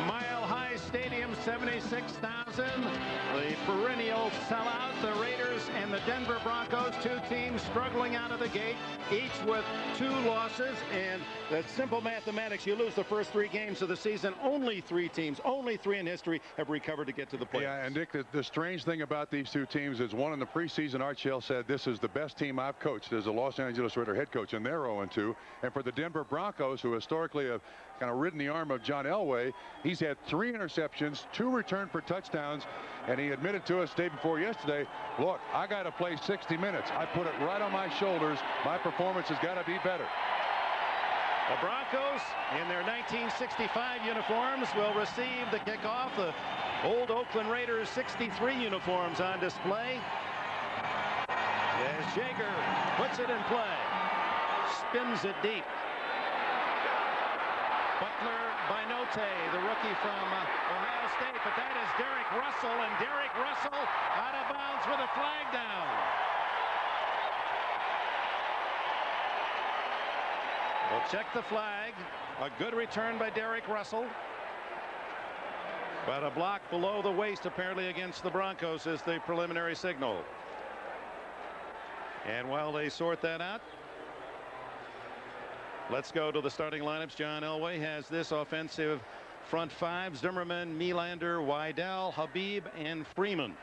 Mile High Stadium, 76,000. The perennial sellout, the Raiders and the Denver Broncos, two teams struggling out of the gate, each with 2 losses. And the simple mathematics, you lose the first 3 games of the season, only 3 teams, only 3 in history have recovered to get to the playoffs. Yeah, and Dick, the strange thing about these 2 teams is, one in the preseason, Art Shell said, this is the best team I've coached as a Los Angeles Raider head coach, and they're 0-2. And for the Denver Broncos, who historically have kind of ridden the arm of John Elway, he's had 3 interceptions, 2 returned for touchdowns, and he admitted to us day before yesterday, look, I got to play 60 minutes. I put it right on my shoulders. My performance has got to be better. The Broncos, in their 1965 uniforms, will receive the kickoff. The old Oakland Raiders 63 uniforms on display. As Jaeger puts it in play, spins it deep. Butler by Note, the rookie from Ohio State, but that is Derek Russell, and Derek Russell out of bounds with a flag down. We'll check the flag. A good return by Derek Russell, but a block below the waist apparently against the Broncos is the preliminary signal. And while they sort that out, let's go to the starting lineups. John Elway has this offensive front 5: Zimmerman, Nylander, Wydell, Habib, and Freeman.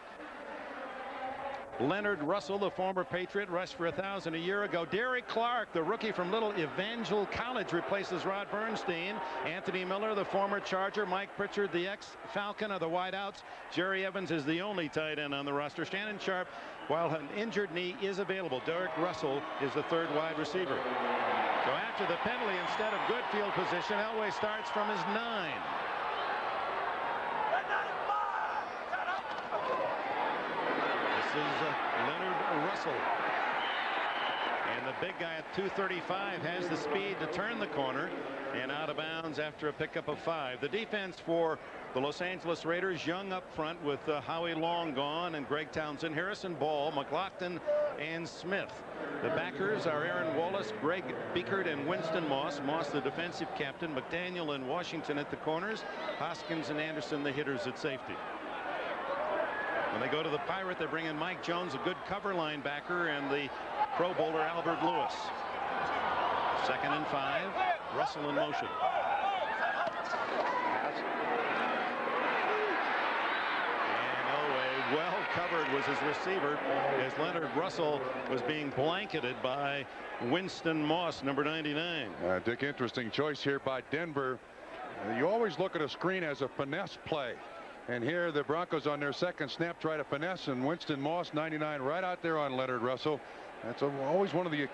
Leonard Russell, the former Patriot, rushed for 1,000 a year ago. Derek Clark, the rookie from Little Evangel College, replaces Rod Bernstein. Anthony Miller, the former Charger. Mike Pritchard, the ex-Falcon, are the wideouts. Jerry Evans is the only tight end on the roster. Shannon Sharp, while an injured knee, is available. Derek Russell is the 3rd wide receiver. So after the penalty, instead of good field position, Elway starts from his 9. This is Leonard Russell. And the big guy at 235 has the speed to turn the corner, and out of bounds after a pickup of 5. The defense for the Los Angeles Raiders, young up front with Howie Long gone and Greg Townsend, Harrison Ball, McLaughlin, and Smith. The backers are Aaron Wallace, Greg Biekert, and Winston Moss. Moss, the defensive captain. McDaniel and Washington at the corners. Hoskins and Anderson, the hitters at safety. When they go to the Pirate, they bring in Mike Jones, a good cover linebacker, and the Pro Bowler Albert Lewis. 2nd and 5. Russell in motion. And Elway, well covered was his receiver, as Leonard Russell was being blanketed by Winston Moss, number 99. Dick, interesting choice here by Denver. You always look at a screen as a finesse play. And here the Broncos on their 2nd snap try to finesse, and Winston Moss, 99, right out there on Leonard Russell. That's always one of the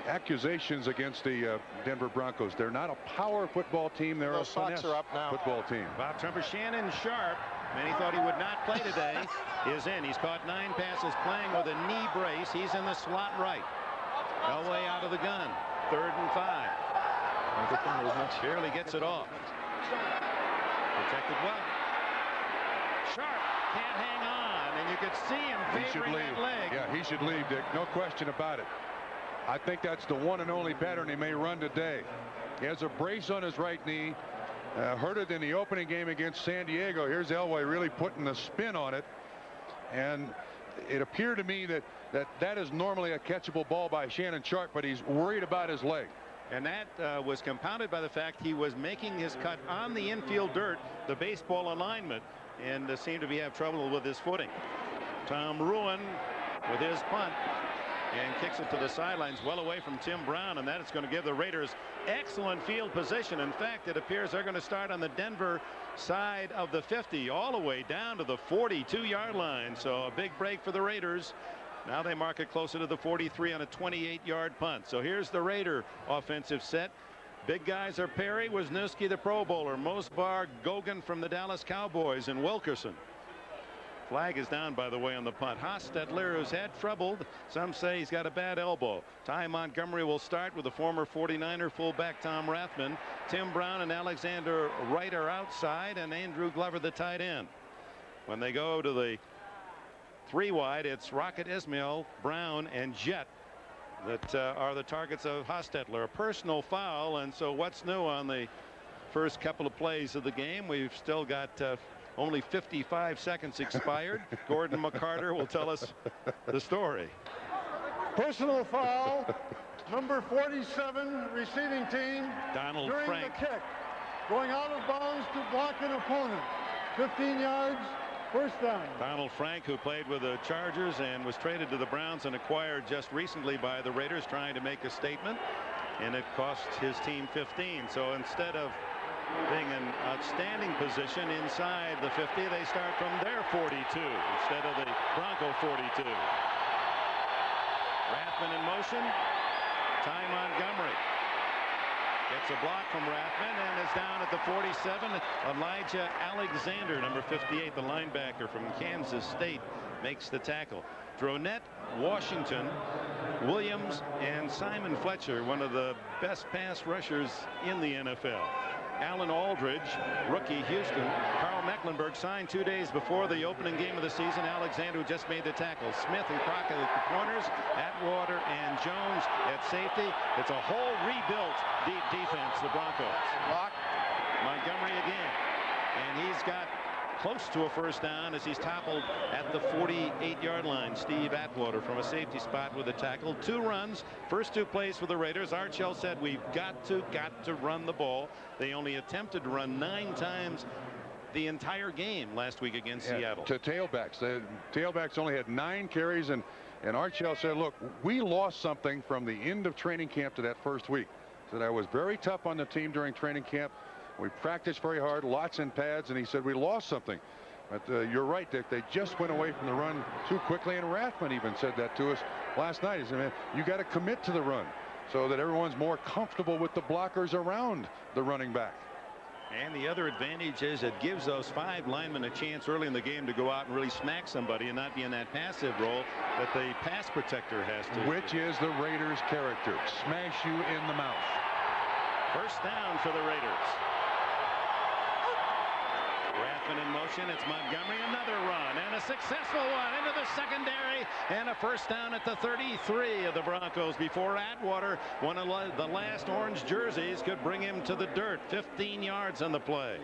accusations against the Denver Broncos. They're not a power football team. They're a finesse football team. Bob Trumper. Shannon Sharp, many thought he would not play today, is in. He's caught 9 passes playing with a knee brace. He's in the slot right. Elway out of the gun. 3rd and 5. Barely gets it off. Protected well. Sharp can't hang on, and you could see him favoring that leg. Yeah, he should leave, Dick. No question about it. I think that's the one and only pattern he may run today. He has a brace on his right knee. Hurt it in the opening game against San Diego. Here's Elway really putting the spin on it. And it appeared to me that is normally a catchable ball by Shannon Sharp, but he's worried about his leg. And that was compounded by the fact he was making his cut on the infield dirt, the baseball alignment, and seemed to have trouble with his footing. Tom Ruin with his punt and kicks it to the sidelines, well away from Tim Brown, and that is going to give the Raiders excellent field position. In fact, it appears they're going to start on the Denver side of the 50 all the way down to the 42-yard line. So a big break for the Raiders. Now they mark it closer to the 43 on a 28-yard punt. So here's the Raider offensive set. Big guys are Perry, Wisniewski, the Pro Bowler, Mosbar, Gogan from the Dallas Cowboys, and Wilkerson. Flag is down, by the way, on the punt. Hostetler, who's had trouble. Some say he's got a bad elbow. Ty Montgomery will start with the former 49er fullback Tom Rathman. Tim Brown and Alexander Wright are outside, and Andrew Glover the tight end. When they go to the 3 wide. It's Rocket Ismail, Brown, and Jet that are the targets of Hostetler. A personal foul, and so what's new on the first couple of plays of the game? We've still got only 55 seconds expired. Gordon McCarter will tell us the story. Personal foul, number 47, receiving team. Donald during Frank. the kick, going out of bounds to block an opponent. 15 yards, first down. Donald Frank, who played with the Chargers and was traded to the Browns and acquired just recently by the Raiders, trying to make a statement, and it cost his team 15. So instead of being an outstanding position inside the 50, they start from their 42 instead of the Bronco 42. Rathman in motion. Ty Montgomery gets a block from Rathman and is down at the 47. Elijah Alexander, number 58, the linebacker from Kansas State, makes the tackle. Dronette, Washington, Williams, and Simon Fletcher, one of the best pass rushers in the NFL. Alan Aldridge, rookie, Houston. Carl Mecklenburg signed 2 days before the opening game of the season. Alexander, who just made the tackle. Smith and Crockett at the corners. Atwater and Jones at safety. It's a whole rebuilt deep defense, the Broncos. Block. Montgomery again. And he's got close to a first down as he's toppled at the 48-yard line. Steve Atwater from a safety spot with a tackle. 2 runs, first 2 plays for the Raiders. Archell said we've got to run the ball. They only attempted to run 9 times the entire game last week against Seattle. To tailbacks. The tailbacks only had 9 carries, and Archell said, look, we lost something from the end of training camp to that first week. Said I was very tough on the team during training camp. We practiced very hard, lots in pads, and he said we lost something. But you're right, Dick. They just went away from the run too quickly, and Rathman even said that to us last night. He said, man, you got to commit to the run so that everyone's more comfortable with the blockers around the running back. And the other advantage is it gives those 5 linemen a chance early in the game to go out and really smack somebody and not be in that passive role that the pass protector has to. Which is the Raiders' character. Smash you in the mouth. First down for the Raiders. Rathman in motion. It's Montgomery. Another run and a successful one into the secondary, and a first down at the 33 of the Broncos before Atwater, one of the last orange jerseys, could bring him to the dirt. 15 yards on the play.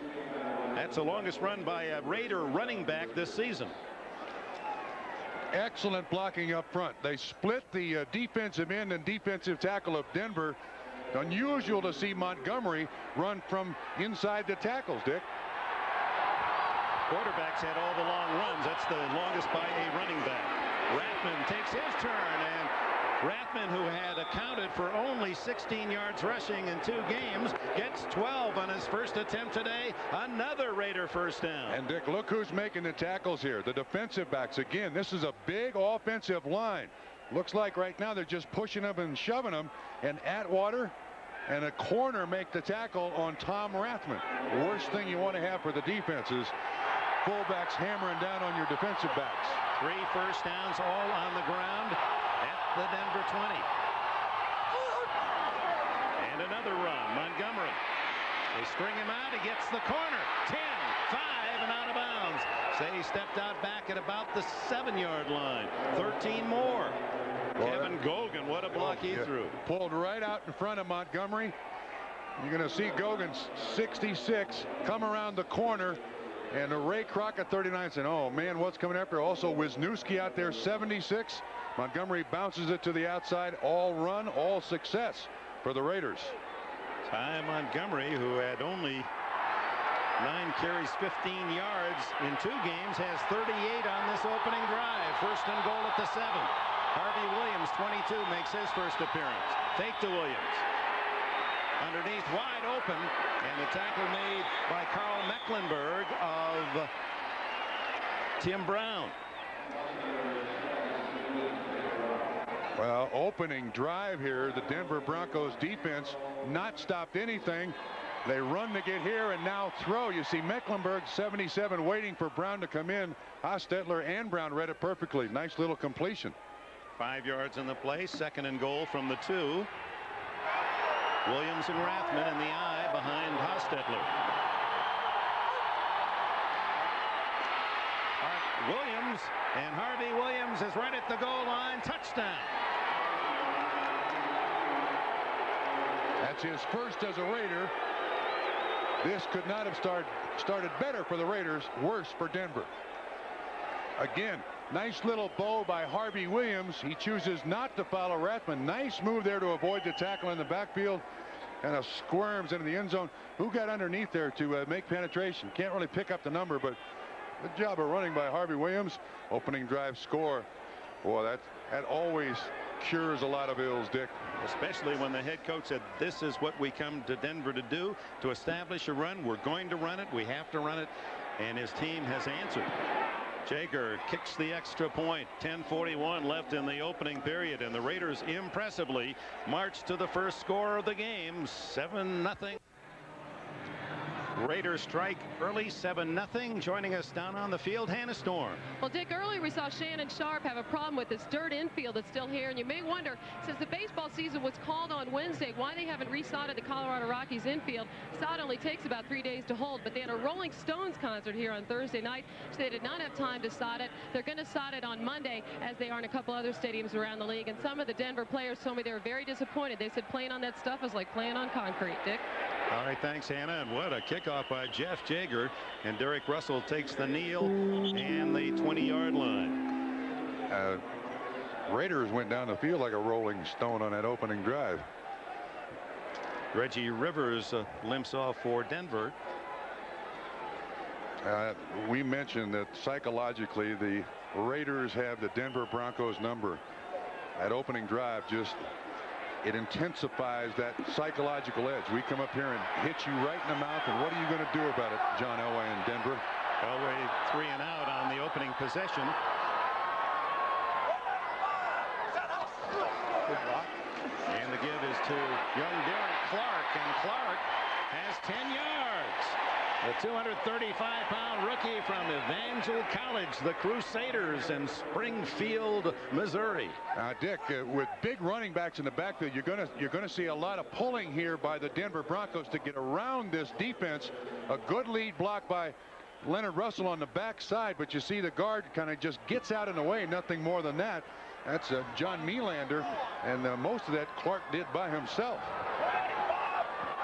That's the longest run by a Raider running back this season. Excellent blocking up front. They split the defensive end and defensive tackle of Denver. Unusual to see Montgomery run from inside the tackles, Dick. Quarterbacks had all the long runs. That's the longest by a running back. Rathman takes his turn, and Rathman, who had accounted for only 16 yards rushing in 2 games, gets 12 on his first attempt today. Another Raider first down. And Dick, look who's making the tackles here. The defensive backs. Again, this is a big offensive line. Looks like right now they're just pushing them and shoving them, and Atwater and a corner make the tackle on Tom Rathman. Worst thing you want to have for the defense is fullbacks hammering down on your defensive backs. 3 first downs, all on the ground at the Denver 20. And another run. Montgomery. They string him out. He gets the corner. 10, 5, and out of bounds. Say stepped out back at about the 7-yard line. 13 more. Kevin Gogan, what a block he threw. Pulled right out in front of Montgomery. You're going to see Gogan, 66, come around the corner. And Ray Crockett, 39, saying, oh, man, what's coming after? Also, Wisniewski out there, 76. Montgomery bounces it to the outside. All run, all success for the Raiders. Ty Montgomery, who had only 9 carries, 15 yards in 2 games, has 38 on this opening drive. First and goal at the 7. Harvey Williams, 22, makes his first appearance. Fake to Williams. Underneath, wide open, and the tackle made by Carl Mecklenburg of Tim Brown. Well, opening drive here, the Denver Broncos defense not stopped anything. They run to get here and now throw. You see Mecklenburg, 77, waiting for Brown to come in. Hostetler and Brown read it perfectly. Nice little completion. 5 yards in the play. Second and goal from the 2. Williams and Rathman in the eye behind Hostetler. Williams, and Harvey Williams is right at the goal line. Touchdown. That's his first as a Raider. This could not have started better for the Raiders, worse for Denver. Again, nice little bow by Harvey Williams. He chooses not to follow Rathman. Nice move there to avoid the tackle in the backfield. Kind of squirms into the end zone. Who got underneath there to make penetration? Can't really pick up the number, but good job of running by Harvey Williams. Opening drive score. Boy, that always cures a lot of ills, Dick. Especially when the head coach said, this is what we come to Denver to do, to establish a run. We're going to run it. We have to run it. And his team has answered. Jager kicks the extra point. 10:41 left in the opening period, and the Raiders impressively march to the first score of the game, 7-0. Raiders strike early, 7-0. Joining us down on the field, Hannah Storm. Well, Dick, earlier we saw Shannon Sharp have a problem with this dirt infield that's still here, and you may wonder, since the baseball season was called on Wednesday, why they haven't resodded the Colorado Rockies infield. Sod only takes about 3 days to hold, but they had a Rolling Stones concert here on Thursday night, so they did not have time to sod it. They're going to sod it on Monday, as they are in a couple other stadiums around the league, and some of the Denver players told me they were very disappointed. They said playing on that stuff is like playing on concrete. Dick? All right, thanks, Hannah. And what a kickoff by Jeff Jager. And Derek Russell takes the kneel and the 20-yard line. Raiders went down the field like a rolling stone on that opening drive. Reggie Rivers limps off for Denver. We mentioned that psychologically the Raiders have the Denver Broncos number. That opening drive just, it intensifies that psychological edge. We come up here and hit you right in the mouth, and what are you going to do about it, John Elway in Denver? Elway 3 and out on the opening possession. And the give is to young Derek Clark, and Clark has 10 yards. The 235-pound rookie from Evangel College, the Crusaders in Springfield, Missouri. Dick, with big running backs in the backfield, you're gonna see a lot of pulling here by the Denver Broncos to get around this defense. A good lead block by Leonard Russell on the backside, but you see the guard kind of just gets out in the way. Nothing more than that. That's John Melander, and most of that Clark did by himself.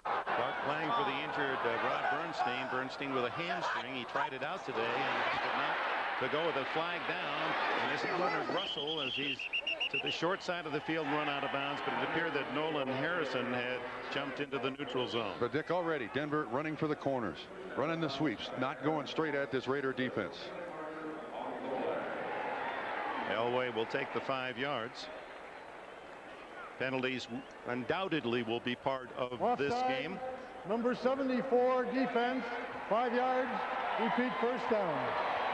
Clark playing for the injured Rod Bernstein. Bernstein with a hamstring. He tried it out today and did not to go with a flag down. And this is Leonard Russell as he's to the short side of the field, run out of bounds, but it appeared that Nolan Harrison had jumped into the neutral zone. But Dick, already Denver running for the corners, running the sweeps, not going straight at this Raider defense. Elway will take the 5 yards. Penalties undoubtedly will be part of this game. Number 74 defense, 5 yards, repeat first down.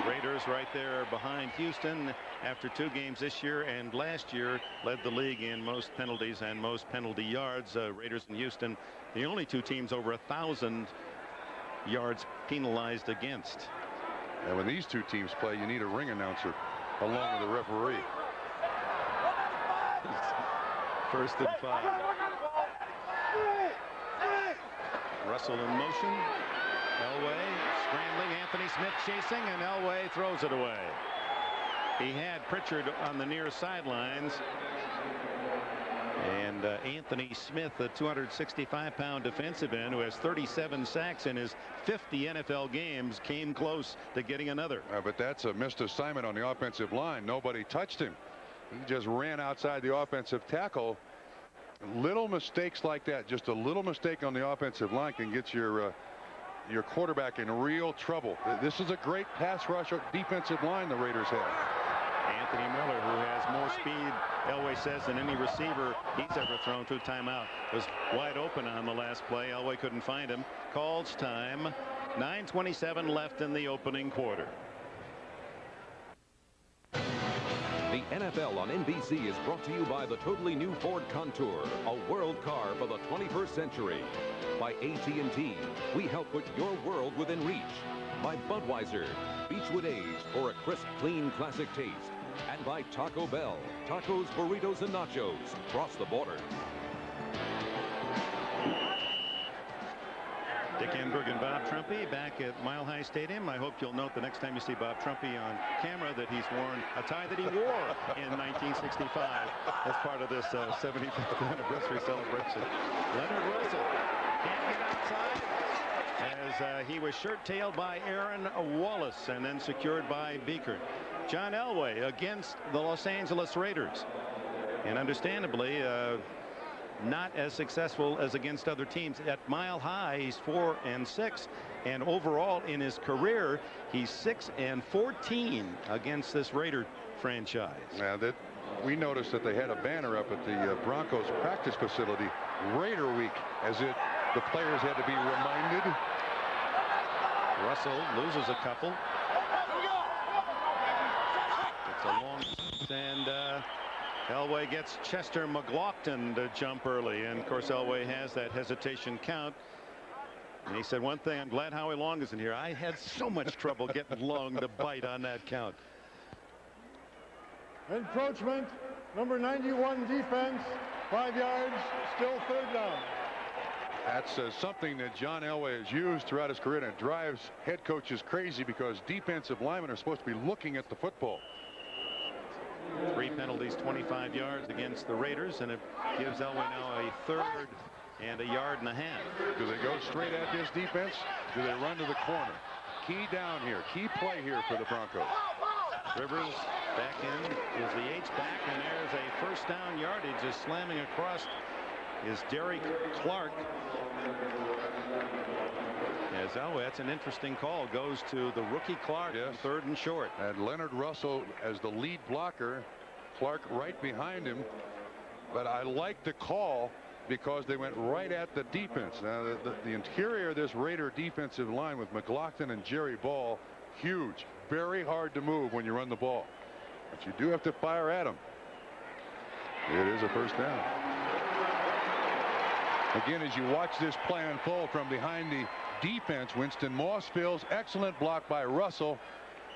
Raiders right there behind Houston after 2 games this year, and last year led the league in most penalties and most penalty yards. Raiders and Houston, the only 2 teams over 1,000 yards penalized against. And when these 2 teams play, you need a ring announcer along with the referee. First and 5. Russell in motion. Elway scrambling. Anthony Smith chasing, and Elway throws it away. He had Pritchard on the near sidelines. And Anthony Smith, a 265-pound defensive end who has 37 sacks in his 50 NFL games, came close to getting another. But that's a missed assignment on the offensive line. Nobody touched him. He just ran outside the offensive tackle. Little mistakes like that, just a little mistake on the offensive line, can get your quarterback in real trouble. This is a great pass rush defensive line the Raiders have. Anthony Miller, who has more speed, Elway says, than any receiver he's ever thrown to. Timeout, was wide open on the last play. Elway couldn't find him. Calls time. 9:27 left in the opening quarter. The NFL on NBC is brought to you by the totally new Ford Contour, a world car for the 21st century. By AT&T, we help put your world within reach. By Budweiser, Beechwood Aged for a crisp, clean, classic taste. And by Taco Bell, tacos, burritos, and nachos. Cross the border. Dick Enberg and Bob Trumpy back at Mile High Stadium. I hope you'll note the next time you see Bob Trumpy on camera that he's worn a tie that he wore in 1965 as part of this 75th anniversary celebration. Leonard Russell can't get outside as he was shirt-tailed by Aaron Wallace and then secured by Beekert. John Elway against the Los Angeles Raiders, and understandably not as successful as against other teams. At Mile High, he's 4-6, and overall in his career he's 6-14 against this Raider franchise. Now that we noticed that they had a banner up at the Broncos practice facility, Raider Week, as the players had to be reminded. Russell loses a couple. It's a long, and Elway gets Chester McLaughlin to jump early, and of course Elway has that hesitation count. And he said one thing, I'm glad Howie Long isn't here. I had so much trouble getting Long to bite on that count. Encroachment, number 91 defense, 5 yards, still 3rd down. That's something that John Elway has used throughout his career, and it drives head coaches crazy because defensive linemen are supposed to be looking at the football. 3 penalties, 25 yards against the Raiders, and it gives Elway now a 3rd and a yard and a half. Do they go straight at this defense? Do they run to the corner? Key down here, key play here for the Broncos. Rivers back in is the H-back, and there's a 1st down yardage just slamming across is Derek Clark. As Elway, that's an interesting call, goes to the rookie Clark. Yes. 3rd and short. And Leonard Russell as the lead blocker, Clark right behind him. But I like the call because they went right at the defense. Now the interior of this Raider defensive line with McLaughlin and Jerry Ball, huge, very hard to move when you run the ball, but you do have to fire at them. It is a 1st down. Again, as you watch this play unfold from behind the defense, Winston Moss fills, excellent block by Russell,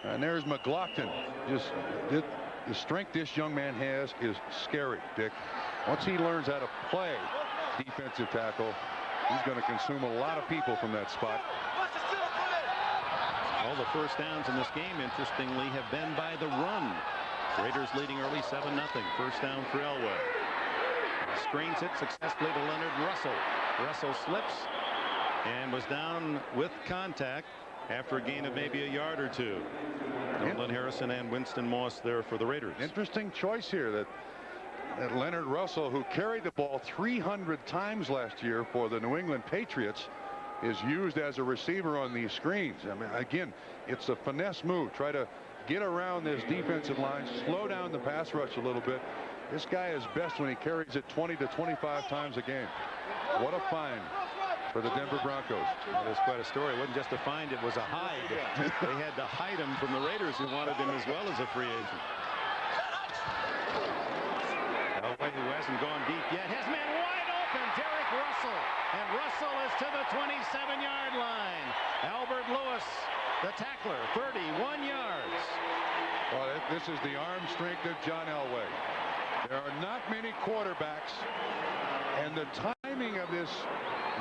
and there's McLaughlin. Just the strength this young man has is scary, Dick. Once he learns how to play defensive tackle, he's going to consume a lot of people from that spot. All the 1st downs in this game, interestingly, have been by the run. Raiders leading early 7-0. 1st down for Elway. Screens it successfully to Leonard Russell. Russell slips and was down with contact after a gain of maybe a yard or two. Nolan Harrison and Winston Moss there for the Raiders. Interesting choice here that Leonard Russell, who carried the ball 300 times last year for the New England Patriots, is used as a receiver on these screens. I mean, again, it's a finesse move. Try to get around this defensive line, slow down the pass rush a little bit. This guy is best when he carries it 20 to 25 times a game. What a find for the Denver Broncos. That is quite a story. It wasn't just a find, it was a hide. They had to hide him from the Raiders, who wanted him as well as a free agent. Elway, who hasn't gone deep yet, has man wide open, Derek Russell. And Russell is to the 27-yard line. Albert Lewis, the tackler, 31 yards. Well, this is the arm strength of John Elway. There are not many quarterbacks, and the timing of this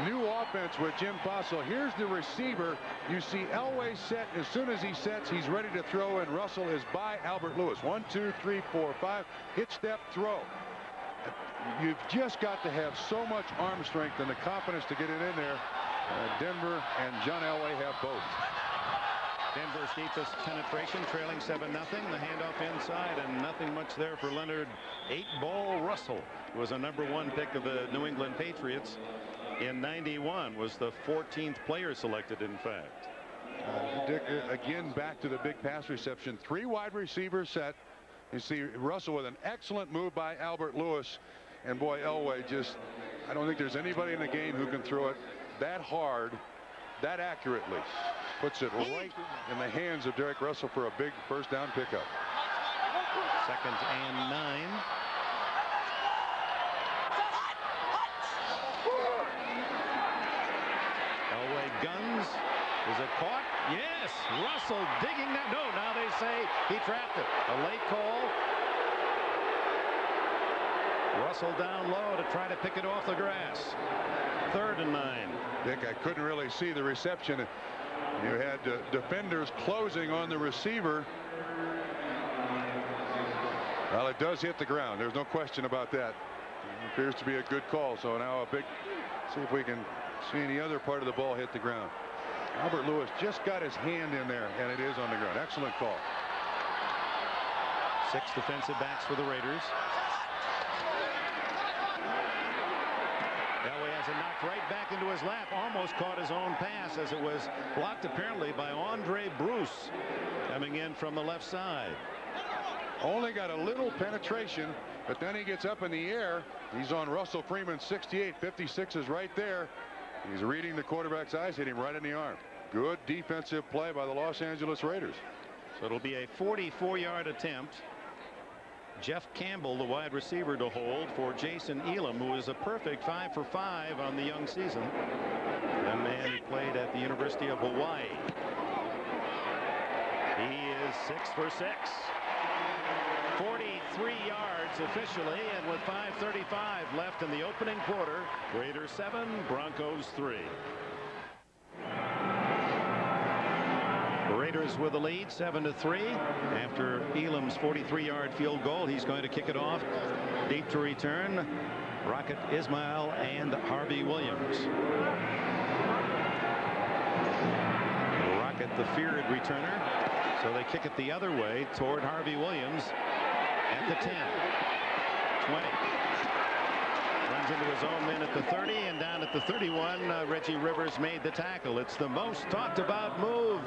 new offense with Jim Fossil. Here's the receiver. You see Elway set. As soon as he sets, he's ready to throw, and Russell is by Albert Lewis. 1, 2, 3, 4, 5. Hit, step, throw. You've just got to have so much arm strength and the confidence to get it in there. Denver and John Elway have both. Denver's deepest penetration, trailing 7-0. The handoff inside, and nothing much there for Leonard 8-ball Russell, who was a #1 pick of the New England Patriots in '91. Was the 14th player selected, in fact. Dick, again, back to the big pass reception. 3 wide receivers set. You see Russell with an excellent move by Albert Lewis. And boy, Elway just, I don't think there's anybody in the game who can throw it that hard, that accurately. Puts it right in the hands of Derek Russell for a big 1st down pickup. 2nd and 9. Elway guns. Is it caught? Yes. Russell digging that. No, now they say he trapped it. A late call. Russell down low to try to pick it off the grass. 3rd and 9. Dick, I couldn't really see the reception. You had defenders closing on the receiver. Well, it does hit the ground. There's no question about that. It appears to be a good call. So now a big, see if we can see any other part of the ball hit the ground. Albert Lewis just got his hand in there, and it is on the ground. Excellent call. 6 defensive backs for the Raiders. Elway has it knocked right back into his lap. Almost caught his own pass as it was blocked apparently by Andre Bruce coming in from the left side. Only got a little penetration, but then he gets up in the air. He's on Russell Freeman 68. 56 is right there. He's reading the quarterback's eyes, hit him right in the arm. Good defensive play by the Los Angeles Raiders. So it'll be a 44-yard attempt. Jeff Campbell, the wide receiver, to hold for Jason Elam, who is a perfect 5 for 5 on the young season. Young man who played at the University of Hawaii. He is 6 for 6. 43 yards officially, and with 5:35 left in the opening quarter, Raiders 7, Broncos 3. The Raiders with the lead 7-3 after Elam's 43-yard field goal. He's going to kick it off deep to return. Rocket Ismail and Harvey Williams. Rocket, the feared returner. So they kick it the other way toward Harvey Williams at the 10. 20. Runs into his own men at the 30, and down at the 31, Reggie Rivers made the tackle. It's the most talked about move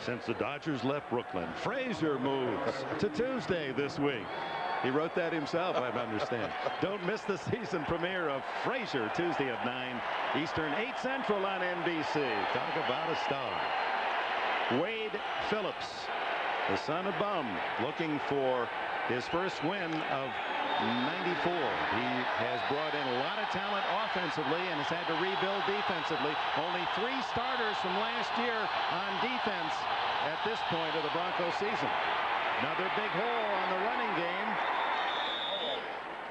since the Dodgers left Brooklyn. Frazier moves to Tuesday this week. He wrote that himself, I understand. Don't miss the season premiere of Frazier Tuesday at 9 Eastern, 8 Central on NBC. Talk about a star. Wade Phillips, the son of Bum, looking for his first win of 94. He has brought in a lot of talent offensively and has had to rebuild defensively. Only 3 starters from last year on defense at this point of the Broncos season. Another big hole on the running game.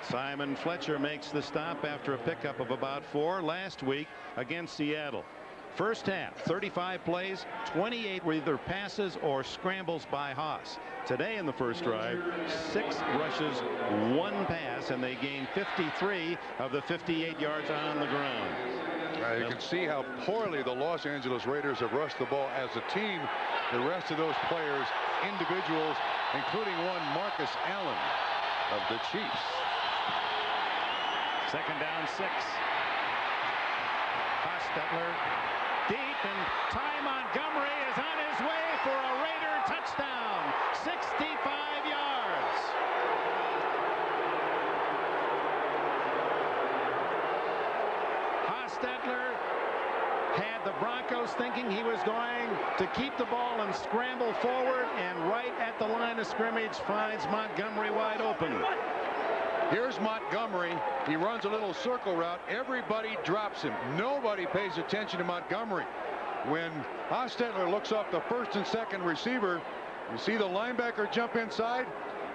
Simon Fletcher makes the stop after a pickup of about 4 last week against Seattle. First half, 35 plays, 28 were either passes or scrambles by Haas. Today in the first drive, 6 rushes, 1 pass, and they gained 53 of the 58 yards on the ground. You can see how poorly the Los Angeles Raiders have rushed the ball as a team. The rest of those players, individuals, including one Marcus Allen of the Chiefs. 2nd down, 6. Hostetler deep, and Ty Montgomery is on his way for a Raider touchdown. 65 yards. Hostetler had the Broncos thinking he was going to keep the ball and scramble forward, and right at the line of scrimmage finds Montgomery wide open. Here's Montgomery. He runs a little circle route. Everybody drops him. Nobody pays attention to Montgomery. When Hostetler looks off the 1st and 2nd receiver, you see the linebacker jump inside.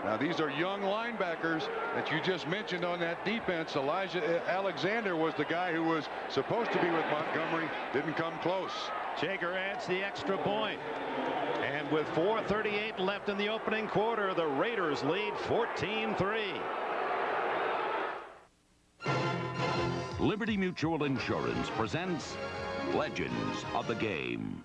Now these are young linebackers that you just mentioned on that defense. Elijah Alexander was the guy who was supposed to be with Montgomery. Didn't come close. Jager adds the extra point. And with 4:38 left in the opening quarter, the Raiders lead 14-3. Liberty Mutual Insurance presents Legends of the Game.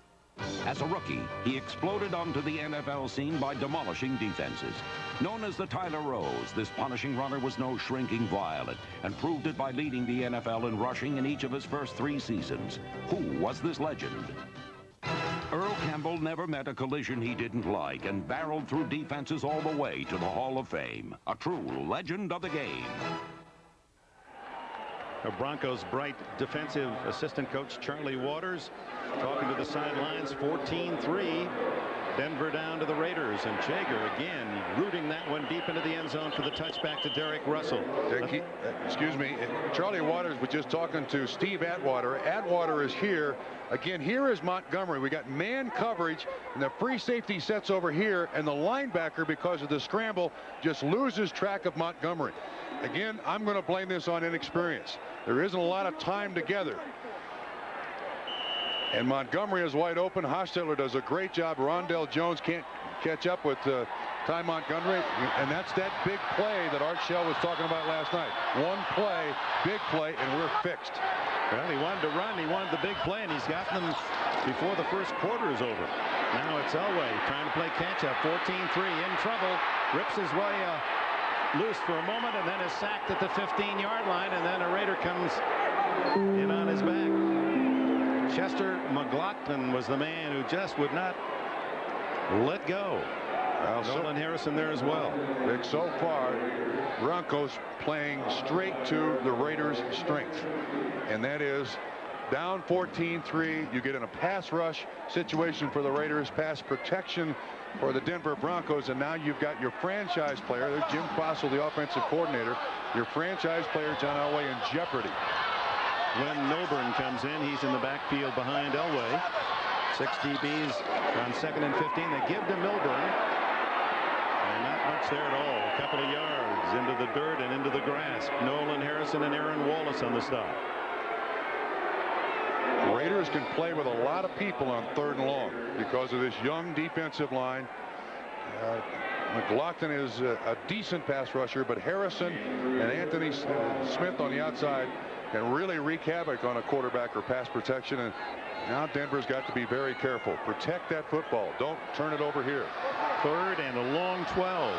As a rookie, he exploded onto the NFL scene by demolishing defenses. Known as the Tyler Rose, this punishing runner was no shrinking violet and proved it by leading the NFL in rushing in each of his first 3 seasons. Who was this legend? Earl Campbell never met a collision he didn't like and barreled through defenses all the way to the Hall of Fame. A true legend of the game. Broncos bright defensive assistant coach Charlie Waters talking to the sidelines. 14-3. Denver down to the Raiders, and Jager again rooting that one deep into the end zone for the touchback to Derek Russell. Excuse me, Charlie Waters was just talking to Steve Atwater. Atwater is here. Again, here is Montgomery. We got man coverage, and the free safety sets over here, and the linebacker, because of the scramble, just loses track of Montgomery. Again, I'm going to blame this on inexperience. There isn't a lot of time together. And Montgomery is wide open. Hostetler does a great job. Rondell Jones can't catch up with Ty Montgomery. And that's that big play that Art Shell was talking about last night. One play, big play, and we're fixed. Well, he wanted to run. He wanted the big play, and he's gotten them before the first quarter is over. Now it's Elway trying to play catch-up. 14-3, in trouble. Rips his way loose for a moment, and then is sacked at the 15-yard line, and then a Raider comes in on his back. Chester McLaughlin was the man who just would not let go. Nolan Harrison there as well. Rick, so far, Broncos playing straight to the Raiders' strength, and that is down 14-3. You get in a pass rush situation for the Raiders, pass protection for the Denver Broncos, and now you've got your franchise player. There's Jim Fossil, the offensive coordinator. Your franchise player, John Elway, in jeopardy. When Noburn comes in, he's in the backfield behind Elway. 6 DBs on 2nd and 15. They give to Milburn. And not much there at all. A couple of yards into the dirt and into the grass. Nolan Harrison and Aaron Wallace on the stop. The Raiders can play with a lot of people on 3rd and long because of this young defensive line. McLaughlin is a decent pass rusher, but Harrison and Anthony Smith on the outside can really wreak havoc on a quarterback or pass protection. And now Denver's got to be very careful. Protect that football. Don't turn it over here. 3rd and a long 12.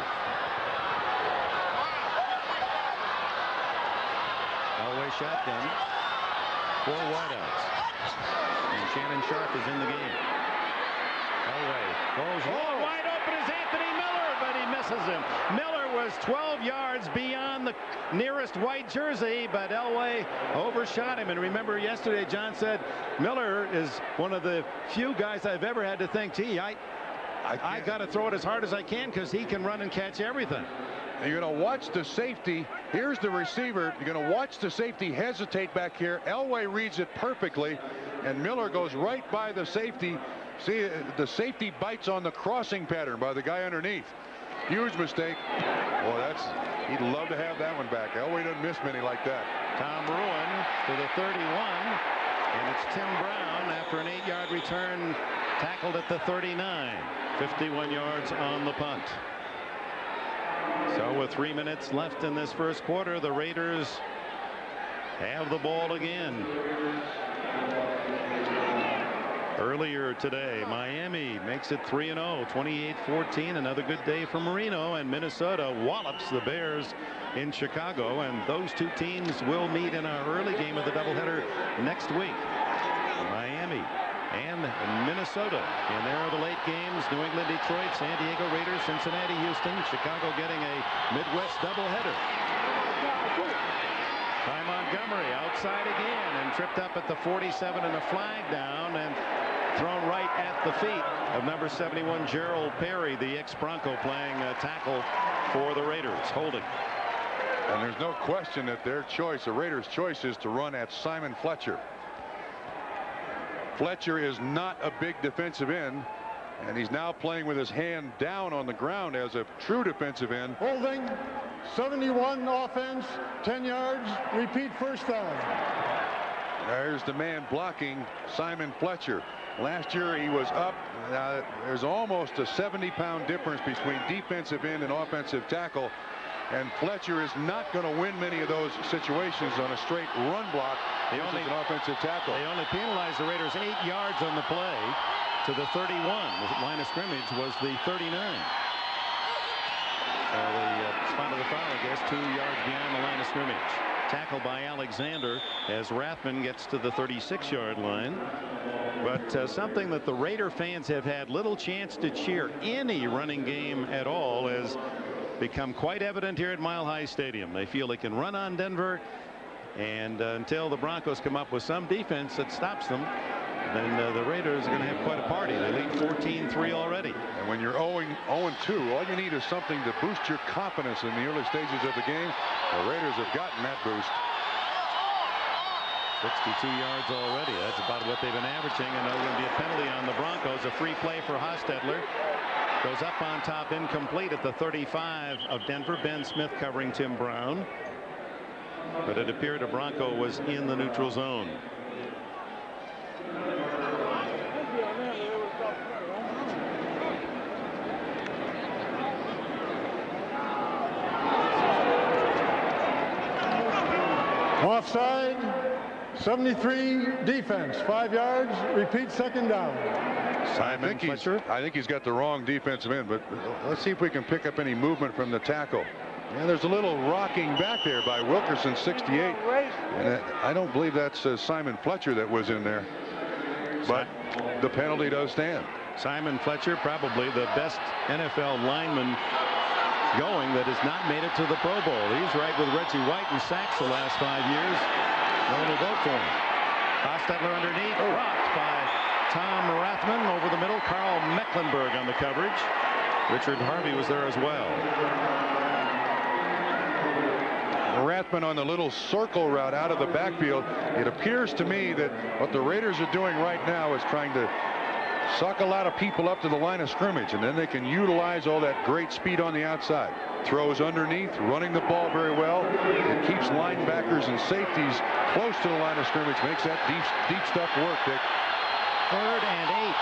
Elway shotgun. 4 wideouts. And Shannon Sharp is in the game. Elway goes low. Wide open is Anthony Miller, but he misses him. Miller was 12 yards beyond the nearest white jersey, but Elway overshot him. And remember yesterday, John said Miller is one of the few guys I've ever had to think, gee, I got to throw it as hard as I can because he can run and catch everything. You're going to watch the safety. Here's the receiver. You're going to watch the safety hesitate back here. Elway reads it perfectly, and Miller goes right by the safety. See, the safety bites on the crossing pattern by the guy underneath. Huge mistake. Boy, he'd love to have that one back. Elway doesn't miss many like that. Tom Ruin to the 31, and it's Tim Brown after an 8-yard return, tackled at the 39. 51 yards on the punt. So with 3 minutes left in this first quarter, the Raiders have the ball again. Earlier today, Miami makes it 3-0, 28-14. Another good day for Marino, and Minnesota wallops the Bears in Chicago, and those two teams will meet in our early game of the doubleheader next week. Miami and Minnesota. And there are the late games: New England, Detroit, San Diego Raiders, Cincinnati, Houston, Chicago getting a Midwest doubleheader. Ty Montgomery outside again and tripped up at the 47 and a flag down and thrown right at the feet of number 71 Gerald Perry, the ex-Bronco, playing tackle for the Raiders. Holding. And there's no question that their choice, the Raiders' choice, is to run at Simon Fletcher. Fletcher is not a big defensive end, and he's now playing with his hand down on the ground as a true defensive end. Holding, 71 offense, 10 yards, repeat first down. There's the man blocking Simon Fletcher. Last year he was up. There's almost a 70-pound difference between defensive end and offensive tackle. And Fletcher is not going to win many of those situations on a straight run block. He only an offensive tackle. They only penalized the Raiders 8 yards on the play to the 31. The line of scrimmage was the 39. The spot of the foul, I guess, 2 yards beyond the line of scrimmage. Tackled by Alexander as Rathman gets to the 36-yard line. But something that the Raider fans have had little chance to cheer any running game at all has become quite evident here at Mile High Stadium. They feel they can run on Denver, and until the Broncos come up with some defense that stops them, then the Raiders are going to have quite a party. They lead 14-3 already. And when you're 0-2, all you need is something to boost your confidence in the early stages of the game. The Raiders have gotten that boost. 62 yards already. That's about what they've been averaging. And there's going to be a penalty on the Broncos. A free play for Hostetler. Goes up on top, incomplete at the 35 of Denver. Ben Smith covering Tim Brown. but it appeared a Bronco was in the neutral zone. Offside, 73 defense, 5 yards, repeat second down. I think he's got the wrong defensive end, but let's see if we can pick up any movement from the tackle. And there's a little rocking back there by Wilkerson, 68. And I don't believe that's Simon Fletcher that was in there. But the penalty does stand. Simon Fletcher, probably the best NFL lineman going that has not made it to the Pro Bowl. He's right with Reggie White in sacks the last 5 years. No one will vote for him. Hostetler underneath, rocked by Tom Rathman over the middle. Carl Mecklenburg on the coverage. Richard Harvey was there as well. Rathman on the little circle route out of the backfield. It appears to me that what the Raiders are doing right now is trying to suck a lot of people up to the line of scrimmage, and then they can utilize all that great speed on the outside. Throws underneath, running the ball very well. It keeps linebackers and safeties close to the line of scrimmage, makes that deep stuff work, Dick. 3rd and 8.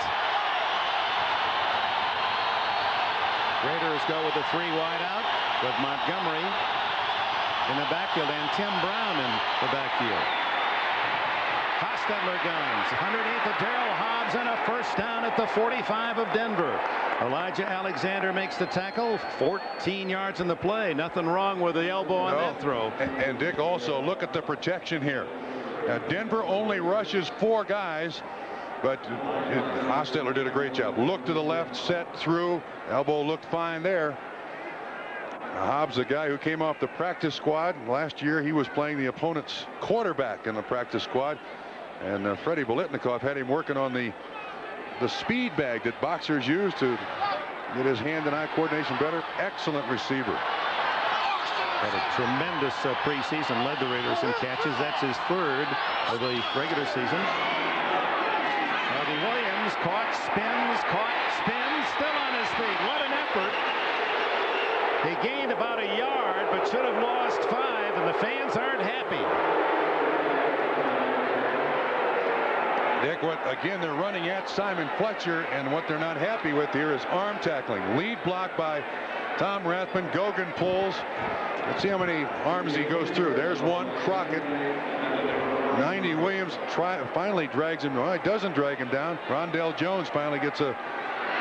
Raiders go with the 3 wide out with Montgomery in the backfield and Tim Brown in the backfield. Hostetler guns underneath the Darrell Hobbs, and a first down at the 45 of Denver. Elijah Alexander makes the tackle. 14 yards in the play. Nothing wrong with the elbow on that throw. And Dick, also look at the protection here. Denver only rushes 4 guys, but Hostetler did a great job. Look to the left, set through. Elbow looked fine there. Hobbs, a guy who came off the practice squad. Last year he was playing the opponent's quarterback in the practice squad. And Freddie Bolitnikoff had him working on the speed bag that boxers use to get his hand-and-eye coordination better. Excellent receiver. Had a tremendous preseason. Led the Raiders in catches. That's his 3rd of the regular season. Harvey Williams caught, spins, still on his feet. What an effort. He gained about a yard, but should have lost 5, and the fans aren't happy. Dick, again, they're running at Simon Fletcher, and what they're not happy with here is arm tackling. Lead block by Tom Rathman. Gogan pulls. Let's see how many arms he goes through. There's one. Crockett. 90 Williams finally drags him. Well, he doesn't drag him down. Rondell Jones finally gets a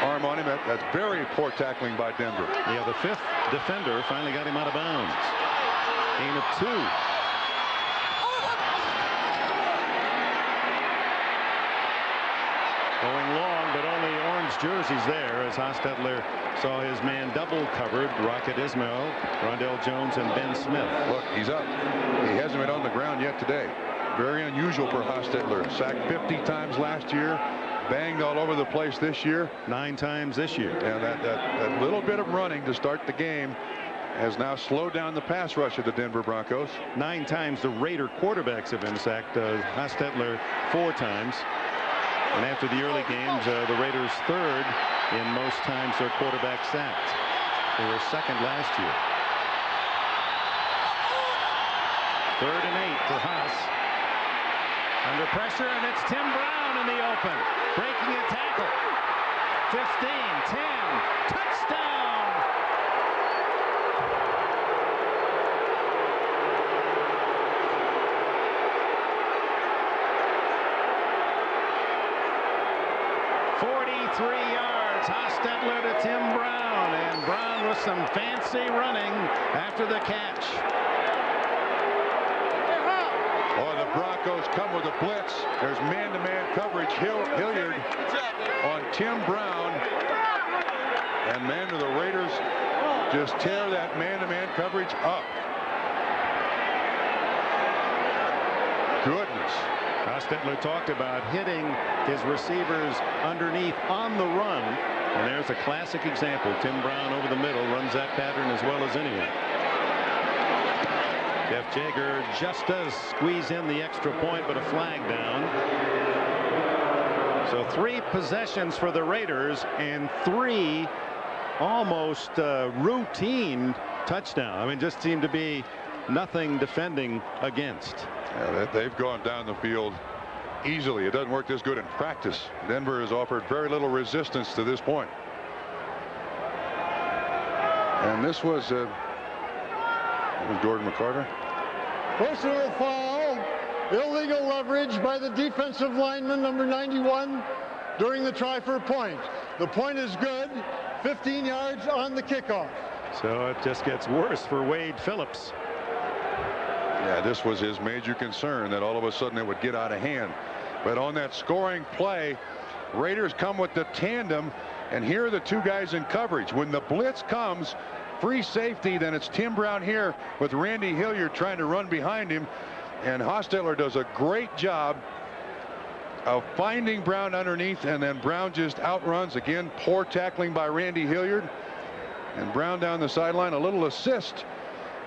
arm on him. That's very poor tackling by Denver. Yeah, the 5th defender finally got him out of bounds. Gain of 2. Going long, but only orange jerseys there as Hostetler saw his man double covered. Rocket Ismail, Rondell Jones, and Ben Smith. Look, he's up. He hasn't been on the ground yet today. Very unusual for Hostetler. Sacked 50 times last year. Banged all over the place this year. 9 times this year. And that little bit of running to start the game has now slowed down the pass rush of the Denver Broncos. 9 times the Raider quarterbacks have been sacked. Hostetler 4 times. And after the early games, the Raiders 3rd in most times their quarterback sacked. They were 2nd last year. 3rd and 8 for Haas. Under pressure, and it's Tim Brown in the open. Breaking a tackle. 15, 10, touchdown! Yards. Hostetler to Tim Brown, and Brown with some fancy running after the catch. Oh, the Broncos come with a blitz. There's man-to-man coverage. Hilliard on Tim Brown, and man, the Raiders just tear that man-to-man coverage up. Goodness. Hostetler talked about hitting his receivers underneath on the run, and there's a classic example. Tim Brown over the middle runs that pattern as well as anyone. Jeff Jager just does squeeze in the extra point, but a flag down. So 3 possessions for the Raiders and 3 almost routine touchdowns. I mean, just seemed to be nothing defending against. Yeah, they've gone down the field easily. It doesn't work this good in practice. Denver has offered very little resistance to this point. And this was Jordan McCarter. Personal foul, illegal leverage by the defensive lineman, number 91, during the try for a point. The point is good, 15 yards on the kickoff. So it just gets worse for Wade Phillips. Yeah, this was his major concern, that all of a sudden it would get out of hand. But on that scoring play, Raiders come with the tandem, and here are the two guys in coverage. When the blitz comes, free safety, then it's Tim Brown here with Randy Hilliard trying to run behind him, and Hostetler does a great job of finding Brown underneath, and then Brown just outruns. Again, poor tackling by Randy Hilliard, and Brown down the sideline. A little assist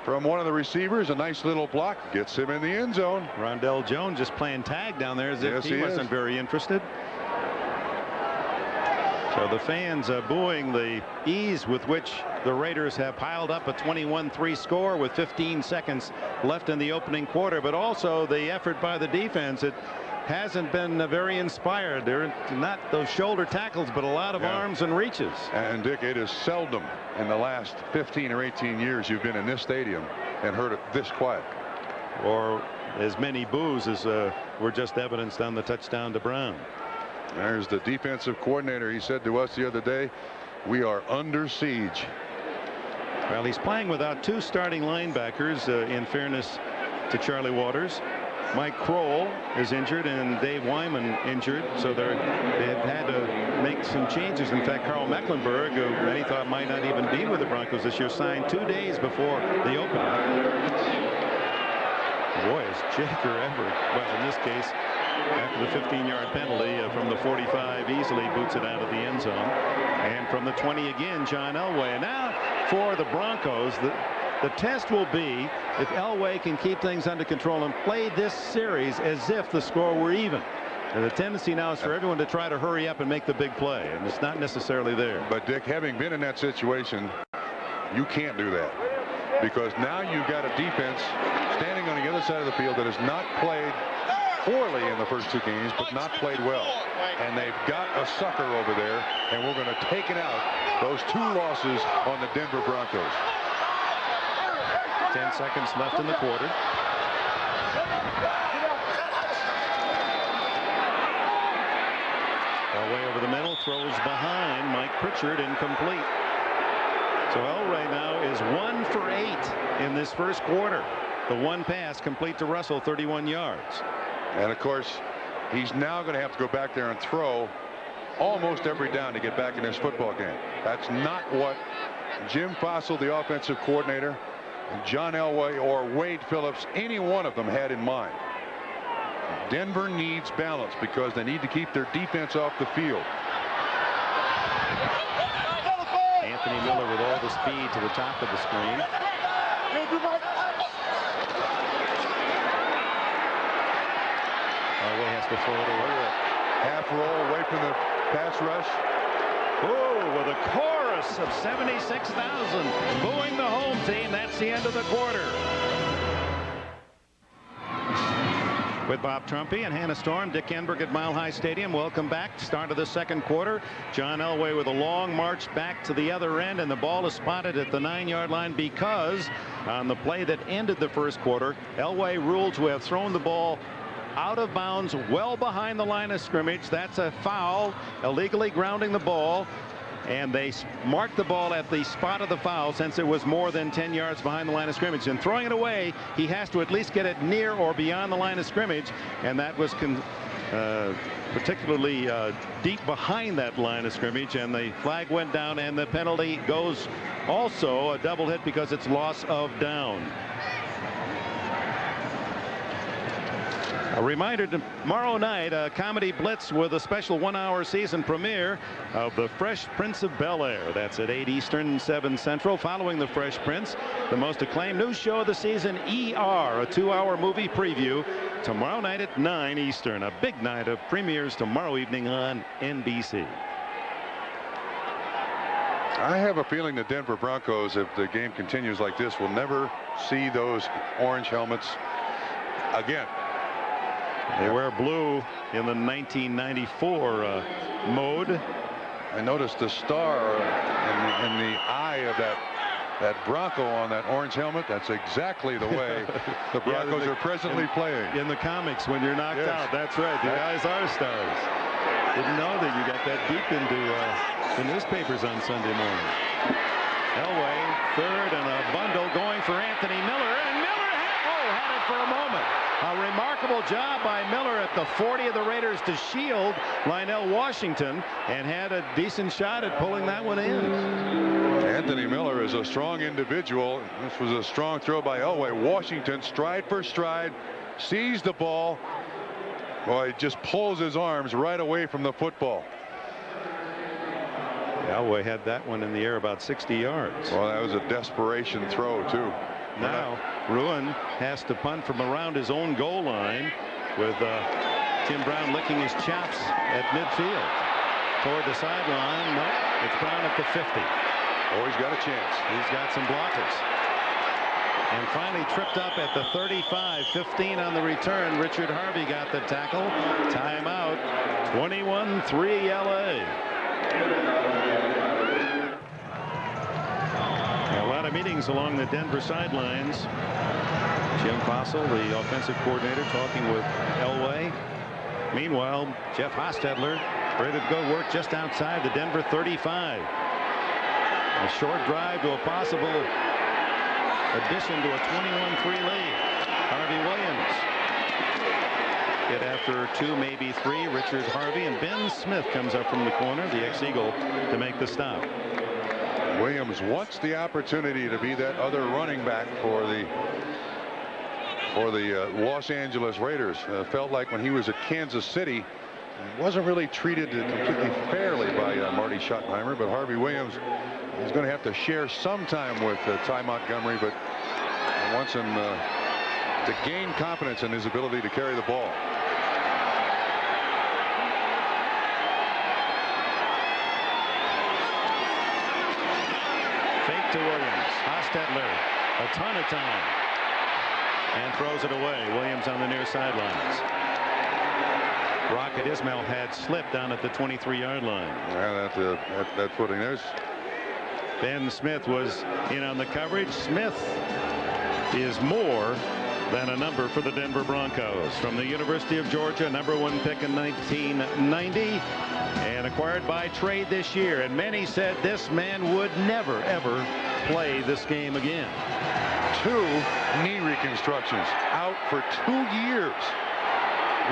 from one of the receivers, a nice little block, gets him in the end zone. Rondell Jones just playing tag down there as if he wasn't very interested. So the fans booing the ease with which the Raiders have piled up a 21-3 score with 15 seconds left in the opening quarter, but also the effort by the defense. It hasn't been very inspired. They're not those shoulder tackles, but a lot of arms and reaches. And Dick, it is seldom in the last 15 or 18 years you've been in this stadium and heard it this quiet. Or as many boos as were just evidenced on the touchdown to Brown. There's the defensive coordinator. He said to us the other day, we are under siege. Well, he's playing without two starting linebackers, in fairness to Charlie Waters. Mike Kroll is injured and Dave Wyman injured, so they've had to make some changes. In fact, Carl Mecklenburg, who many thought might not even be with the Broncos this year, signed 2 days before the opener. Boy, is Jaker ever, well, in this case, after the 15-yard penalty from the 45, easily boots it out of the end zone. And from the 20 again, John Elway. And now for the Broncos, the test will be if Elway can keep things under control and play this series as if the score were even. And the tendency now is for everyone to try to hurry up and make the big play, and it's not necessarily there. But Dick, having been in that situation, you can't do that, because now you've got a defense standing on the other side of the field that has not played poorly in the first 2 games, but not played well. And they've got a sucker over there, and we're going to take it out, those 2 losses on the Denver Broncos. 10 seconds left in the quarter. Elway over the middle, throws behind Mike Pritchard, incomplete. So Elway now is 1 for 8 in this first quarter. The one pass complete to Russell, 31 yards. And of course, he's now going to have to go back there and throw almost every down to get back in this football game. That's not what Jim Fossil, the offensive coordinator, John Elway or Wade Phillips, any one of them had in mind. Denver needs balance because they need to keep their defense off the field. Anthony Miller with all the speed to the top of the screen. Elway has to throw it away. Half roll away from the pass rush. Oh, with a chorus of 76,000 booing the home team. That's the end of the quarter. With Bob Trumpy and Hannah Storm, Dick Enberg at Mile High Stadium. Welcome back. Start of the second quarter. John Elway with a long march back to the other end, and the ball is spotted at the 9-yard line because on the play that ended the first quarter, Elway ruled to have thrown the ball out of bounds well behind the line of scrimmage. That's a foul, illegally grounding the ball, and they marked the ball at the spot of the foul since it was more than 10 yards behind the line of scrimmage. And throwing it away, he has to at least get it near or beyond the line of scrimmage, and that was particularly deep behind that line of scrimmage, and the flag went down, and the penalty goes also a double hit because it's loss of down. A reminder, tomorrow night, a comedy blitz with a special 1-hour season premiere of The Fresh Prince of Bel-Air. That's at 8 Eastern, 7 Central. Following The Fresh Prince, the most acclaimed new show of the season, ER, a 2-hour movie preview, tomorrow night at 9 Eastern. A big night of premieres tomorrow evening on NBC. I have a feeling the Denver Broncos, if the game continues like this, will never see those orange helmets again. They wear blue in the 1994 mode. I noticed the star in the eye of that Bronco on that orange helmet. That's exactly the way the Broncos are presently playing. In the comics, when you're knocked out, that's right. The eyes are stars. Didn't know that you got that deep into the newspapers on Sunday morning. Elway, third, and a bundle going for Anthony Miller. And Miller had it for a moment. A remarkable job by Miller at the 40 of the Raiders to shield Lionel Washington, and had a decent shot at pulling that one in. Anthony Miller is a strong individual. This was a strong throw by Elway. Washington, stride for stride, sees the ball. Boy, just pulls his arms right away from the football. Elway had that one in the air about 60 yards. Well, that was a desperation throw, too. Now, Ruin has to punt from around his own goal line, with Tim Brown licking his chops at midfield. Toward the sideline. No, it's Brown at the 50. Oh, he's got a chance. He's got some blockers. And finally tripped up at the 35. 15 on the return. Richard Harvey got the tackle. Timeout. 21-3 LA. A lot of meetings along the Denver sidelines. Jim Fossil, the offensive coordinator, talking with Elway. Meanwhile, Jeff Hostetler ready to go work just outside the Denver 35. A short drive to a possible addition to a 21-3 lead. Harvey Williams hit after 2, maybe 3. Richard Harvey, and Ben Smith comes up from the corner, the ex-Eagle, to make the stop. Williams wants the opportunity to be that other running back for the Los Angeles Raiders. Felt like when he was at Kansas City, wasn't really treated completely fairly by Marty Schottenheimer, but Harvey Williams is going to have to share some time with Ty Montgomery, but wants him to gain confidence in his ability to carry the ball. Fake to Williams. Hostetler, a ton of time, and throws it away. Williams on the near sidelines. Rocket Ismail had slipped down at the 23-yard line. Yeah, that footing. There's Ben Smith was in on the coverage. Smith is more than a number for the Denver Broncos. From the University of Georgia, #1 pick in 1990, and acquired by trade this year. And many said this man would never, ever play this game again. 2 knee reconstructions, out for 2 years.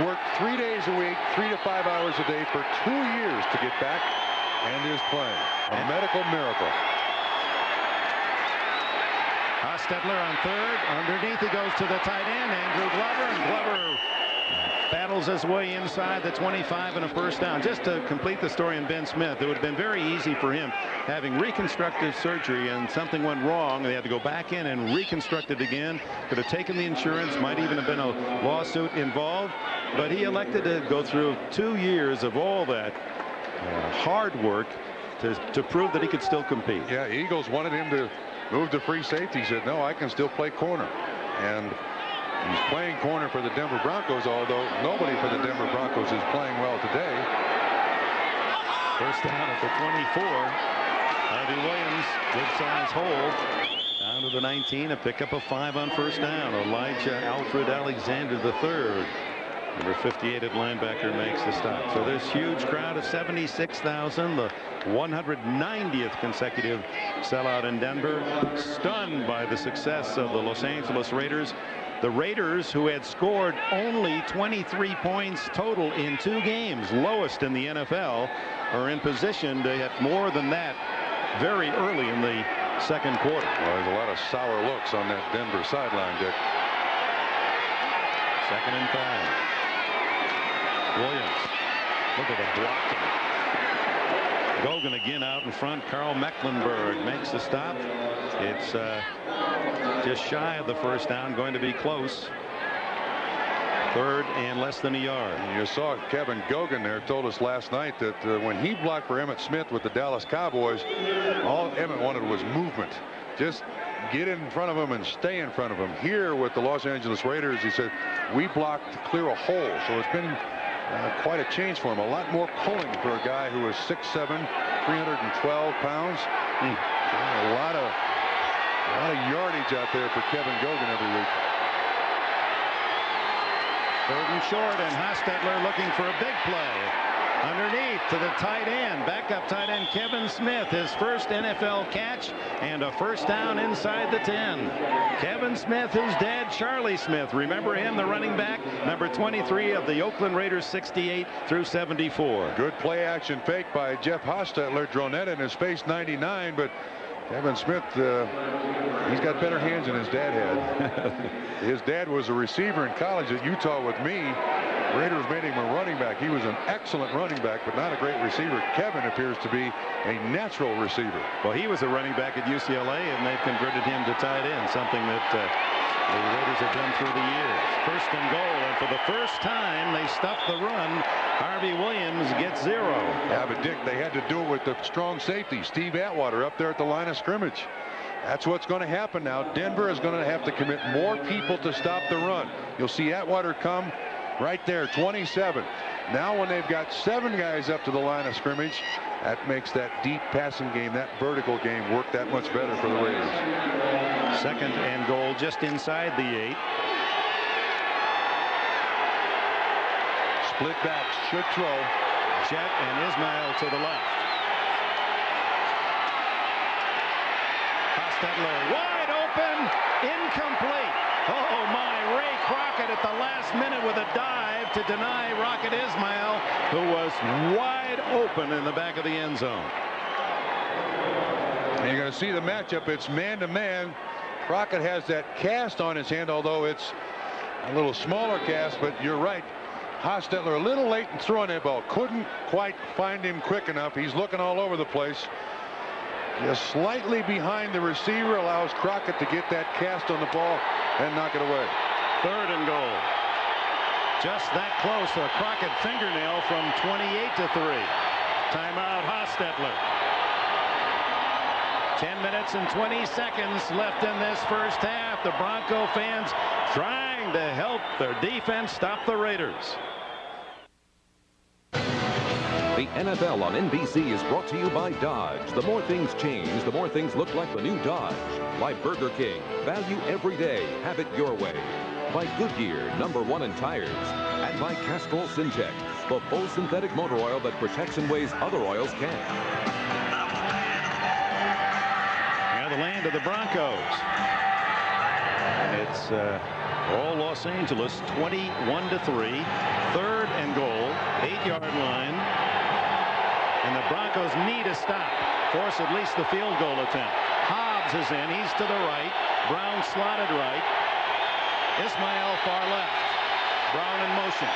Worked 3 days a week, 3 to 5 hours a day for 2 years to get back, and is playing. A medical miracle. Hostetler on third. Underneath he goes to the tight end, Andrew Glover, and Glover battles his way inside the 25 and a first down. Just to complete the story on Ben Smith, it would have been very easy for him, having reconstructive surgery, and something went wrong. They had to go back in and reconstruct it again. Could have taken the insurance, might even have been a lawsuit involved, but he elected to go through 2 years of all that hard work to prove that he could still compete. Yeah, Eagles wanted him to move to free safety. He said, no, I can still play corner. And he's playing corner for the Denver Broncos, although nobody for the Denver Broncos is playing well today. First down at the 24. Harvey Williams, good size hole. Down to the 19, a pickup of 5 on first down. Elijah Alfred Alexander III. Number 58 at linebacker makes the stop. So this huge crowd of 76,000, the 190th consecutive sellout in Denver, stunned by the success of the Los Angeles Raiders. The Raiders, who had scored only 23 points total in 2 games, lowest in the NFL, are in position to hit more than that very early in the second quarter. Well, there's a lot of sour looks on that Denver sideline, Dick. 2nd and 5. Williams, look at the block. Gogan again out in front. Carl Mecklenburg makes the stop. It's just shy of the first down, going to be close. 3rd and less than a yard. You saw Kevin Gogan there told us last night that when he blocked for Emmitt Smith with the Dallas Cowboys, all Emmitt wanted was movement. Just get in front of him and stay in front of him. Here with the Los Angeles Raiders, he said, we blocked to clear a hole. So it's been quite a change for him. A lot more pulling for a guy who is 6'7", 312 pounds. A lot of yardage out there for Kevin Gogan every week. 3rd and short, and Hostetler looking for a big play. Underneath to the tight end, backup tight end Kevin Smith, his first NFL catch and a first down inside the 10. Kevin Smith, whose dad Charlie Smith, remember him, the running back, number 23 of the Oakland Raiders, 68 through 74. Good play action fake by Jeff Hostetler, dronette in his face, 99, but Kevin Smith, he's got better hands than his dad had. His dad was a receiver in college at Utah with me. Raiders made him a running back. He was an excellent running back, but not a great receiver. Kevin appears to be a natural receiver. Well, he was a running back at UCLA, and they've converted him to tight end, something that the Raiders have done through the years. 1st and goal, and for the first time, they stuffed the run. Harvey Williams gets 0. Yeah, but Dick, they had to do it with the strong safety, Steve Atwater, up there at the line of scrimmage. That's what's going to happen now. Denver is going to have to commit more people to stop the run. You'll see Atwater come right there, 27. Now when they've got 7 guys up to the line of scrimmage, that makes that deep passing game, that vertical game, work that much better for the Raiders. 2nd and goal, just inside the 8. Split back, should throw. Chet and Ismail to the left. Hostetler wide open, incomplete. Oh my, Ray Crockett at the last minute with a dive to deny Rocket Ismail, who was wide open in the back of the end zone. And you're going to see the matchup. It's man-to-man. Crockett has that cast on his hand, although it's a little smaller cast, but you're right. Hostetler a little late in throwing that ball. Couldn't quite find him quick enough. He's looking all over the place. Just slightly behind the receiver, allows Crockett to get that cast on the ball and knock it away. 3rd and goal. Just that close. A Crockett fingernail from 28 to 3. Timeout, Hostetler. 10 minutes and 20 seconds left in this first half. The Bronco fans trying to help their defense stop the Raiders. The NFL on NBC is brought to you by Dodge. The more things change, the more things look like the new Dodge. By Burger King, value every day, have it your way. By Goodyear, #1 in tires. And by Castrol Syntex, the full synthetic motor oil that protects in ways other oils can't. Now the land of the Broncos. It's all Los Angeles, 21 to 3. 3rd and goal, 8-yard line. And the Broncos need a stop. Force at least the field goal attempt. Hobbs is in. He's to the right. Brown slotted right. Ismail far left. Brown in motion.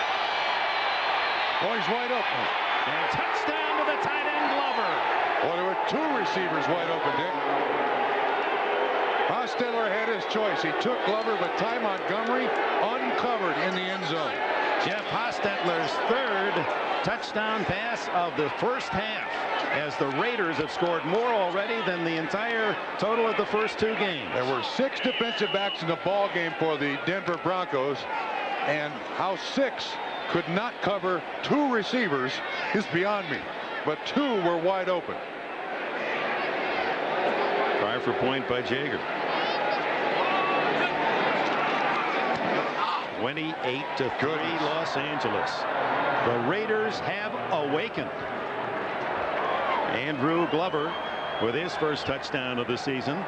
Oh, he's wide open. And touchdown to the tight end Glover. Well, there were 2 receivers wide open, Dick. Hostetler had his choice. He took Glover, but Ty Montgomery uncovered in the end zone. Jeff Hostetler's 3rd touchdown pass of the first half, as the Raiders have scored more already than the entire total of the first 2 games. There were 6 defensive backs in the ball game for the Denver Broncos, and how 6 could not cover 2 receivers is beyond me, but 2 were wide open. Try for point by Jaeger. 28 to 3, Los Angeles. The Raiders have awakened. Andrew Glover with his first touchdown of the season.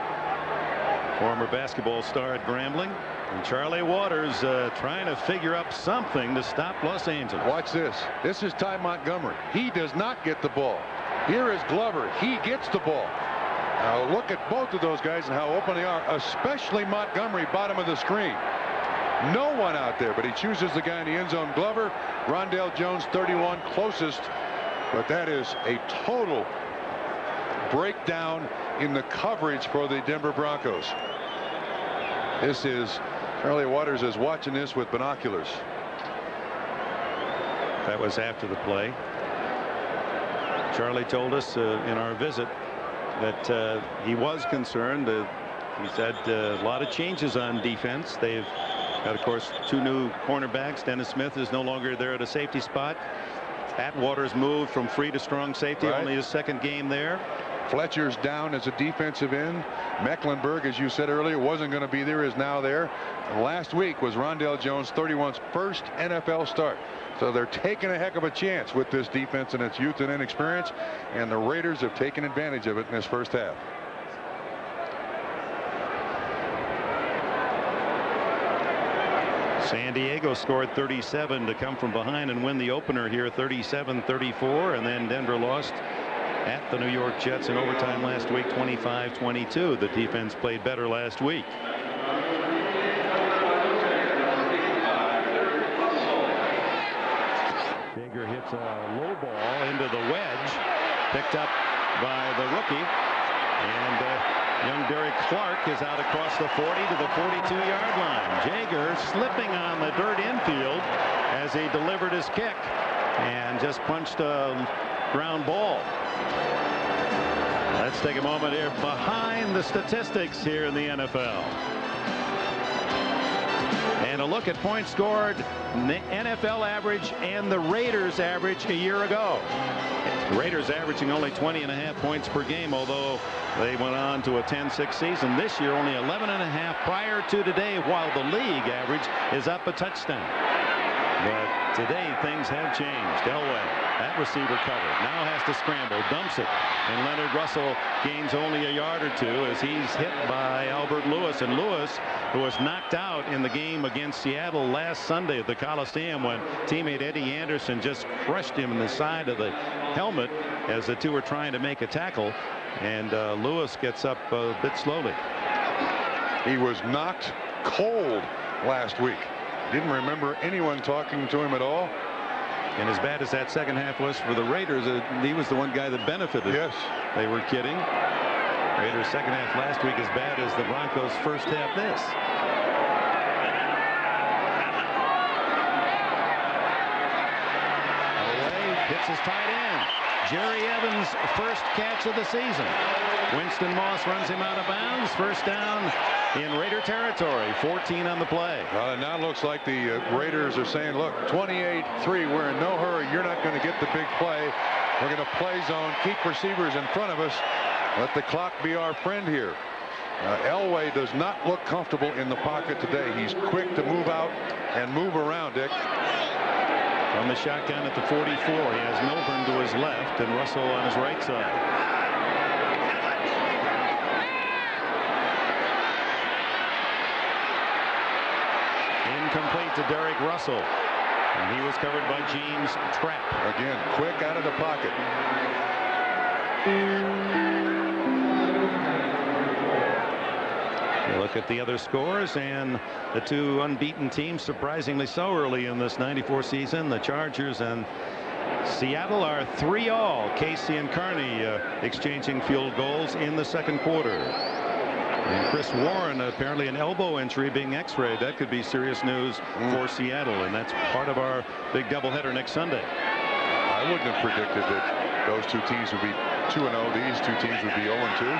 Former basketball star at Grambling. And Charlie Waters trying to figure up something to stop Los Angeles. Watch this. This is Ty Montgomery. He does not get the ball. Here is Glover. He gets the ball. Now look at both of those guys and how open they are, especially Montgomery, bottom of the screen. No one out there, but he chooses the guy in the end zone. Glover, Rondell Jones, 31, closest, but that is a total breakdown in the coverage for the Denver Broncos. This is, Charlie Waters is watching this with binoculars. That was after the play. Charlie told us in our visit that he was concerned. He said a lot of changes on defense. They've got, of course, 2 new cornerbacks. Dennis Smith is no longer there at a safety spot. Atwater's moved from free to strong safety. Only his 2nd game there. Fletcher's down as a defensive end. Mecklenburg, as you said earlier, wasn't going to be there, is now there. And last week was Rondell Jones' 31's first NFL start. So they're taking a heck of a chance with this defense and its youth and inexperience, and the Raiders have taken advantage of it in this first half. San Diego scored 37 to come from behind and win the opener here, 37-34, and then Denver lost at the New York Jets in overtime last week, 25-22. The defense played better last week. Jaeger hits a low ball into the wedge, picked up by the rookie, and young Derek Clark is out across the 40 to the 42-yard line. Jaeger slipping on the dirt infield as he delivered his kick and just punched a ground ball. Let's take a moment here behind the statistics here in the NFL. And a look at points scored, NFL average and the Raiders average a year ago. The Raiders averaging only 20.5 points per game, although they went on to a 10-6 season. This year only 11.5 prior to today, while the league average is up a touchdown. But today things have changed. Elway, that receiver covered, now has to scramble, dumps it, and Leonard Russell gains only a yard or 2 as he's hit by Albert Lewis. And Lewis, who was knocked out in the game against Seattle last Sunday at the Coliseum when teammate Eddie Anderson just crushed him in the side of the helmet as the two were trying to make a tackle, and Lewis gets up a bit slowly. He was knocked cold last week. Didn't remember anyone talking to him at all. And as bad as that second half was for the Raiders, he was the one guy that benefited. Yes. They were kidding. Raiders second half last week as bad as the Broncos first half this. Away, hits his tight end. Jerry Evans' first catch of the season. Winston Moss runs him out of bounds. First down in Raider territory. 14 on the play. Well, and now it looks like the Raiders are saying, look, 28-3, we're in no hurry. You're not going to get the big play. We're going to play zone, keep receivers in front of us. Let the clock be our friend here. Elway does not look comfortable in the pocket today. He's quick to move out and move around, Dick. From the shotgun at the 44, he has Milburn to his left and Russell on his right side. Incomplete to Derek Russell, and he was covered by James Trapp. Again, quick out of the pocket. You look at the other scores, and the 2 unbeaten teams, surprisingly so early in this '94 season, the Chargers and Seattle, are 3-all. Casey and Carney exchanging field goals in the second quarter. And Chris Warren, apparently an elbow injury, being x-rayed. That could be serious news for Seattle, and that's part of our big doubleheader next Sunday. I wouldn't have predicted that those 2 teams would be 2-0. These 2 teams would be 0-2.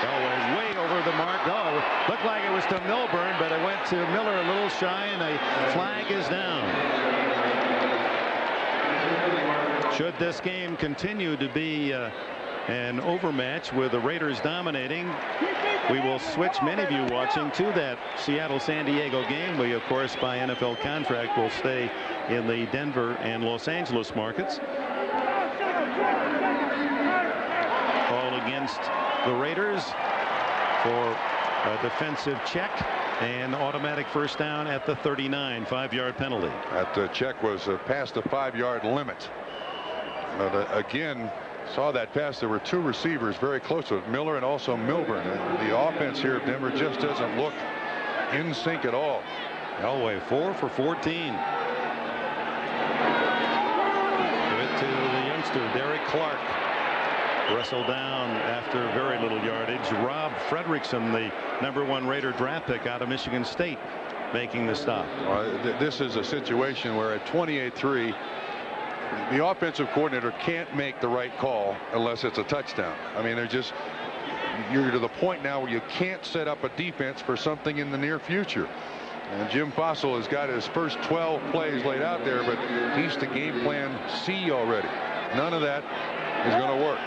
Elway way over the mark. Oh, looked like it was to Milburn, but it went to Miller a little shy, and a flag is down. Should this game continue to be an overmatch with the Raiders dominating, we will switch many of you watching to that Seattle-San Diego game. We, of course, by NFL contract, will stay in the Denver and Los Angeles markets. All against the Raiders for a defensive check and automatic first down at the 39, 5-yard penalty. That check was past the 5-yard limit. But again, saw that pass. There were 2 receivers very close to it, Miller and also Milburn. The offense here of Denver just doesn't look in sync at all. Elway 4 for 14. Give it to the youngster Derek Clark. Wrestled down after very little yardage. Rob Fredrickson, the #1 Raider draft pick out of Michigan State, making the stop. This is a situation where at 28-3, the offensive coordinator can't make the right call unless it's a touchdown. I mean, you're to the point now where you can't set up a defense for something in the near future. And Jim Fossil has got his first 12 plays laid out there, but he's to game plan C already. None of that is going to work.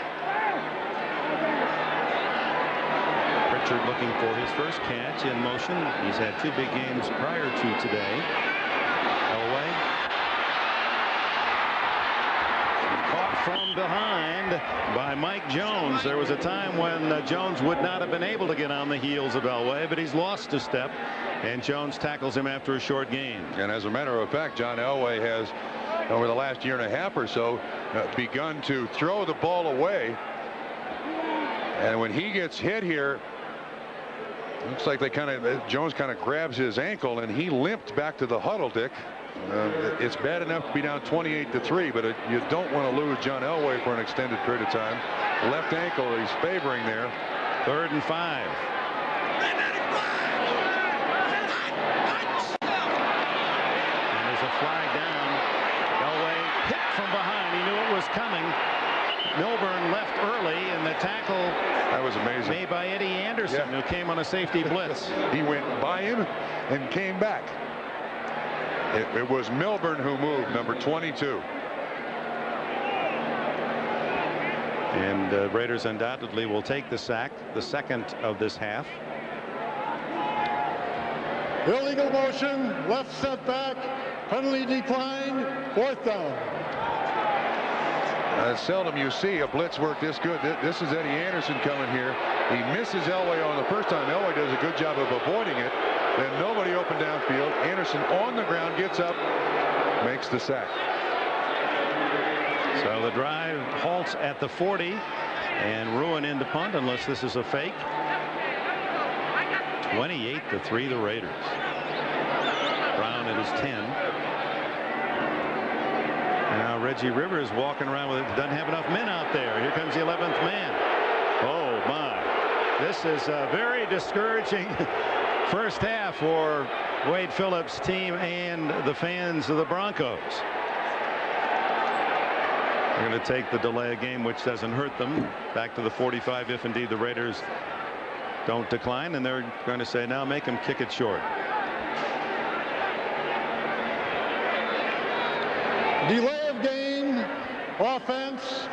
Pritchard looking for his first catch in motion. He's had 2 big games prior to today. Elway. Caught from behind by Mike Jones. There was a time when Jones would not have been able to get on the heels of Elway, but he's lost a step, and Jones tackles him after a short gain. And as a matter of fact, John Elway has, over the last year and a half or so, begun to throw the ball away. And when he gets hit here, looks like Jones kind of grabs his ankle, and he limped back to the huddle, Dick. It's bad enough to be down 28-3, but you don't want to lose John Elway for an extended period of time. Left ankle he's favoring there. 3rd and 5. And there's a flag down. Elway hit from behind. He knew it was coming. Milburn left early, and the tackle that was amazing, made by Eddie Anderson, who came on a safety blitz. He went by him and came back. It was Milburn who moved, number 22. And Raiders undoubtedly will take the sack, the second of this half. Illegal motion, left setback, penalty declined, 4th down. Seldom you see a blitz work this good. This is Eddie Anderson coming here. He misses Elway on the first time. Elway does a good job of avoiding it. Then nobody open downfield. Anderson on the ground, gets up, makes the sack. So the drive halts at the 40, and Ruin into punt unless this is a fake. 28-3 the Raiders. Brown at his 10. Now Reggie Rivers walking around with it. Doesn't have enough men out there. Here comes the 11th man. Oh my. This is a very discouraging first half for Wade Phillips' team and the fans of the Broncos. They're going to take the delay of game, which doesn't hurt them, back to the 45 if indeed the Raiders don't decline, and they're going to say now make them kick it short. Delay of game, offense.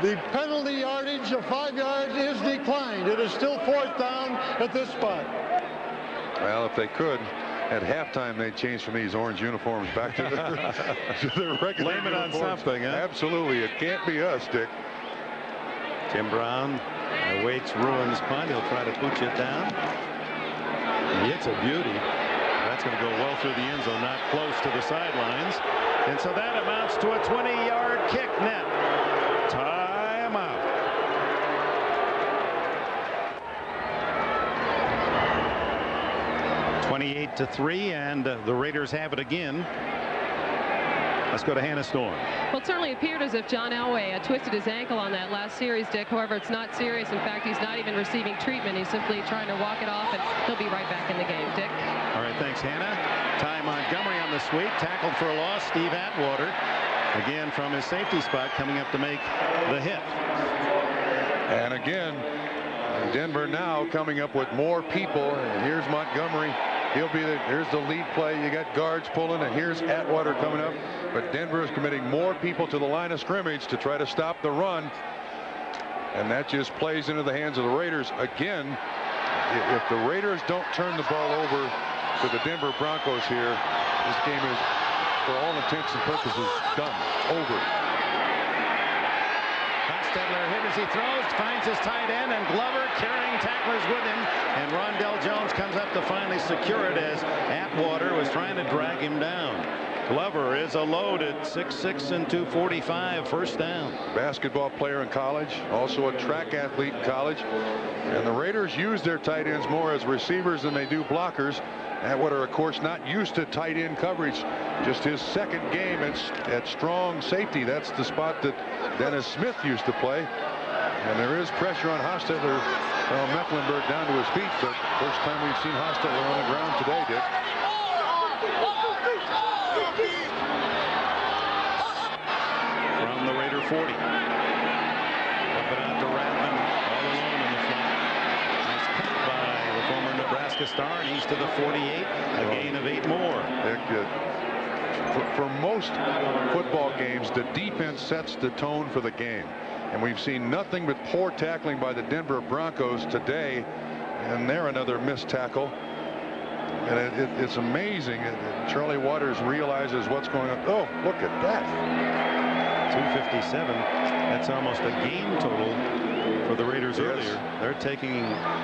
The penalty yardage of 5 yards is declined. It is still 4th down at this spot. Well, if they could, at halftime they'd change from these orange uniforms back to their regular Blame it on uniforms. something, huh? Absolutely. It can't be us, Dick. Tim Brown awaits Ruin's punt. He'll try to pooch it down. It's a beauty. That's going to go well through the end zone, not close to the sidelines. And so that amounts to a 20-yard kick net. Time out. (28-3), and the Raiders have it again. Let's go to Hannah Storm. Well, it certainly appeared as if John Elway twisted his ankle on that last series, Dick. However, it's not serious. In fact, he's not even receiving treatment. He's simply trying to walk it off, and he'll be right back in the game. Dick. All right, thanks, Hannah. Ty Montgomery on the sweep, tackled for a loss. Steve Atwater, again from his safety spot, coming up to make the hit. And again, Denver now coming up with more people. And here's Montgomery. He'll be there. Here's the lead play. You got guards pulling, and here's Atwater coming up. But Denver is committing more people to the line of scrimmage to try to stop the run. And that just plays into the hands of the Raiders. Again, if the Raiders don't turn the ball over to the Denver Broncos here, this game is, for all intents and purposes, done. Over. Hostetler hit as he throws, finds his tight end, and Glover carrying tacklers with him. And Rondell Jones comes up to finally secure it as Atwater was trying to drag him down. Glover is a load at 6'6" and 245, first down. Basketball player in college, also a track athlete in college. And the Raiders use their tight ends more as receivers than they do blockers. Atwater, of course, not used to tight end coverage. Just his second game at strong safety. That's the spot that Dennis Smith used to play. And there is pressure on Hostetler. Well, Mecklenburg down to his feet, but first time we've seen Hostetler on the ground today, Dick. 40. Up and out to Ratman, all alone in the flat. Nice cut by the former Nebraska star, and he's to the 48. A gain of 8 more. They're good. For most football games, the defense sets the tone for the game. And we've seen nothing but poor tackling by the Denver Broncos today. And there another missed tackle. And it's amazing. Charlie Waters realizes what's going on. Oh, look at that. 257. That's almost a game total for the Raiders earlier. They're taking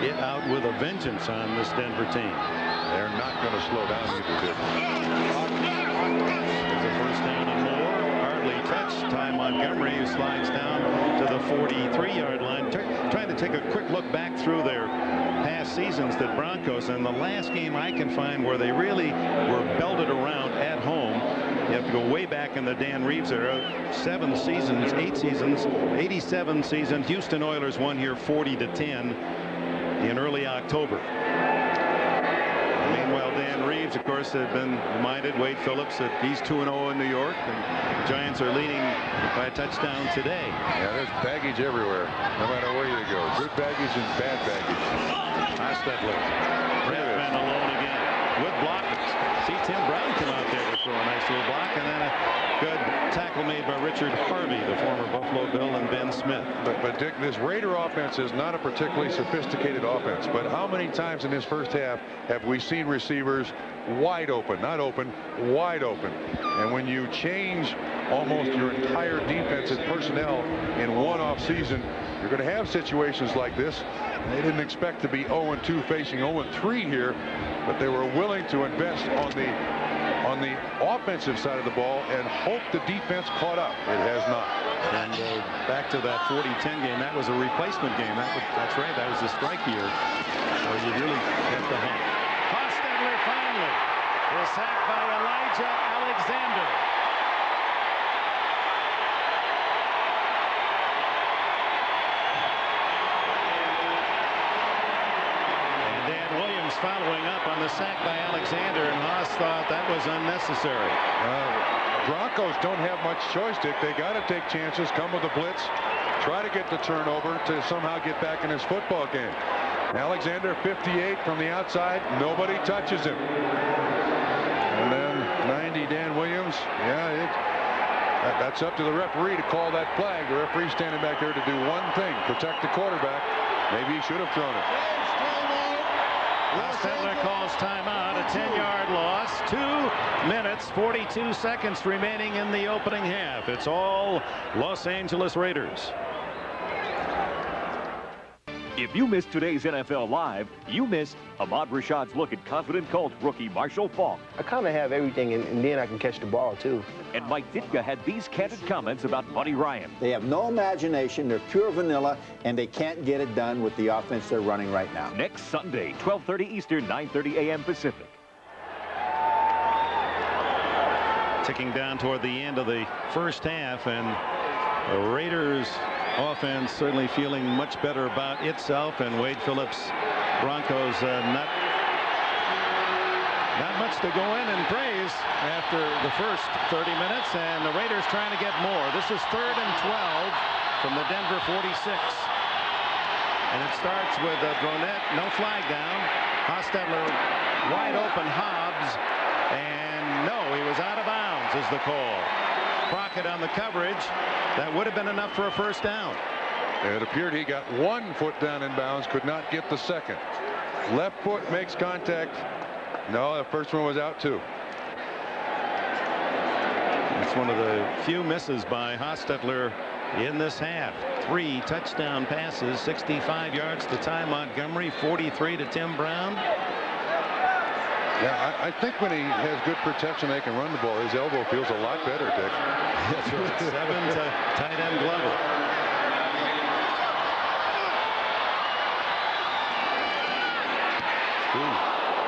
it out with a vengeance on this Denver team. They're not going to slow down either, Dick. There's a first down and more. Hardly touched. Ty Montgomery, who slides down to the 43-yard line. Trying to take a quick look back through their past seasons, the Broncos, and the last game I can find where they really were belted around at home. You have to go way back in the Dan Reeves era. 8 seasons, 87 season. Houston Oilers won here 40-10 in early October. Meanwhile, Dan Reeves, of course, had been reminded, Wade Phillips, that he's 2-0 in New York, and the Giants are leading by a touchdown today. Yeah, there's baggage everywhere, no matter where you go. Good baggage and bad baggage. Hostetler. Ratman alone again with blockers. See Tim Brown come out there to throw a nice little block, and then a good tackle made by Richard Harvey, the former Buffalo Bill, and Ben Smith. But Dick, this Raider offense is not a particularly sophisticated offense. But how many times in this first half have we seen receivers wide open, not open, wide open? And when you change almost your entire defensive personnel in one off season, you're going to have situations like this. They didn't expect to be 0-2 facing 0-3 here, but they were willing to invest on the offensive side of the ball and hope the defense caught up. It has not. And back to that 40-10 game, that was a replacement game. That's right, that was the strike year. So you really have to hunt. Hostetler finally is sacked by Elijah Alexander. Following up on the sack by Alexander, and Haas thought that was unnecessary. Broncos don't have much choice, Dick. They got to take chances, come with a blitz, try to get the turnover to somehow get back in this football game. Alexander 58 from the outside, nobody touches him. And then 90 Dan Williams. Yeah, that's up to the referee to call that flag. The referee standing back there to do one thing, protect the quarterback. Maybe he should have thrown it. Hostetler calls timeout, a 10-yard loss. 2 minutes, 42 seconds remaining in the opening half. It's all Los Angeles Raiders. If you missed today's NFL Live, you missed Ahmad Rashad's look at confident Colts rookie Marshall Faulk. I kind of have everything, and then I can catch the ball, too. And Mike Ditka had these candid comments about Buddy Ryan. They have no imagination, they're pure vanilla, and they can't get it done with the offense they're running right now. Next Sunday, 12:30 Eastern, 9:30 a.m. Pacific. Ticking down toward the end of the first half, and the Raiders offense certainly feeling much better about itself, and Wade Phillips Broncos not much to go in and praise after the first 30 minutes, and the Raiders trying to get more. This is 3rd and 12 from the Denver 46, and it starts with Bronette, no flag down. Hostetler wide open, Hobbs, and no, he was out of bounds is the call. Crockett on the coverage. That would have been enough for a first down. It appeared he got 1 foot down in bounds, could not get the second. Left foot makes contact. No, the first one was out too. It's one of the few misses by Hostetler in this half. 3 touchdown passes, 65 yards to Ty Montgomery, 43 to Tim Brown. Yeah, I think when he has good protection, they can run the ball. His elbow feels a lot better, Dick. That's right. 7 to tight end Glover.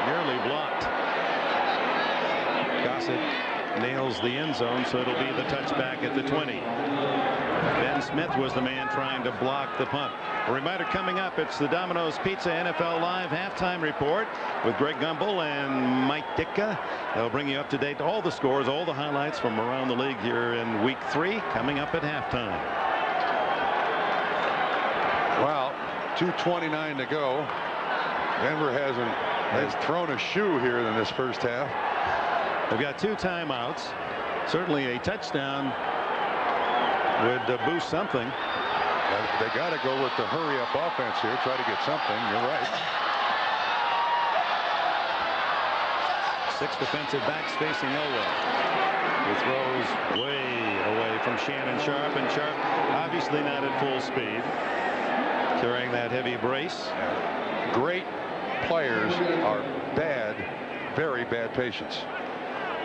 Nearly blocked. Gossett nails the end zone, so it'll be the touchback at the 20. Ben Smith was the man trying to block the punt. A reminder coming up, it's the Domino's Pizza NFL Live halftime report with Greg Gumbel and Mike Ditka. They'll bring you up to date all the scores, all the highlights from around the league here in week 3 coming up at halftime. Well, 2:29 to go. Denver has thrown a shoe here in this first half. They've got 2 timeouts. Certainly a touchdown would boost something. They got to go with the hurry-up offense here. Try to get something. You're right. 6 defensive backs facing Elway. He throws way away from Shannon Sharp, and Sharp obviously not at full speed, carrying that heavy brace. Great players are bad, very bad patients.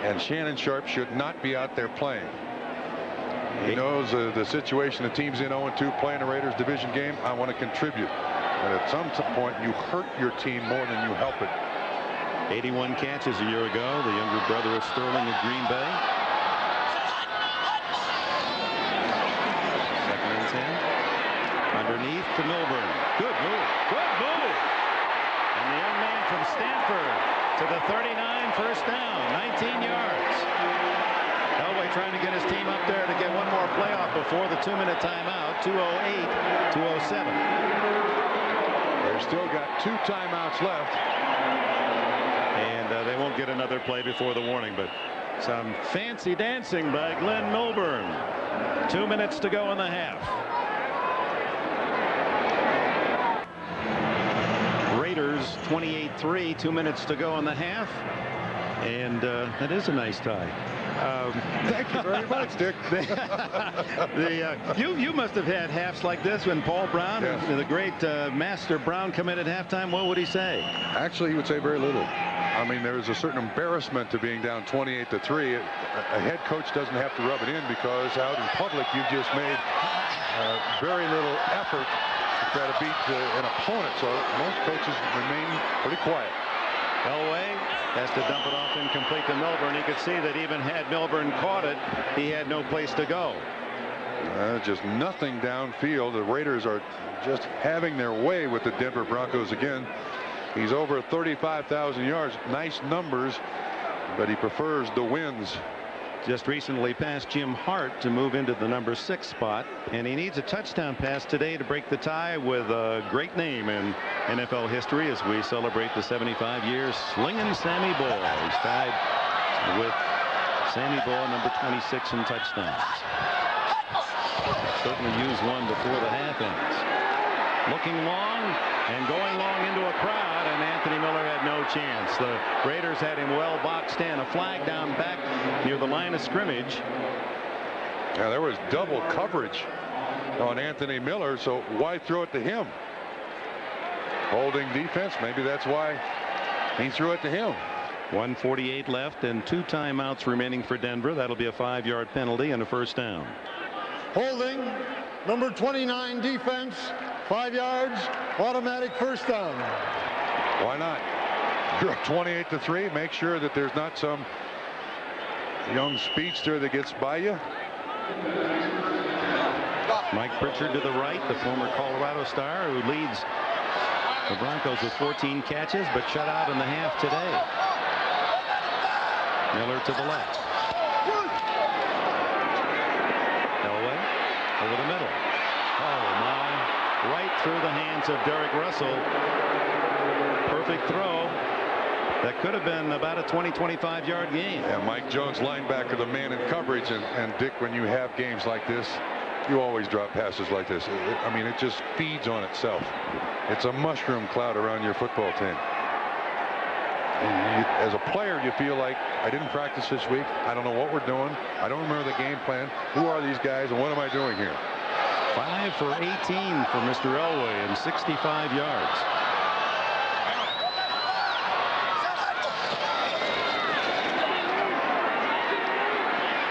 And Shannon Sharp should not be out there playing. He knows the situation the team's in 0-2 playing the Raiders division game. I want to contribute. But at some point you hurt your team more than you help it. 81 catches a year ago. The younger brother of Sterling of Green Bay. 2nd and 10. Underneath to Milburn. Good move. Good move. And the young man from Stanford to the 39, first down, 19 yards. Elway trying to get his team up there to get one more playoff before the 2-minute timeout. 2:08, 2:07. They've still got 2 timeouts left. And they won't get another play before the warning, but some fancy dancing by Glenn Milburn. 2 minutes to go in the half. Raiders 28-3, 2 minutes to go in the half. And that is a nice tie. Thank you very much, Dick. You must have had halves like this when Paul Brown, yes, the great Master Brown, come in at halftime. What would he say? Actually, he would say very little. I mean, there's a certain embarrassment to being down 28-3. A head coach doesn't have to rub it in because out in public you've just made very little effort to try to beat an opponent. So most coaches remain pretty quiet. Elway has to dump it off incomplete to Milburn. You could see that even had Milburn caught it, he had no place to go. Just nothing downfield. The Raiders are just having their way with the Denver Broncos again. He's over 35,000 yards. Nice numbers, but he prefers the wins. Just recently passed Jim Hart to move into the number 6 spot, and he needs a touchdown pass today to break the tie with a great name in NFL history as we celebrate the 75 years slinging Sammy Ball. He's tied with Sammy Ball, number 26 in touchdowns. Certainly use one before the half ends. Looking long and going long into a crowd, and Anthony Miller had no chance. The Raiders had him well boxed in. A flag down back near the line of scrimmage. Yeah, there was double coverage on Anthony Miller, so why throw it to him? Holding defense, maybe that's why he threw it to him. 1:48 left and 2 timeouts remaining for Denver. That'll be a 5-yard penalty and a first down. Holding, number 29 defense, 5 yards, automatic first down. Why not? You're up 28-3. Make sure that there's not some young speedster that gets by you. Mike Pritchard to the right, the former Colorado star who leads the Broncos with 14 catches, but shut out in the half today. Miller to the left. Elway over the middle. Oh my. Right through the hands of Derek Russell. Perfect throw. That could have been about a 20-25 yard gain. Yeah, Mike Jones, linebacker, the man in coverage, and Dick, when you have games like this, you always drop passes like this. I mean, it just feeds on itself. It's a mushroom cloud around your football team. And you, as a player, you feel like, I didn't practice this week. I don't know what we're doing. I don't remember the game plan. Who are these guys and what am I doing here? 5 for 18 for Mr. Elway and 65 yards.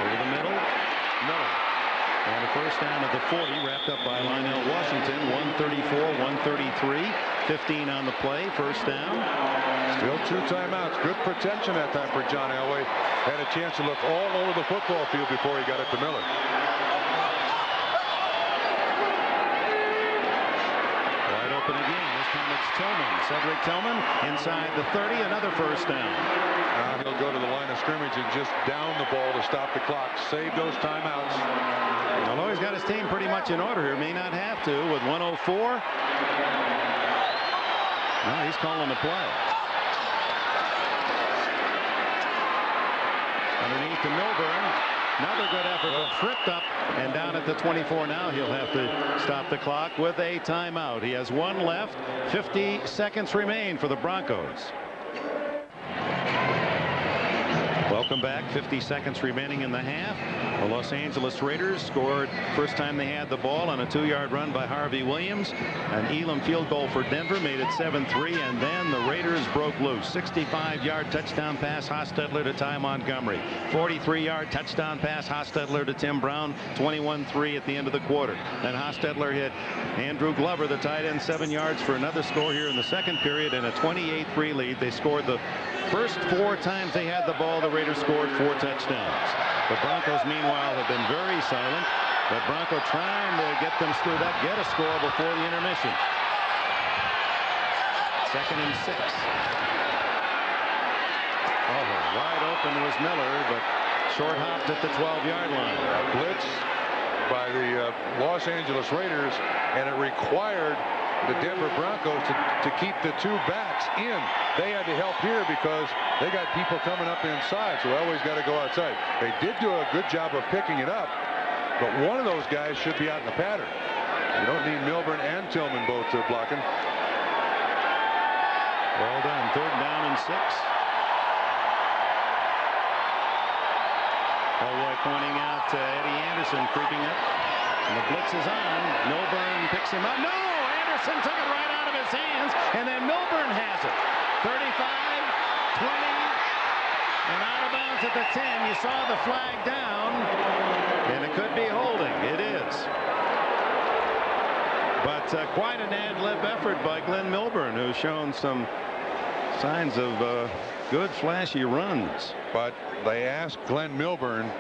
Over the middle. Miller. And a first down at the 40, wrapped up by Lionel Washington. 134-133. 15 on the play. First down. Still 2 timeouts. Good protection that time for John Elway. Had a chance to look all over the football field before he got it to Miller. open again. This time it's Tillman. Cedric Tillman inside the 30. Another first down. Now he'll go to the line of scrimmage and just down the ball to stop the clock. Save those timeouts. Although he's got his team pretty much in order here, may not have to with 104. No, he's calling the play. Underneath to Milburn. Another good effort, but tripped up and down at the 24. Now he'll have to stop the clock with a timeout. He has one left. 50 seconds remain for the Broncos. Welcome back. 50 seconds remaining in the half. The Los Angeles Raiders scored first time they had the ball on a 2-yard run by Harvey Williams. An Elam field goal for Denver made it 7-3, and then the Raiders broke loose. 65-yard touchdown pass Hostetler to Ty Montgomery. 43-yard touchdown pass Hostetler to Tim Brown. 21-3 at the end of the quarter. Then Hostetler hit Andrew Glover, the tight end, 7 yards for another score here in the second period, and a 28-3 lead. They scored the first 4 times they had the ball. The Raiders scored 4 touchdowns. The Broncos, meanwhile, have been very silent. But Bronco trying to get them screwed up, get a score before the intermission. 2nd and 6. Oh, wide open was Miller, but short hopped at the 12-yard line. Blitz by the Los Angeles Raiders, and it required the Denver Broncos to keep the 2 backs in. They had to help here because they got people coming up inside, so always got to go outside. They did do a good job of picking it up, but one of those guys should be out in the pattern. You don't need Milburn and Tillman both blocking. Well done. 3rd down and 6. Elway pointing out Eddie Anderson creeping up, and the blitz is on. Milburn picks him up. No! Anderson took it right out of his hands, and then Milburn has it. 35, 20, and out of bounds at the 10. You saw the flag down, and it could be holding. It is. But quite an ad-lib effort by Glenn Milburn, who's shown some signs of good, flashy runs. But they asked Glenn Milburn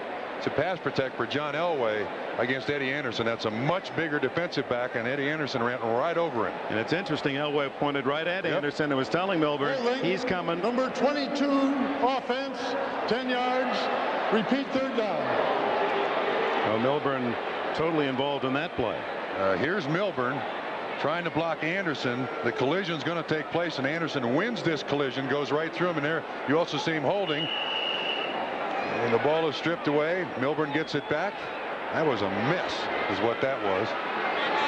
to pass protect for John Elway against Eddie Anderson. That's a much bigger defensive back, and Eddie Anderson ran right over him. And it's interesting, Elway pointed right at Anderson and was telling Milburn he's coming. Number 22 offense, 10 yards, repeat 3rd down. Well, Milburn totally involved in that play. Here's Milburn trying to block Anderson. The collision's going to take place, and Anderson wins this collision, goes right through him, and there you also see him holding. And the ball is stripped away. Milburn gets it back. That was a miss, is what that was.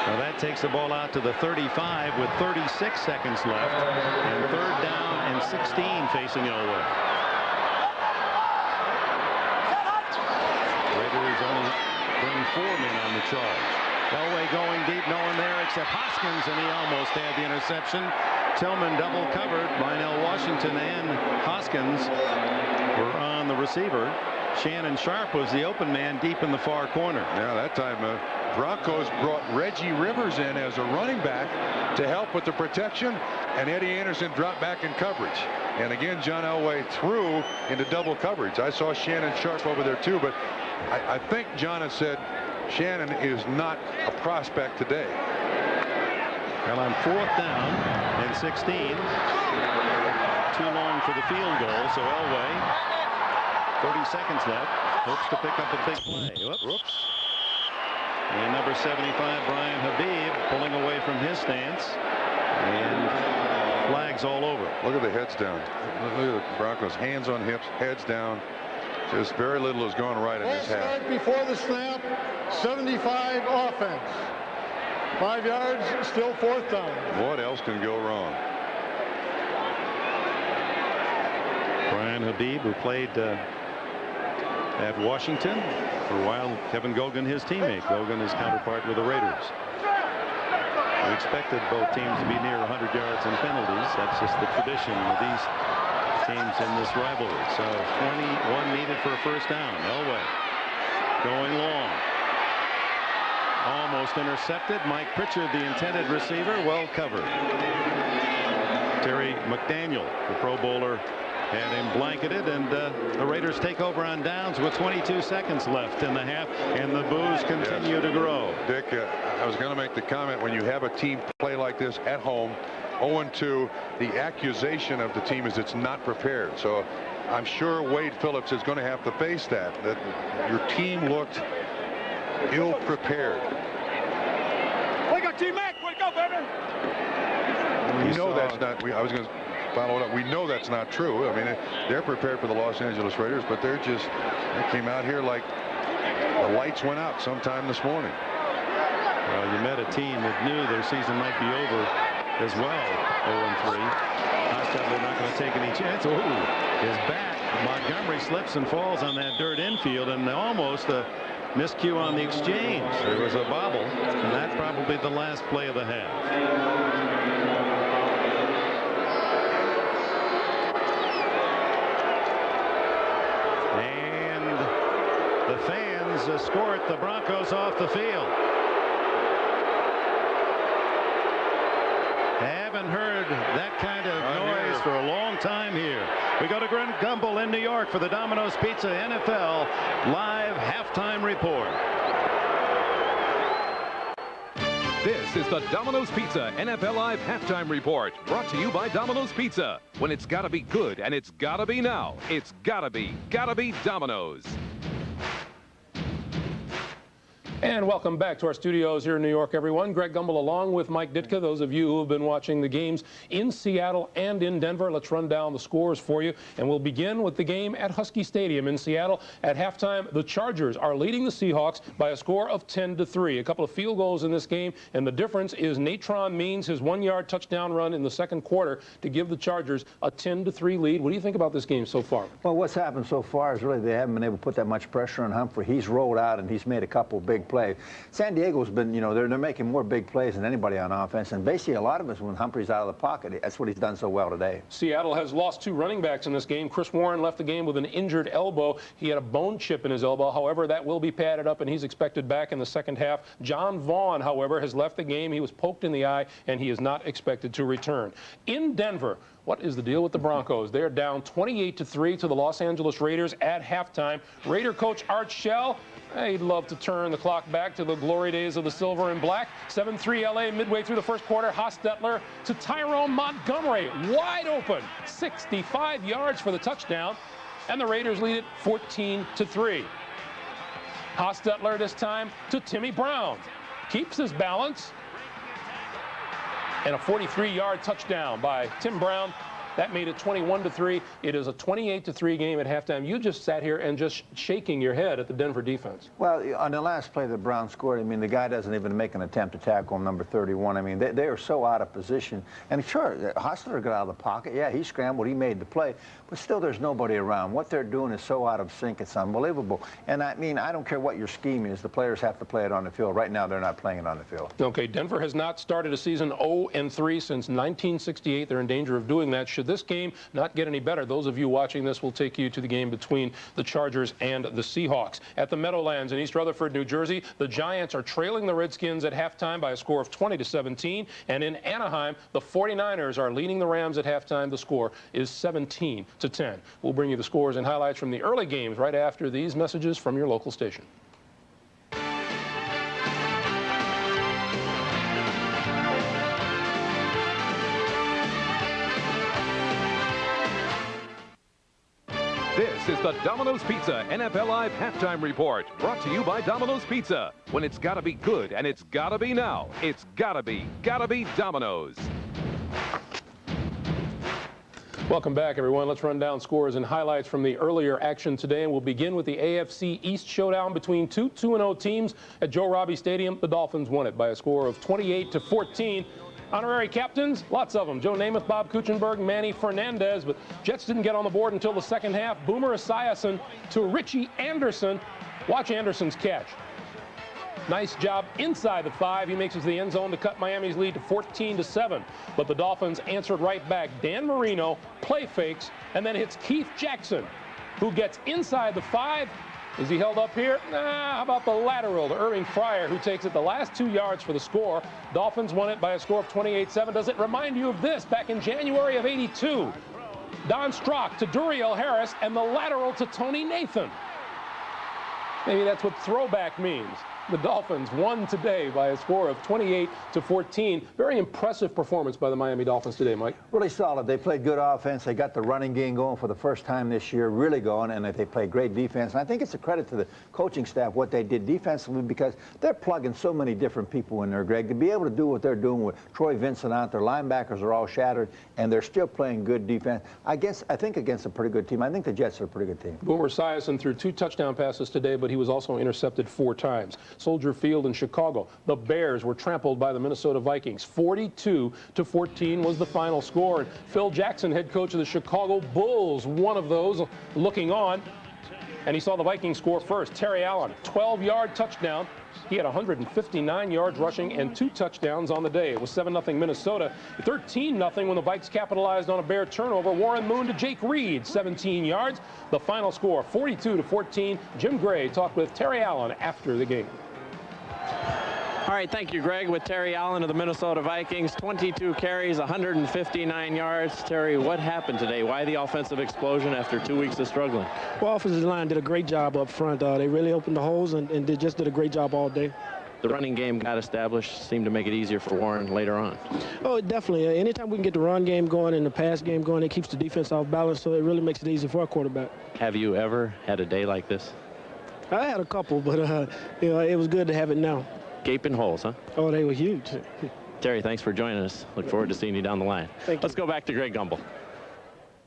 Now that takes the ball out to the 35 with 36 seconds left, and 3rd down and 16 facing Elway. Raiders only bring 4 men on the charge. Elway going deep, no one there except Hoskins, and he almost had the interception. Tillman double covered. Lionel Washington and Hoskins were on the receiver. Shannon Sharp was the open man deep in the far corner. Yeah, that time Broncos brought Reggie Rivers in as a running back to help with the protection, and Eddie Anderson dropped back in coverage. And again, John Elway threw into double coverage. I saw Shannon Sharp over there too, but I think John has said Shannon is not a prospect today. Well, on 4th down and 16. Too long for the field goal, so Elway, 30 seconds left, hopes to pick up a big play. Whoops. And number 75, Brian Habib, pulling away from his stance, and flags all over. Look at the heads down. Look at the Broncos, hands on hips, heads down. Just very little has gone right in this half. Before the snap, 75 offense. 5 yards, still 4th down. What else can go wrong? Brian Habib, who played at Washington for a while. Kevin Gogan, his teammate. Gogan, his counterpart with the Raiders. We expected both teams to be near 100 yards in penalties. That's just the tradition of these teams in this rivalry. So 21 needed for a first down. Elway going long. Almost intercepted. Mike Pritchard, the intended receiver, well covered. Terry McDaniel, the Pro Bowler had him blanketed, and the Raiders take over on downs with 22 seconds left in the half, and the boos continue to grow. Dick, I was going to make the comment, when you have a team play like this at home, 0-2, the accusation of the team is it's not prepared. So I'm sure Wade Phillips is going to have to face that your team looked ill-prepared. Wake up, T-Mac! Wake up, baby! We know that's not. I was going to follow it up. We know that's not true. I mean, they're prepared for the Los Angeles Raiders, but they came out here like the lights went out sometime this morning. Well, you met a team that knew their season might be over as well. 0-3. Hostetler not going to take any chance. Ooh, his back. Montgomery slips and falls on that dirt infield, and almost a miscue on the exchange. There was a bobble, and that's probably the last play of the half. The fans escort the Broncos off the field. Haven't heard that kind of noise for a long time here. We go to Greg Gumbel in New York for the Domino's Pizza NFL live halftime report. This is the Domino's Pizza NFL Live halftime report, brought to you by Domino's Pizza. When it's gotta be good and it's gotta be now, it's gotta be Domino's. And welcome back to our studios here in New York, everyone. Greg Gumbel along with Mike Ditka. Those of you who have been watching the games in Seattle and in Denver, let's run down the scores for you. And we'll begin with the game at Husky Stadium in Seattle. At halftime, the Chargers are leading the Seahawks by a score of 10-3. A couple of field goals in this game, and the difference is Natron Means, his 1-yard touchdown run in the second quarter to give the Chargers a 10-3 lead. What do you think about this game so far? Well, what's happened so far is really they haven't been able to put that much pressure on Humphrey. He's rolled out and he's made a couple big plays. San Diego's been, you know, they're making more big plays than anybody on offense, and basically a lot of us when Humphrey's out of the pocket. That's what he's done so well today. Seattle has lost 2 running backs in this game. Chris Warren left the game with an injured elbow. He had a bone chip in his elbow. However, that will be padded up, and he's expected back in the second half. John Vaughn, however, has left the game. He was poked in the eye, and he is not expected to return. In Denver, what is the deal with the Broncos? They're down 28-3 to the Los Angeles Raiders at halftime. Raider coach Art Shell, he'd love to turn the clock back to the glory days of the silver and black. 7-3 LA midway through the first quarter. Hostetler to Tyrone Montgomery. Wide open. 65 yards for the touchdown. And the Raiders lead it 14-3. Hostetler this time to Timmy Brown. Keeps his balance. And a 43-yard touchdown by Tim Brown. That made it 21-3. It is a 28-3 game at halftime. You just sat here and just shaking your head at the Denver defense. Well, on the last play that Brown scored, I mean, the guy doesn't even make an attempt to tackle him, number 31. I mean, they are so out of position. And sure, Hostler got out of the pocket. Yeah, he scrambled. He made the play. But still, there's nobody around. What they're doing is so out of sync. It's unbelievable. And, I mean, I don't care what your scheme is. The players have to play it on the field. Right now, they're not playing it on the field. Okay, Denver has not started a season 0-3 since 1968. They're in danger of doing that. Should this game not get any better, those of you watching this will take you to the game between the Chargers and the Seahawks. At the Meadowlands in East Rutherford, New Jersey, the Giants are trailing the Redskins at halftime by a score of 20-17. And in Anaheim, the 49ers are leading the Rams at halftime. The score is 17-10. We'll bring you the scores and highlights from the early games right after these messages from your local station. This is the Domino's Pizza NFL Live halftime report, brought to you by Domino's Pizza. When it's gotta be good and it's gotta be now, it's gotta be Domino's. Welcome back, everyone. Let's run down scores and highlights from the earlier action today, and we'll begin with the AFC East showdown between two 2-0 teams at Joe Robbie Stadium. The Dolphins won it by a score of 28-14. Honorary captains, lots of them. Joe Namath, Bob Kuechenberg, Manny Fernandez, but Jets didn't get on the board until the second half. Boomer Esiason to Richie Anderson. Watch Anderson's catch. Nice job inside the 5. He makes it to the end zone to cut Miami's lead to 14-7. But the Dolphins answered right back. Dan Marino play fakes and then hits Keith Jackson, who gets inside the 5. Is he held up here? Nah, how about the lateral to Irving Fryer, who takes it the last 2 yards for the score. Dolphins won it by a score of 28-7. Does it remind you of this back in January of '82? Don Strock to Duriel Harris, and the lateral to Tony Nathan. Maybe that's what throwback means. The Dolphins won today by a score of 28-14. Very impressive performance by the Miami Dolphins today, Mike. Really solid. They played good offense. They got the running game going for the first time this year, really going, and they played great defense. And I think it's a credit to the coaching staff what they did defensively, because they're plugging so many different people in there, Greg, to be able to do what they're doing with Troy Vincent out there. Linebackers are all shattered, and they're still playing good defense. I think against a pretty good team. I think the Jets are a pretty good team. Boomer Esiason threw 2 touchdown passes today, but he was also intercepted 4 times. Soldier Field in Chicago, the Bears were trampled by the Minnesota Vikings. 42-14 was the final score. And Phil Jackson, head coach of the Chicago Bulls, one of those looking on. And he saw the Vikings score first. Terry Allen, 12-yard touchdown. He had 159 yards rushing and 2 touchdowns on the day. It was 7-0 Minnesota. 13-0 when the Vikes capitalized on a Bear turnover. Warren Moon to Jake Reed, 17 yards. The final score, 42-14. Jim Gray talked with Terry Allen after the game. All right, thank you, Greg. With Terry Allen of the Minnesota Vikings, 22 carries, 159 yards. Terry, what happened today? Why the offensive explosion after 2 weeks of struggling? Well, offensive line did a great job up front. They really opened the holes and they just did a great job all day. The running game got established, seemed to make it easier for Warren later on. Oh, definitely. Anytime we can get the run game going and the pass game going, it keeps the defense off balance, so it really makes it easy for our quarterback. Have you ever had a day like this? I had a couple, but you know, it was good to have it now. Gaping holes, huh? Oh, they were huge. Terry, thanks for joining us. Look forward to seeing you down the line. Let's go back to Greg Gumbel.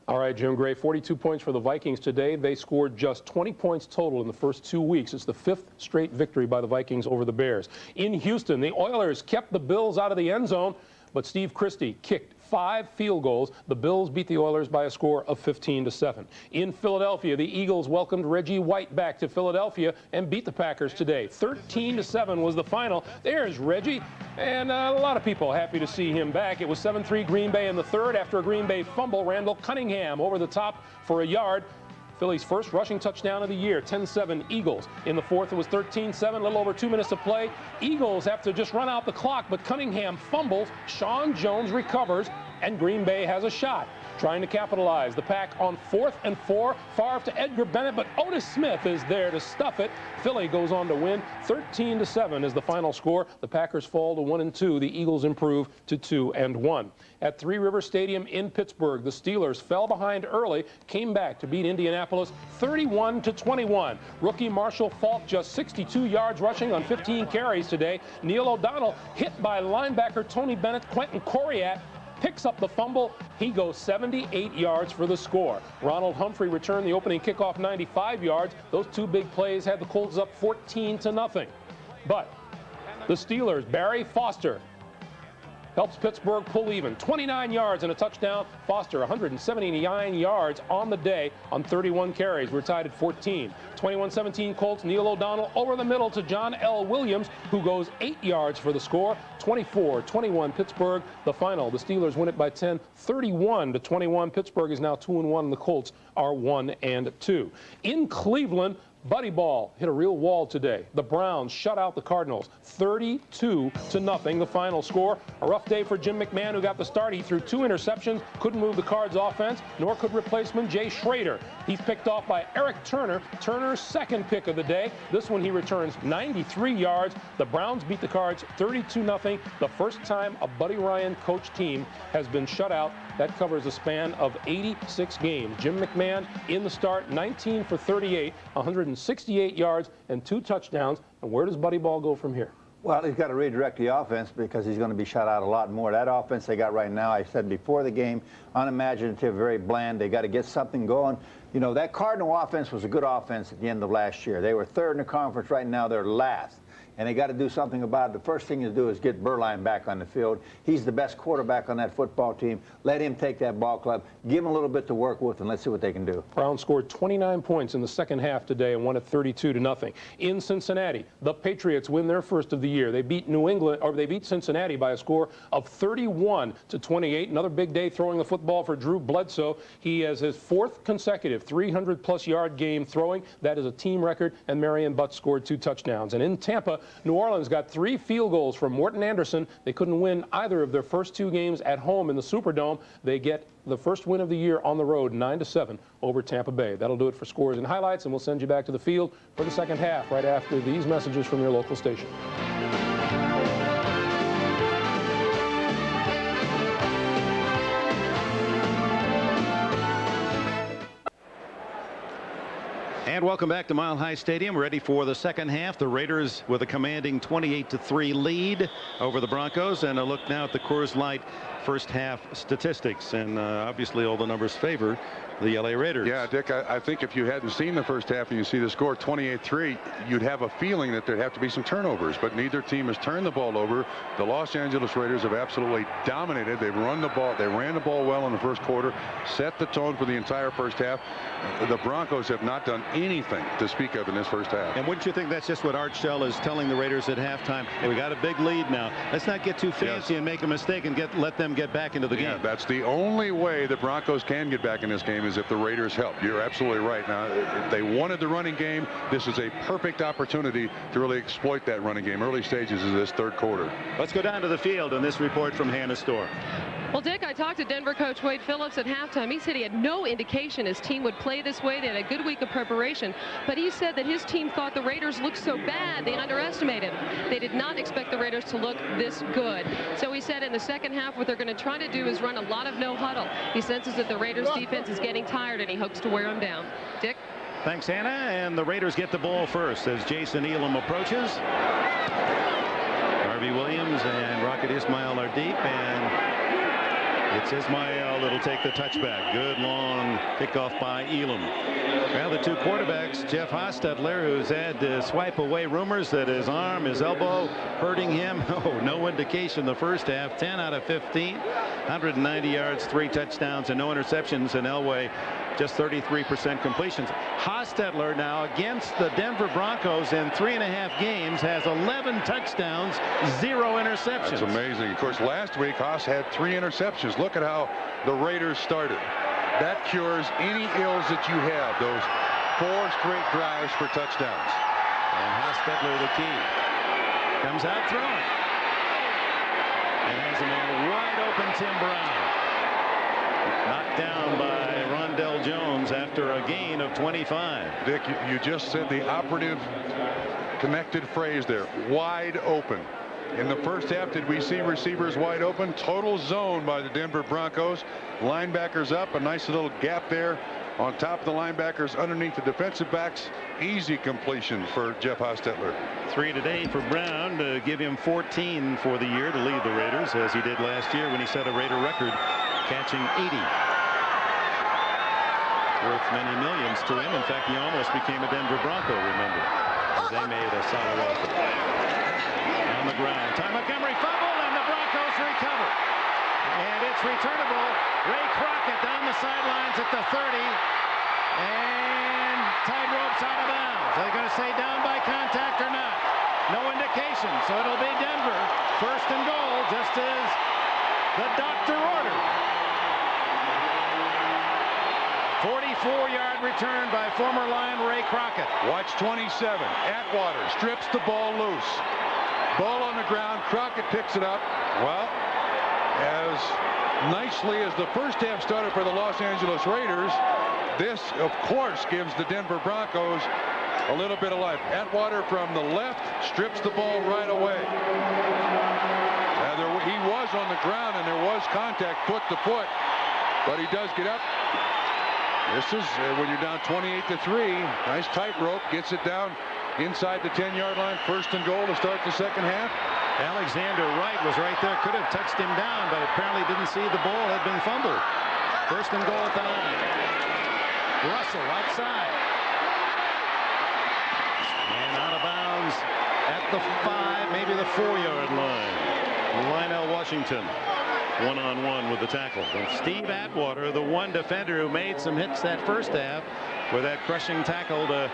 All right, Jim Gray, 42 points for the Vikings today. They scored just 20 points total in the first 2 weeks. It's the 5th straight victory by the Vikings over the Bears. In Houston, the Oilers kept the Bills out of the end zone, but Steve Christie kicked 5 field goals. The Bills beat the Oilers by a score of 15-7. In Philadelphia, the Eagles welcomed Reggie White back to Philadelphia and beat the Packers today. 13-7 was the final. There's Reggie, and a lot of people happy to see him back. It was 7-3 Green Bay in the third after a Green Bay fumble. Randall Cunningham over the top for a yard. Philly's first rushing touchdown of the year, 10-7 Eagles. In the fourth, it was 13-7, a little over 2 minutes to play. Eagles have to just run out the clock, but Cunningham fumbles. Sean Jones recovers, and Green Bay has a shot. Trying to capitalize. The Pack on 4th and 4. Favre to Edgar Bennett, but Otis Smith is there to stuff it. Philly goes on to win. 13-7 is the final score. The Packers fall to 1-2. The Eagles improve to 2-1. At Three River Stadium in Pittsburgh, the Steelers fell behind early, came back to beat Indianapolis 31-21. Rookie Marshall Faulk just 62 yards rushing on 15 carries today. Neil O'Donnell hit by linebacker Tony Bennett. Quentin Coriat picks up the fumble. He goes 78 yards for the score. Ronald Humphrey returned the opening kickoff 95 yards. Those 2 big plays had the Colts up 14-0. But the Steelers, Barry Foster, helps Pittsburgh pull even. 29 yards and a touchdown. Foster, 179 yards on the day on 31 carries. We're tied at 14. 21-17 Colts. Neil O'Donnell over the middle to John L. Williams, who goes 8 yards for the score. 24-21 Pittsburgh. The final, the Steelers win it by 10, 31-21. Pittsburgh is now 2-1, and the Colts are 1-2. In Cleveland, Buddy Ball hit a real wall today. The Browns shut out the Cardinals 32-0, the final score. A rough day for Jim McMahon, who got the start. He threw 2 interceptions, couldn't move the Cards' offense, nor could replacement Jay Schrader. He's picked off by Eric Turner, Turner's second pick of the day. This one he returns 93 yards. The Browns beat the Cards 32-0. The first time a Buddy Ryan coached team has been shut out. That covers a span of 86 games. Jim McMahon in the start, 19 for 38, 168 yards and 2 touchdowns. And where does Buddy Ball go from here? Well, he's got to redirect the offense because he's going to be shut out a lot more. That offense they got right now, I said before the game, unimaginative, very bland. They got to get something going. You know, that Cardinal offense was a good offense at the end of last year. They were 3rd in the conference. Right now they're last. And they got to do something about it. The first thing to do is get Berline back on the field. He's the best quarterback on that football team. Let him take that ball club. Give him a little bit to work with, and let's see what they can do. Browns scored 29 points in the second half today and won at 32-0. In Cincinnati, the Patriots win their first of the year. They beat they beat Cincinnati by a score of 31-28. Another big day throwing the football for Drew Bledsoe. He has his 4th consecutive 300-plus yard game throwing. That is a team record, and Marion Butts scored 2 touchdowns. And in Tampa, New Orleans got 3 field goals from Morton Anderson. They couldn't win either of their first 2 games at home in the Superdome. They get the first win of the year on the road, 9-7 over Tampa Bay. That'll do it for scores and highlights, and we'll send you back to the field for the second half right after these messages from your local station. And welcome back to Mile High Stadium. Ready for the second half. The Raiders with a commanding 28-3 lead over the Broncos. And a look now at the Coors Light first half statistics. And obviously all the numbers favor the LA Raiders. Yeah, Dick, I think if you hadn't seen the first half and you see the score 28-3, you'd have a feeling that there'd have to be some turnovers. But neither team has turned the ball over. The Los Angeles Raiders have absolutely dominated. They've run the ball. They ran the ball well in the first quarter, set the tone for the entire first half. The Broncos have not done anything to speak of in this first half. And wouldn't you think that's just what Art Shell is telling the Raiders at halftime? Hey, we got a big lead now. Let's not get too fancy and make a mistake and let them get back into the game. Yeah, that's the only way the Broncos can get back in this game, is if the Raiders help. You're absolutely right. Now, if they wanted the running game, this is a perfect opportunity to really exploit that running game. Early stages of this third quarter. Let's go down to the field in this report from Hannah Storr. Well, Dick, I talked to Denver coach Wade Phillips at halftime. He said he had no indication his team would play this way. They had a good week of preparation. But he said that his team thought the Raiders looked so bad, they underestimated. They did not expect the Raiders to look this good. So he said in the second half, what they're going to try to do is run a lot of no huddle. He senses that the Raiders defense is getting tired, and he hopes to wear them down. Dick? Thanks, Hannah. And the Raiders get the ball first as Jason Elam approaches. Harvey Williams and Rocket Ismail are deep, and it's Ismail that'll take the touchback. Good long kickoff by Elam. Well, the two quarterbacks, Jeff Hostetler, who's had to swipe away rumors that his arm, his elbow hurting him. Oh, no indication the first half. 10 out of 15, 190 yards, 3 touchdowns, and no interceptions. And Elway just 33% completions. Hostetler now against the Denver Broncos in 3.5 games has 11 touchdowns, 0 interceptions. That's amazing. Of course, last week Haas had 3 interceptions. Look at how the Raiders started. That cures any ills that you have, those 4 straight drives for touchdowns. And Hostetler the key. Comes out throwing. And has a man wide open, Tim Brown. Knocked down by Rondell Jones after a gain of 25. Dick, you just said the operative connected phrase there, wide open. In the first half, did we see receivers wide open? Total zone by the Denver Broncos. Linebackers up, a nice little gap there on top of the linebackers underneath the defensive backs. Easy completion for Jeff Hostetler. 3 today for Brown to give him 14 for the year to lead the Raiders, as he did last year when he set a Raider record, catching 80. Worth many millions to him. In fact, he almost became a Denver Bronco, remember, as they made a solid offer. On the ground, Ty Montgomery fumble, and the Broncos recover. And it's returnable. Ray Crockett down the sidelines at the 30. And tight ropes out of bounds. Are they going to say down by contact or not? No indication. So it'll be Denver. First and goal, just as the doctor ordered. 44-yard return by former Lion Ray Crockett. Watch 27. Atwater strips the ball loose. Ball on the ground. Crockett picks it up. Well, as nicely as the first half started for the Los Angeles Raiders, this, of course, gives the Denver Broncos a little bit of life. Atwater from the left strips the ball right away. He was on the ground, and there was contact foot to foot, but he does get up. This is when you're down 28-3. Nice tightrope, gets it down inside the 10-yard line. First and goal to start the second half. Alexander Wright was right there, could have touched him down, but apparently didn't see the ball had been fumbled. First and goal at the 9. Russell outside. And out of bounds at the 5, maybe the 4-yard line. Lionel Washington one-on-one with the tackle. And Steve Atwater, the one defender who made some hits that first half with that crushing tackle to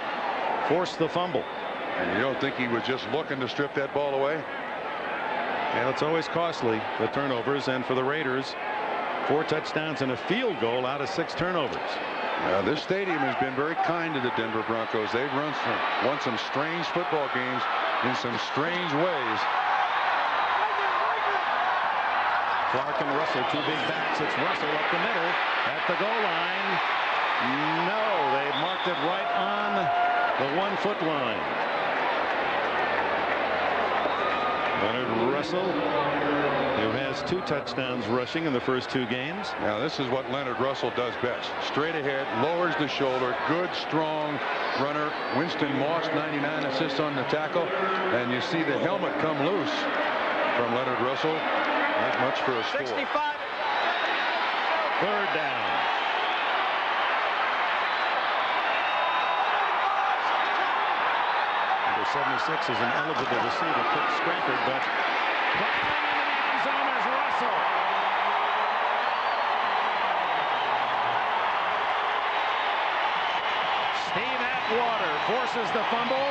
force the fumble. And you don't think he was just looking to strip that ball away? Yeah, it's always costly, the turnovers, and for the Raiders, 4 touchdowns and a field goal out of 6 turnovers. This stadium has been very kind to the Denver Broncos. They've won some strange football games in some strange ways. Clark and Russell, two big backs. It's Russell up the middle at the goal line. No, they marked it right on the 1-foot line. Leonard Russell, who has 2 touchdowns rushing in the first 2 games. Now this is what Leonard Russell does best. Straight ahead, lowers the shoulder, good strong runner. Winston Moss, 99 assists on the tackle, and you see the helmet come loose from Leonard Russell. Not much for a score. 65. 3rd down. Number 76 is an eligible receiver, Cook Scrappard, but plowing into the end zone is Russell. Steve Atwater forces the fumble.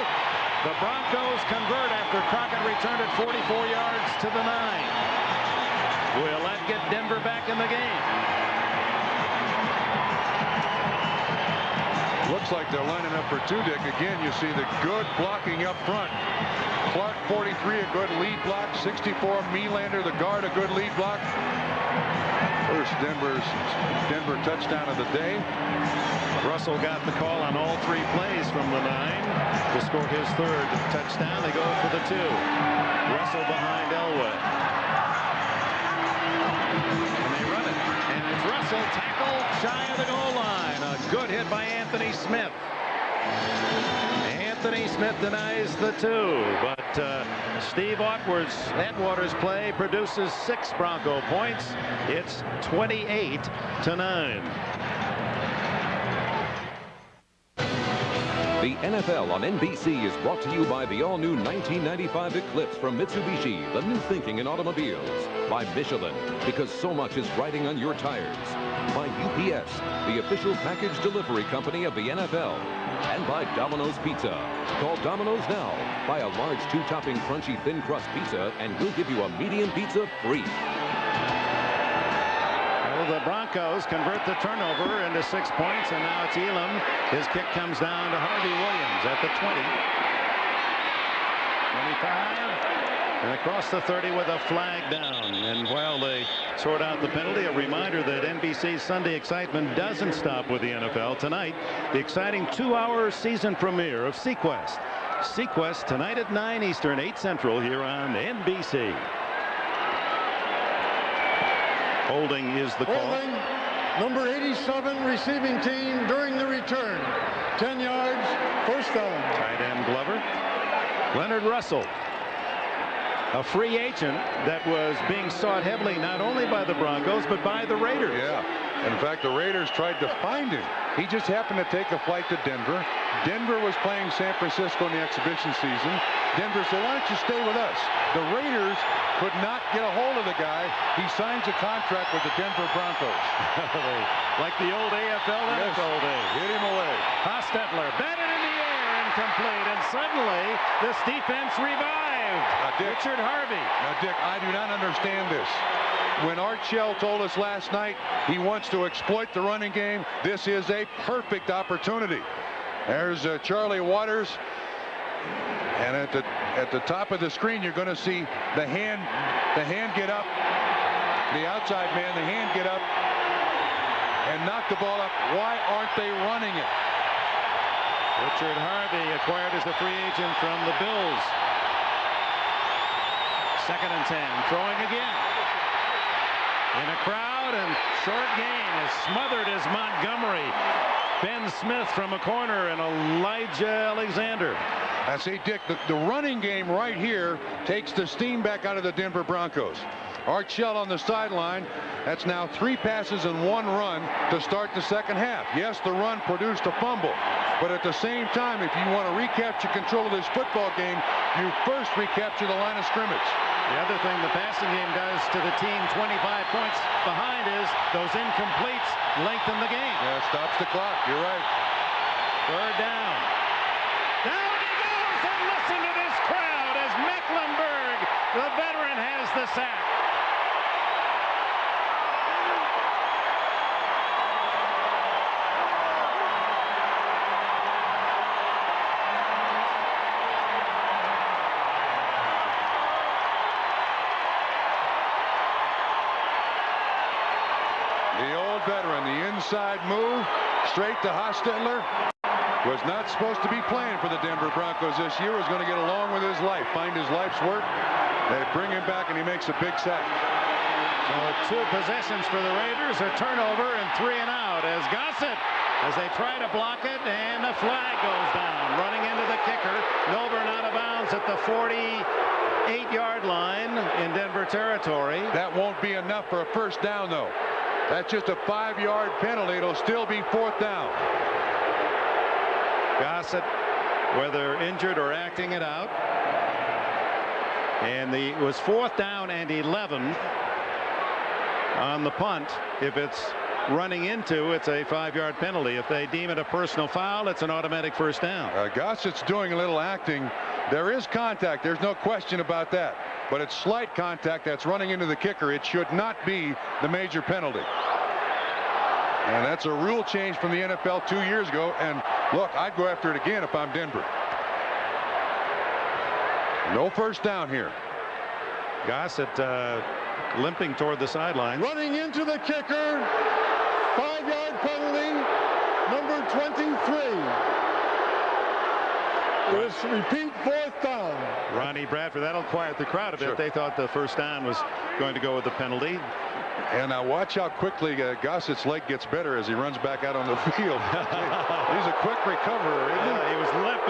The Broncos convert after Crockett returned it 44 yards to the 9. Will that get Denver back in the game? Looks like they're lining up for 2, Dick. Again, you see the good blocking up front. Clark, 43, a good lead block. 64, Melander, the guard, a good lead block. First Denver touchdown of the day. Russell got the call on all 3 plays from the 9 to score his 3rd touchdown. They go for the 2. Russell behind Elway. And they run it. And it's Russell tackled shy of the goal line. A good hit by Anthony Smith. Anthony Smith denies the 2, but Steve Atwater's play produces 6 Bronco points. It's 28-9. The NFL on NBC is brought to you by the all-new 1995 Eclipse from Mitsubishi, the new thinking in automobiles. By Michelin, because so much is riding on your tires. By UPS, the official package delivery company of the NFL. And by Domino's Pizza. Call Domino's now. Buy a large 2-topping crunchy thin crust pizza and we'll give you a medium pizza free. Well, the Broncos convert the turnover into 6 points, and now it's Elam. His kick comes down to Harvey Williams at the 20. 25. And across the 30 with a flag down. And while they sort out the penalty, a reminder that NBC's Sunday Excitement doesn't stop with the NFL. Tonight, the exciting 2-hour season premiere of Sequest. Sequest tonight at 9 Eastern, 8 Central here on NBC. Holding is the call. Holding, number 87 receiving team during the return. 10 yards, 1st down. Tight end Glover. Leonard Russell, a free agent that was being sought heavily not only by the Broncos but by the Raiders. Yeah. In fact, the Raiders tried to find him. He just happened to take a flight to Denver. Denver was playing San Francisco in the exhibition season. Denver said, why don't you stay with us? The Raiders could not get a hold of the guy. He signs a contract with the Denver Broncos. Like the old AFL NFL days. Hit him away. Hostetler batted in the air, incomplete, and suddenly this defense revived. Dick, Richard Harvey. Now, Dick, I do not understand this. When Art Shell told us last night he wants to exploit the running game, this is a perfect opportunity. There's Charlie Waters. And at the top of the screen, you're going to see the hand get up, the outside man, the hand get up, and knock the ball up. Why aren't they running it? Richard Harvey acquired as a free agent from the Bills. 2nd and 10, throwing again. In a crowd, and short gain is smothered as Montgomery. Ben Smith from a corner and Elijah Alexander. I see, Dick, the running game right here takes the steam back out of the Denver Broncos. Art Shell on the sideline. That's now 3 passes and 1 run to start the 2nd half. Yes, the run produced a fumble, but at the same time, if you want to recapture control of this football game, you first recapture the line of scrimmage. The other thing the passing game does to the team 25 points behind is those incompletes lengthen the game. Yeah, stops the clock. You're right. 3rd down. Down he goes, and listen to this crowd as Mecklenburg, the veteran, has the sack. veteran. The inside move straight to Hostetler. Was not supposed to be playing for the Denver Broncos this year. Was going to get along with his life, find his life's work. They bring him back, and he makes a big sack. So 2 possessions for the Raiders, a turnover and 3 and out as Gossett, as they try to block it, and the flag goes down. Running into the kicker, Milburn out of bounds at the 48-yard line in Denver territory. That won't be enough for a first down, though. That's just a 5-yard penalty. It'll still be 4th down. Gossett, whether injured or acting it out. And it was 4th down and 11 on the punt. If it's running into, it's a 5-yard penalty. If they deem it a personal foul, it's an automatic first down. Gossett's doing a little acting. There is contact. There's no question about that. But it's slight contact that's running into the kicker. It should not be the major penalty. And that's a rule change from the NFL 2 years ago. And look, I'd go after it again if I'm Denver. No first down here. Gossett limping toward the sideline. Running into the kicker. 5-yard penalty. Number 23. Let's repeat 4th down. Ronnie Bradford. That'll quiet the crowd a bit. Sure. They thought the first down was going to go with the penalty. And now watch how quickly Gossett's leg gets better as he runs back out on the field. He's a quick recoverer, isn't he? He was limp.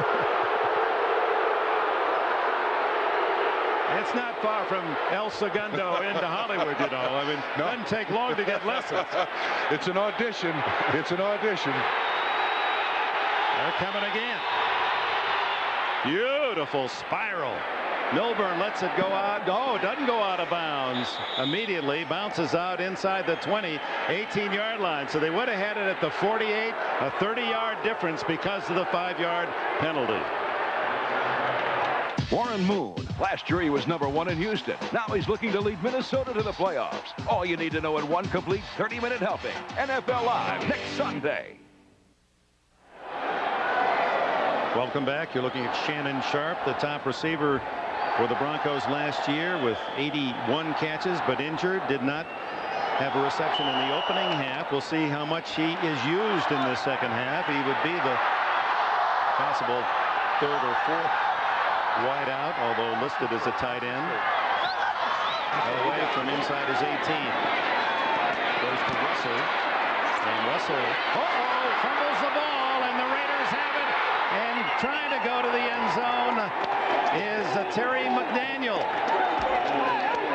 It's not far from El Segundo into Hollywood, you know. I mean, it doesn't take long to get lessons. It's an audition. It's an audition. They're coming again. Beautiful spiral. Milburn lets it go out. Oh, it doesn't go out of bounds immediately. Bounces out inside the 20, 18-yard line. So they would have had it at the 48, a 30-yard difference because of the 5-yard penalty. Warren Moon. Last year he was #1 in Houston. Now he's looking to lead Minnesota to the playoffs. All you need to know in one complete 30-minute helping. NFL Live next Sunday. Welcome back. You're looking at Shannon Sharp, the top receiver for the Broncos last year with 81 catches, but injured. Did not have a reception in the opening half. We'll see how much he is used in the second half. He would be the possible 3rd or 4th wide out, although listed as a tight end. Away from inside his 18. Goes to Russell. And Russell, fumbles the ball, and the Raiders have it. And trying to go to the end zone is Terry McDaniel.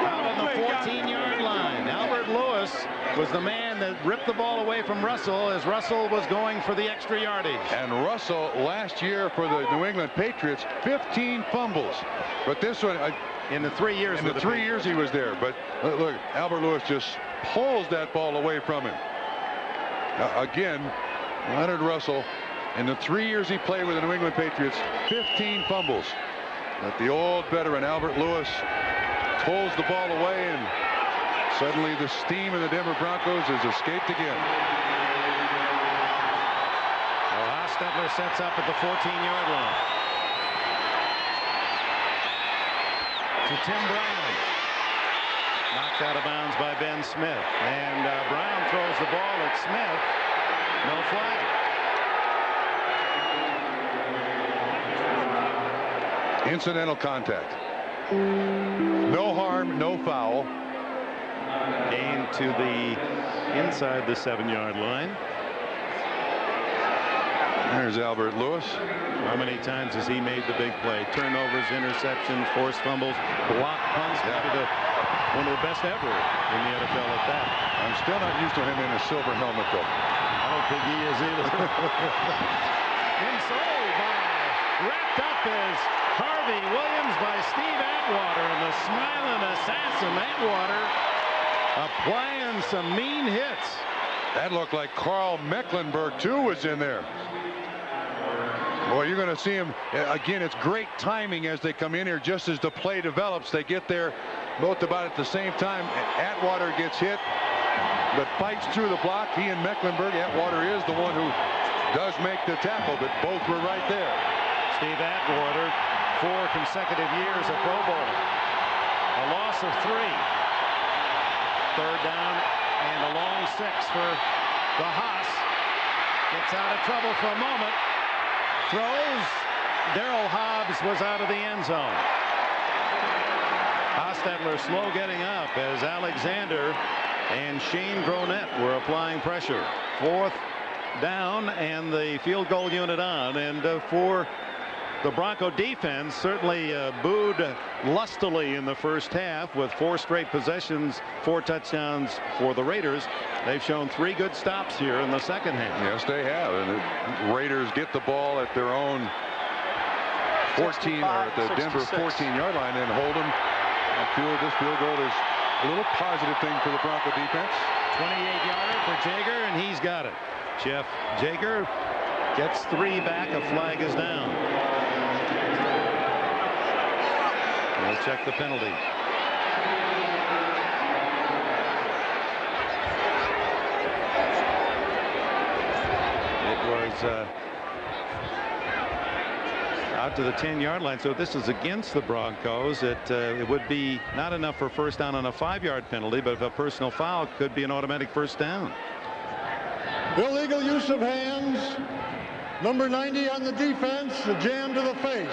Out on the 14-yard line. Albert Lewis was the man that ripped the ball away from Russell as Russell was going for the extra yardage. And Russell last year for the New England Patriots, 15 fumbles. But this one, in the 3 years, in the 3 years he was there. But look, Albert Lewis just pulls that ball away from him. Again, Leonard Russell, in the 3 years he played with the New England Patriots, 15 fumbles. But the old veteran Albert Lewis pulls the ball away, and suddenly the steam of the Denver Broncos has escaped again. Well, Hostetler sets up at the 14-yard line. To Tim Brown. Knocked out of bounds by Ben Smith. And Brown throws the ball at Smith. No flag. Incidental contact. No harm, no foul. Gain to the inside the 7-yard line. There's Albert Lewis. How many times has he made the big play? Turnovers, interceptions, forced fumbles, blocked punts. Probably one of the best ever in the NFL at that. I'm still not used to him in a silver helmet, though. I don't think he is either. Inside by, wrapped up is Harvey Williams by Steve Atwater, and the smiling assassin Atwater applying some mean hits. That looked like Carl Mecklenburg, too, was in there. Boy, you're going to see him. Again, it's great timing as they come in here. Just as the play develops, they get there both about at the same time. Atwater gets hit, but fights through the block. He and Mecklenburg. Atwater is the one who does make the tackle, but both were right there. Steve Atwater, 4 consecutive years a Pro Bowler. A loss of 3. 3rd down And a long 6 for the Haas. Gets out of trouble for a moment. Throws. Darryl Hobbs was out of the end zone. Hostetler slow getting up as Alexander and Shane Gronett were applying pressure. 4th down and the field goal unit on. And for the Bronco defense, certainly booed lustily in the first half with 4 straight possessions, 4 touchdowns for the Raiders. They've shown 3 good stops here in the second half. Yes, they have. And the Raiders get the ball at their own 14 or at the Denver 14-yard line and hold them. This field goal is a little positive thing for the Bronco defense. 28-yarder for Jaeger, and he's got it. Jeff Jaeger gets 3 back. A flag is down. We'll check the penalty. It was out to the 10-yard line, so this is against the Broncos. It would be not enough for first down on a 5-yard penalty, but if a personal foul, could be an automatic first down. Illegal use of hands. Number 90 on the defense, a jam to the face.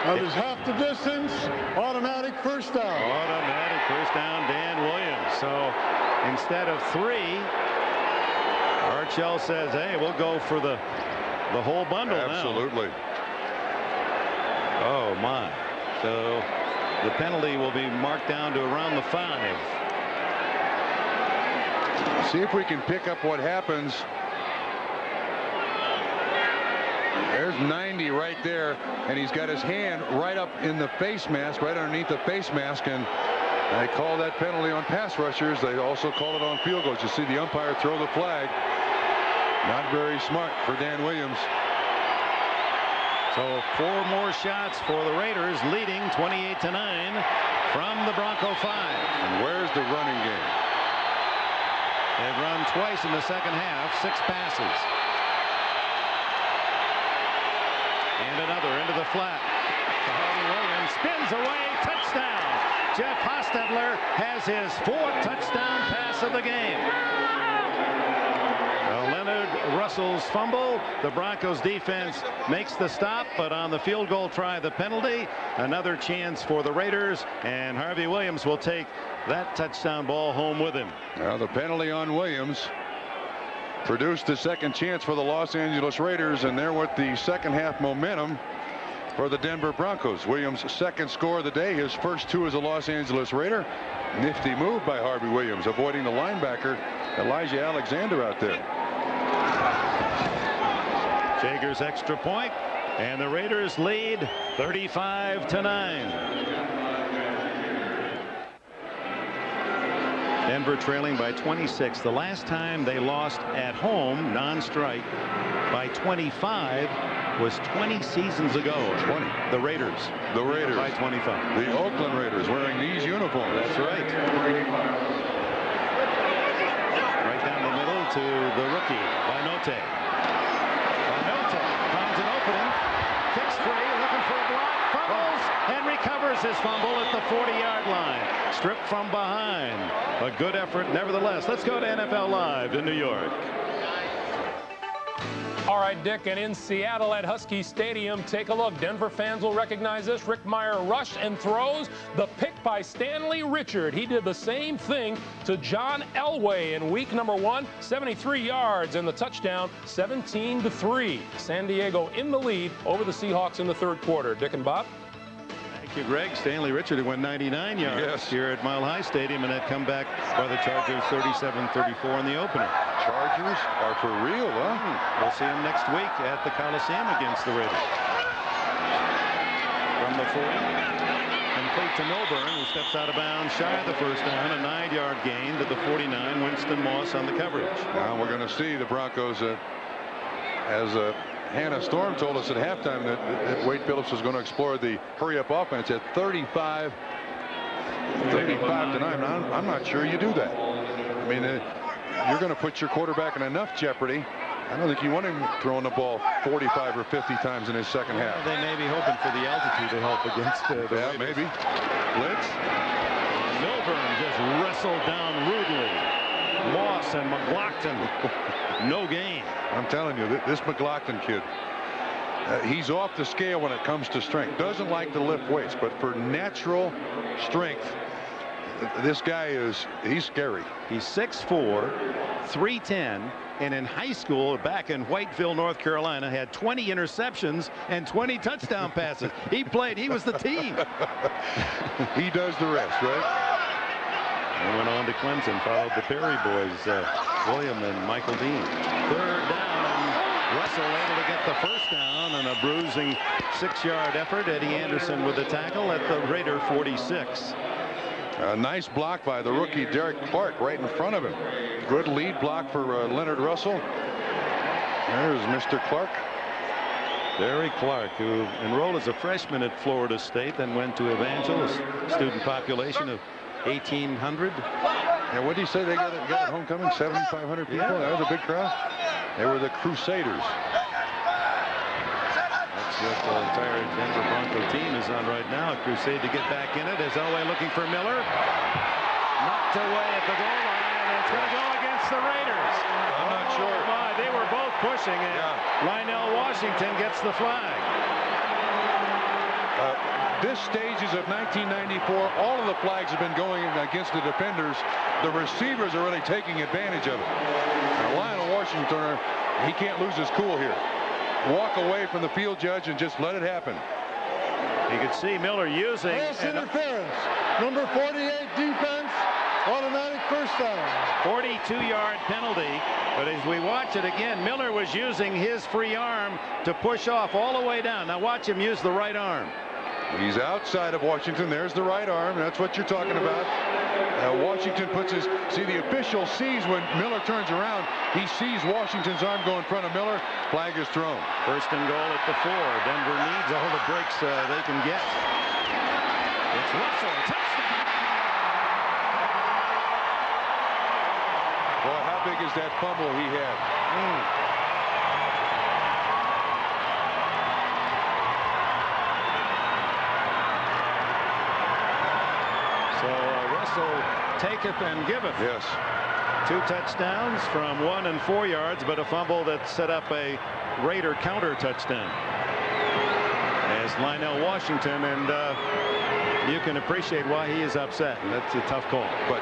That is half the distance. Automatic first down. Automatic first down, Dan Williams. So instead of 3, Archell says, hey, we'll go for the whole bundle. Absolutely. Now. Oh, my. So the penalty will be marked down to around the 5. See if we can pick up what happens. There's 90 right there, and he's got his hand right up in the face mask, right underneath the face mask, and they call that penalty on pass rushers. They also call it on field goals. You see the umpire throw the flag. Not very smart for Dan Williams. So 4 more shots for the Raiders, leading 28-9 from the Bronco 5. And where's the running game? They've run twice in the second half, 6 passes. And another into the flat. Harvey Williams spins away, touchdown. Jeff Hostetler has his 4th touchdown pass of the game. Leonard Russell's fumble. The Broncos defense makes the stop, but on the field goal try, the penalty. Another chance for the Raiders, and Harvey Williams will take that touchdown ball home with him. Now the penalty on Williams produced the second chance for the Los Angeles Raiders, and they're with the second half momentum for the Denver Broncos. Williams' 2nd score of the day, his first 2 as a Los Angeles Raider. Nifty move by Harvey Williams, avoiding the linebacker Elijah Alexander out there. Jaeger's extra point, and the Raiders lead 35-9. Denver trailing by 26. The last time they lost at home, non-strike, by 25 was 20 seasons ago. 20. The Raiders. The Raiders. By 25. The Oakland Raiders wearing these uniforms. That's right. Right down the middle to the rookie, Vinote. Vinote finds an opening, kicks free, looking for a block, fumbles, and recovers his fumble at the 40-yard line. Stripped from behind. A good effort nevertheless. Let's go to NFL Live in New York. All right, Dick, and in Seattle at Husky Stadium, take a look. Denver fans will recognize this. Rick Meyer rushed and throws the pick by Stanley Richard. He did the same thing to John Elway in week number 1, 73 yards, and the touchdown, 17-3. San Diego in the lead over the Seahawks in the 3rd quarter. Dick and Bob? Thank you, Greg. Stanley Richard went 99 yards here at Mile High Stadium, and that come back by the Chargers 37-34 in the opener. Chargers are for real, huh? We'll see them next week at the Coliseum against the Raiders. From the 40, complete to Milburn, who steps out of bounds shy of the first down. A 9-yard gain to the 49. Winston Moss on the coverage. Now we're going to see the Broncos as Hannah Storm told us at halftime that Wade Phillips was going to explore the hurry-up offense at 35-9. I'm not sure you do that. I mean, you're going to put your quarterback in enough jeopardy. I don't think you want him throwing the ball 45 or 50 times in his second half. They may be hoping for the altitude to help against the yeah, maybe. Blitz. Milburn just wrestled down rudely. Moss and McLaughlin. No gain. I'm telling you, this McLaughlin kid, he's off the scale when it comes to strength. Doesn't like to lift weights, but for natural strength, this guy he's scary. He's 6'4", 310, and in high school back in Whiteville, North Carolina, had 20 interceptions and 20 touchdown passes. He was the team. He does the rest, right? And went on to Clemson, followed the Perry boys, William and Michael Dean. Third down, and Russell able to get the first down on a bruising 6-yard effort. Eddie Anderson with the tackle at the Raider 46. A nice block by the rookie Derek Clark right in front of him. Good lead block for Leonard Russell. There's Mr. Clark. Derek Clark, who enrolled as a freshman at Florida State, then went to Evangelos, student population of 1,800. And what did he say they got at homecoming? 7,500 people? Yeah. That was a big crowd. They were the Crusaders. What the entire Denver Bronco team is on right now. A crusade to get back in it as Elway looking for Miller. Knocked away at the goal line, and it's going to go against the Raiders. I'm not sure. My, they were both pushing, and Lionel Washington gets the flag. This stages of 1994, all of the flags have been going against the defenders. The receivers are really taking advantage of it. Now, Lionel Washington, he can't lose his cool here. Walk away from the field judge and just let it happen. You could see Miller using pass interference. Number 48 defense, automatic first down. 42-yard penalty, but as we watch it again, Miller was using his free arm to push off all the way down. Now watch him use the right arm. He's outside of Washington. There's the right arm. That's what you're talking about. Washington puts his, see, the official sees when Miller turns around. He sees Washington's arm go in front of Miller. Flag is thrown. First and goal at the 4. Denver needs all the breaks they can get. It's Russell. Touchdown. Boy, how big is that fumble he had? So Russell taketh and giveth. Yes. 2 touchdowns from 1 and 4 yards, but a fumble that set up a Raider counter touchdown. As Lionel Washington, and you can appreciate why he is upset. That's a tough call. But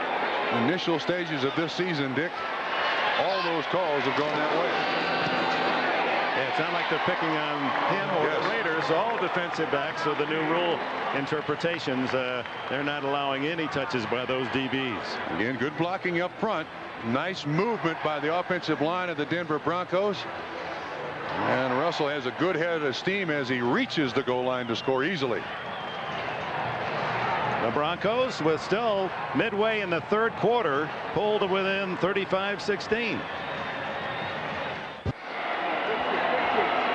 initial stages of this season, Dick, all those calls have gone that way. Yeah, it's not like they're picking on him or the Raiders. All defensive backs, so the new rule interpretations, they're not allowing any touches by those DBs. Again, good blocking up front. Nice movement by the offensive line of the Denver Broncos. And Russell has a good head of steam as he reaches the goal line to score easily. The Broncos, with still midway in the 3rd quarter, pulled to within 35-16.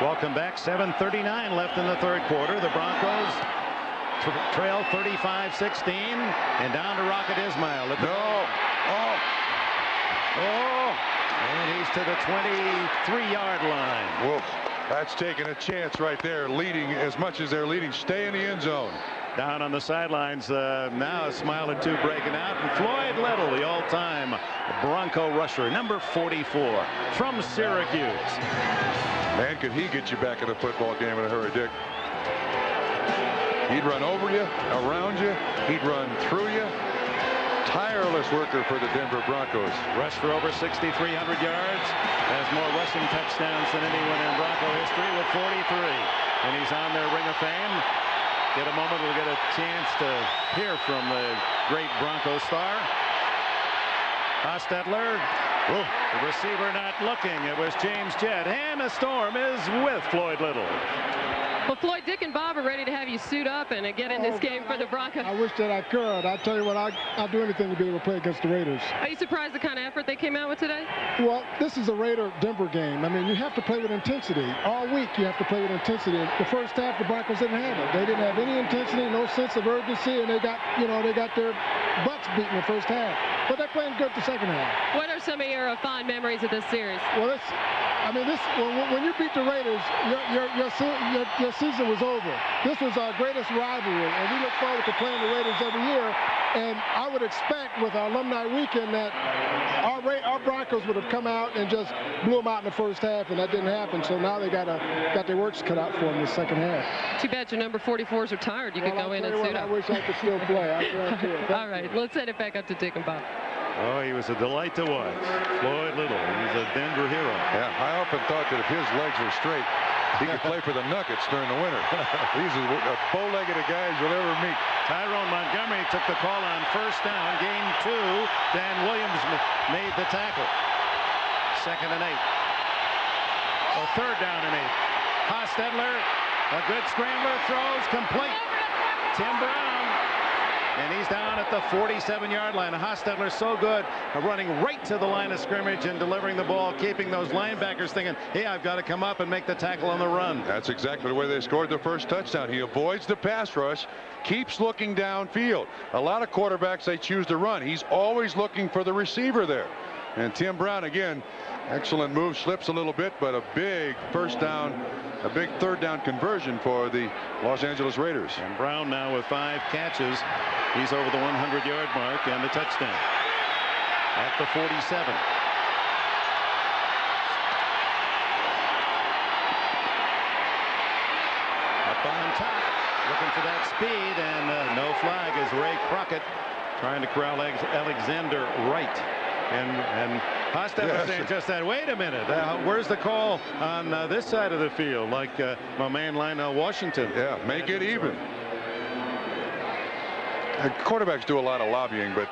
Welcome back. 7:39 left in the 3rd quarter. The Broncos trail 35-16, and down to Rocket Ismail. And he's to the 23-yard line. Whoa, that's taking a chance right there, leading as much as they're leading. Stay in the end zone. Down on the sidelines now, Ismail and 2 breaking out, and Floyd Little, the all-time Bronco rusher, number 44 from Syracuse. Man, could he get you back in a football game in a hurry, Dick. He'd run over you, around you, he'd run through you. Tireless worker for the Denver Broncos. Rushed for over 6,300 yards. Has more rushing touchdowns than anyone in Bronco history with 43. And he's on their Ring of Fame. Get a moment, we'll get a chance to hear from the great Bronco star. Hostetler. The receiver not looking. It was James Jett. And the storm is with Floyd Little. Well, Floyd, Dick and Bob are ready to have you suit up and get in this game for the Broncos. I wish that I could. I'll tell you what, I'll do anything to be able to play against the Raiders. Are you surprised the kind of effort they came out with today? Well, this is a Raider-Denver game. I mean, you have to play with intensity. All week you have to play with intensity. The first half, the Broncos didn't have it. They didn't have any intensity, no sense of urgency, and they got their butts beaten the first half. But they're playing good the second half. What are some of your fond memories of this series? Well, when you beat the Raiders, your season was over. This was our greatest rivalry, and we look forward to playing the Raiders every year. And I would expect with our alumni weekend that our Broncos would have come out and just blew them out in the first half, and that didn't happen. So now they got their works cut out for them in the second half. Too bad your number 44s are tired. You could go in and suit up. I wish I could still play. All right, let's send it back up to Dick and Bob. Oh, he was a delight to watch. Floyd Little, he's a Denver hero. Yeah, I often thought that if his legs were straight, he could play for the Nuggets during the winter. These are the bow-legged guys you'll ever meet. Tyrone Montgomery took the call on first down. Gain 2. Dan Williams made the tackle. 2nd and 8. Oh, 3rd down and 8. Hostetler, a good scrambler, throws complete. Tim Brown. And he's down at the 47-yard line. Hostetler's so good at running right to the line of scrimmage and delivering the ball, keeping those linebackers thinking, hey, I've got to come up and make the tackle on the run. That's exactly the way they scored the first touchdown. He avoids the pass rush, keeps looking downfield. A lot of quarterbacks, they choose to run. He's always looking for the receiver there. And Tim Brown, again, excellent move, slips a little bit, but a big first down, a big 3rd down conversion for the Los Angeles Raiders. And Brown now with 5 catches. He's over the 100-yard mark and the touchdown at the 47. Up on top, looking for that speed, and no flag as Ray Crockett trying to corral Alexander Wright. And Hostetler saying just that. Wait a minute. Where's the call on this side of the field? Like my man Lionel Washington. Yeah, make it even. Quarterbacks do a lot of lobbying, but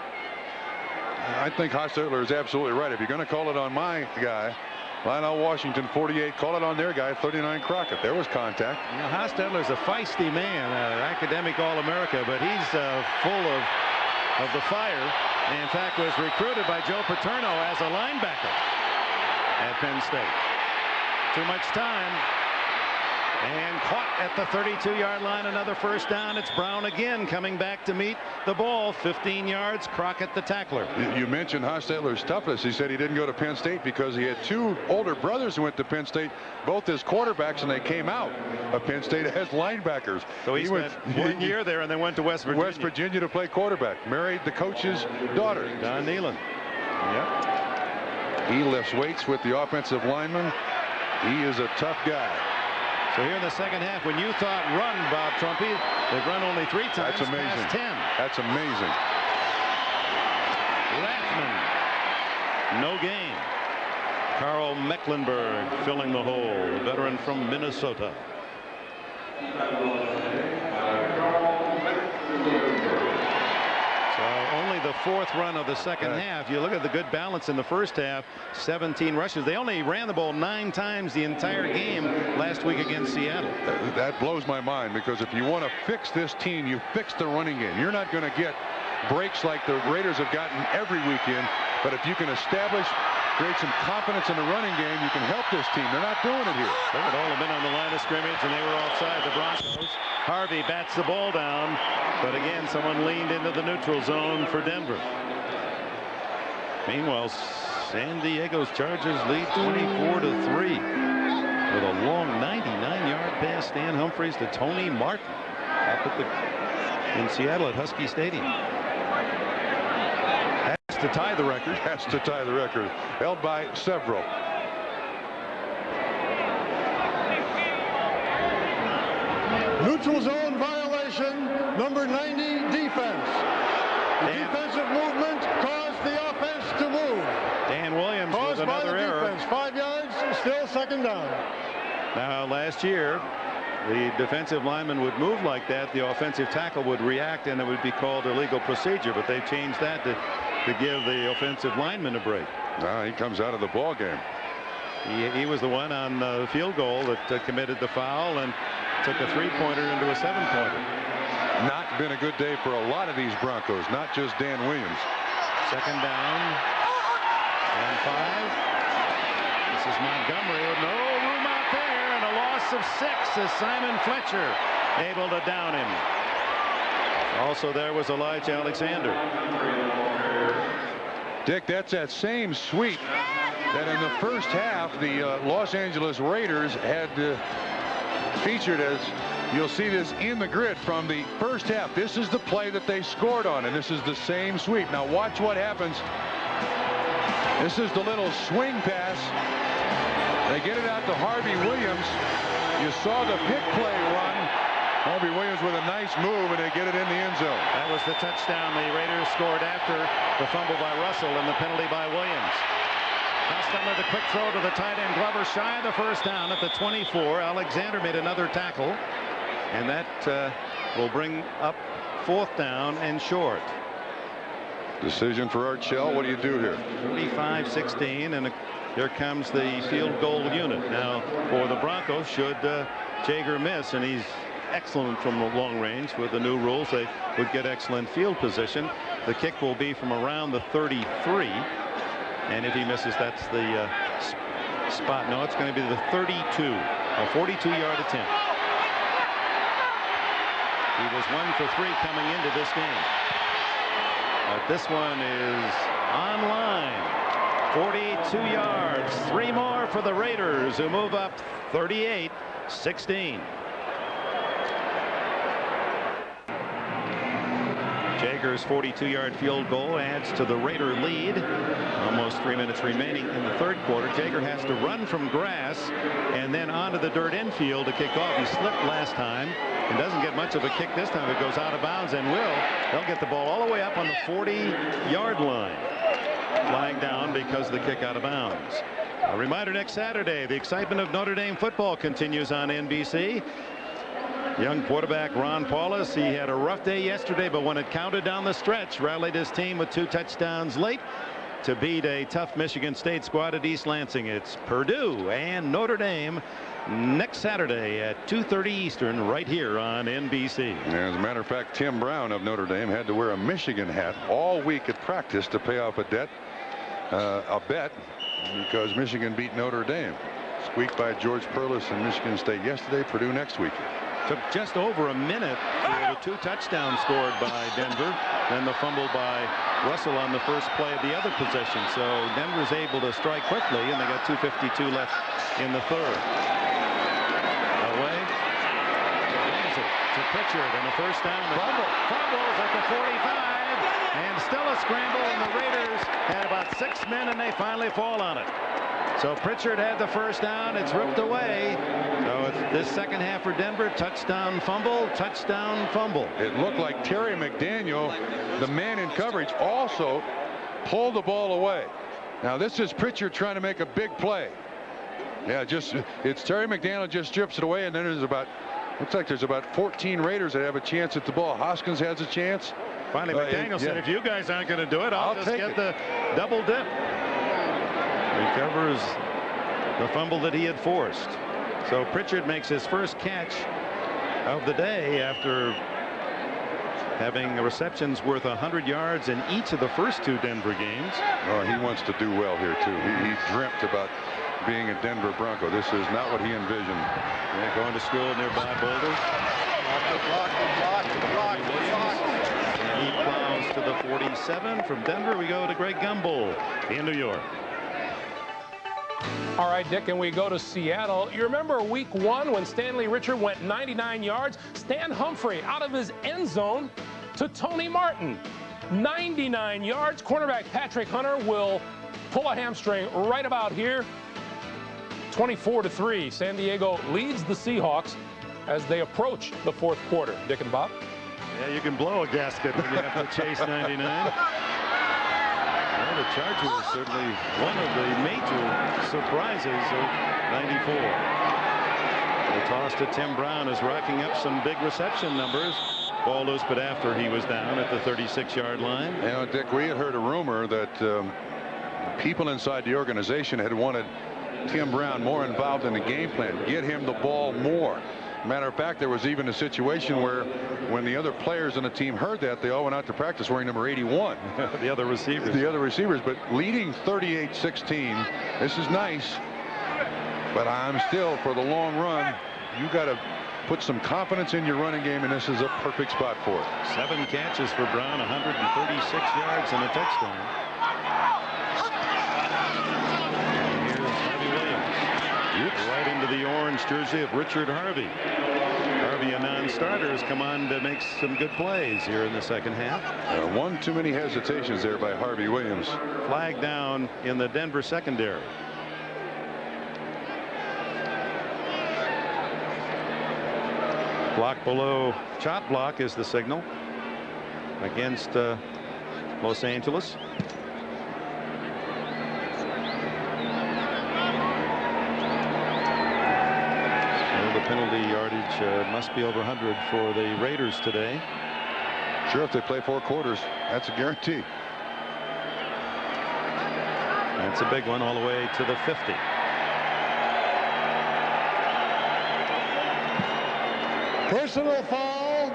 I think Hostetler is absolutely right. If you're going to call it on my guy, Lionel Washington, 48, call it on their guy, 39, Crockett. There was contact. You know, Hostetler's a feisty man, academic All-America, but he's full of the fire. And in fact, was recruited by Joe Paterno as a linebacker at Penn State. Too much time. And caught at the 32-yard line. Another first down. It's Brown again coming back to meet the ball. 15 yards. Crockett the tackler. You mentioned Hostetler's toughness. He said he didn't go to Penn State because he had 2 older brothers who went to Penn State, both as quarterbacks, and they came out of Penn State as linebackers. So he spent 1 year there and then went to West Virginia. West Virginia to play quarterback. Married the coach's daughter. Don Nealon. Yep. He lifts weights with the offensive lineman. He is a tough guy. So here in the second half, when you thought run, Bob Trumpy, they've run only 3 times. That's amazing. Past 10. That's amazing. Rathman, no gain. Carl Mecklenburg filling the hole, a veteran from Minnesota. Only the 4th run of the second half. You look at the good balance in the first half, 17 rushes. They only ran the ball 9 times the entire game last week against Seattle. That blows my mind, because if you want to fix this team, you fix the running game. You're not going to get breaks like the Raiders have gotten every weekend, but if you can create some confidence in the running game, you can help this team. They're not doing it here. They would all have been on the line of scrimmage, and they were offside. The Broncos. Harvey bats the ball down, but again, someone leaned into the neutral zone for Denver. Meanwhile, San Diego's Chargers lead 24-3 with a long 99-yard pass. Stan Humphries to Tony Martin up in Seattle at Husky Stadium. Has to tie the record. Has to tie the record. Held by several. Neutral zone violation, number 90, defense. The defensive movement caused the offense to move. Dan Williams with another error. Defense, 5 yards, still second down. Now, last year, the defensive lineman would move like that. The offensive tackle would react, and it would be called illegal procedure. But they've changed that to give the offensive lineman a break. He comes out of the ball game. He was the one on the field goal that committed the foul and took a 3-pointer into a 7-pointer. Not been a good day for a lot of these Broncos, not just Dan Williams. Second down and 5. This is Montgomery with no room out there, and a loss of 6 as Simon Fletcher able to down him. Also there was Elijah Alexander. Dick, that's that same sweep that in the first half the Los Angeles Raiders had featured as You'll see this in the grid from the first half. This is the play that they scored on, and this is the same sweep. Now watch what happens. This is the little swing pass. They get it out to Harvey Williams. You saw the pick play run. Harvey Williams with a nice move, and they get it in the end zone. That was the touchdown the Raiders scored after the fumble by Russell and the penalty by Williams. Costello, the quick throw to the tight end Glover, shy of the first down at the 24. Alexander made another tackle, and that will bring up 4th down and short. Decision for Art Shell. What do you do here? 35-16, and here comes the field goal unit. Now for the Broncos, should Jaeger miss, and he's excellent from the long range. With the new rules, they would get excellent field position. The kick will be from around the 33, and if he misses, that's the spot. No, it's going to be the 32, a 42-yard attempt. He was 1 for 3 coming into this game, but this one is online. 42 yards, 3 more for the Raiders, who move up 38-16. Jaeger's 42-yard field goal adds to the Raider lead. Almost 3 minutes remaining in the 3rd quarter. Jaeger has to run from grass and then onto the dirt infield to kick off. He slipped last time and doesn't get much of a kick this time. It goes out of bounds and they'll get the ball all the way up on the 40-yard line. Flying down because of the kick out of bounds. A reminder, next Saturday, the excitement of Notre Dame football continues on NBC. Young quarterback Ron Paulus, he had a rough day yesterday, but when it counted down the stretch, rallied his team with 2 touchdowns late to beat a tough Michigan State squad at East Lansing. It's Purdue and Notre Dame next Saturday at 2:30 Eastern right here on NBC. As a matter of fact, Tim Brown of Notre Dame had to wear a Michigan hat all week at practice to pay off a bet because Michigan beat Notre Dame. Squeaked by George Perlis and Michigan State yesterday. Purdue next week. Took just over a minute for the 2 touchdowns scored by Denver, then the fumble by Russell on the first play of the other possession. So Denver's able to strike quickly, and they got 2:52 left in the 3rd. Away. To Pritchard, and a first down. Fumbles at the 45, and still a scramble, and the Raiders had about 6 men, and they finally fall on it. So Pritchard had the first down. It's ripped away. So it's this second half for Denver. Touchdown, fumble, touchdown, fumble. It looked like Terry McDaniel, the man in coverage, also pulled the ball away. Now this is Pritchard trying to make a big play. Yeah, it's Terry McDaniel just strips it away, and then looks like there's about 14 Raiders that have a chance at the ball. Hoskins has a chance. Finally, McDaniel said, if you guys aren't going to do it, I'll just get the double dip. Recovers the fumble that he had forced. So Pritchard makes his first catch of the day after having receptions worth 100 yards in each of the first 2 Denver games. Oh, he wants to do well here too. He dreamt about being a Denver Bronco. This is not what he envisioned. Yeah, going to school nearby Boulder. And he plows to the 47. From Denver, we go to Greg Gumbel in New York. All right, Dick, and we go to Seattle. You remember week 1 when Stanley Richard went 99 yards? Stan Humphrey out of his end zone to Tony Martin. 99 yards. Cornerback Patrick Hunter will pull a hamstring right about here. 24-3. San Diego leads the Seahawks as they approach the 4th quarter. Dick and Bob? Yeah, you can blow a gasket when you have to chase 99. Well, the Chargers certainly one of the major surprises of 94. The toss to Tim Brown is racking up some big reception numbers. Ball loose, but after he was down at the 36-yard line. You know, Dick, we had heard a rumor that people inside the organization had wanted Tim Brown more involved in the game plan, get him the ball more. Matter of fact, there was even a situation where when the other players on the team heard that, they all went out to practice wearing number 81. The other receivers. The other receivers, but leading 38-16. This is nice, but I'm still, for the long run, you got to put some confidence in your running game, and this is a perfect spot for it. 7 catches for Brown, 136 yards and a touchdown. Here's Harvey Williams. Right into the orange jersey of Richard Harvey. be a non-starter, has come on to make some good plays here in the second half. One too many hesitations there by Harvey Williams. Flag down in the Denver secondary. Block below, chop block is the signal against Los Angeles. The penalty yardage must be over 100 for the Raiders today. Sure, if they play 4 quarters, that's a guarantee. That's a big one all the way to the 50. Personal foul,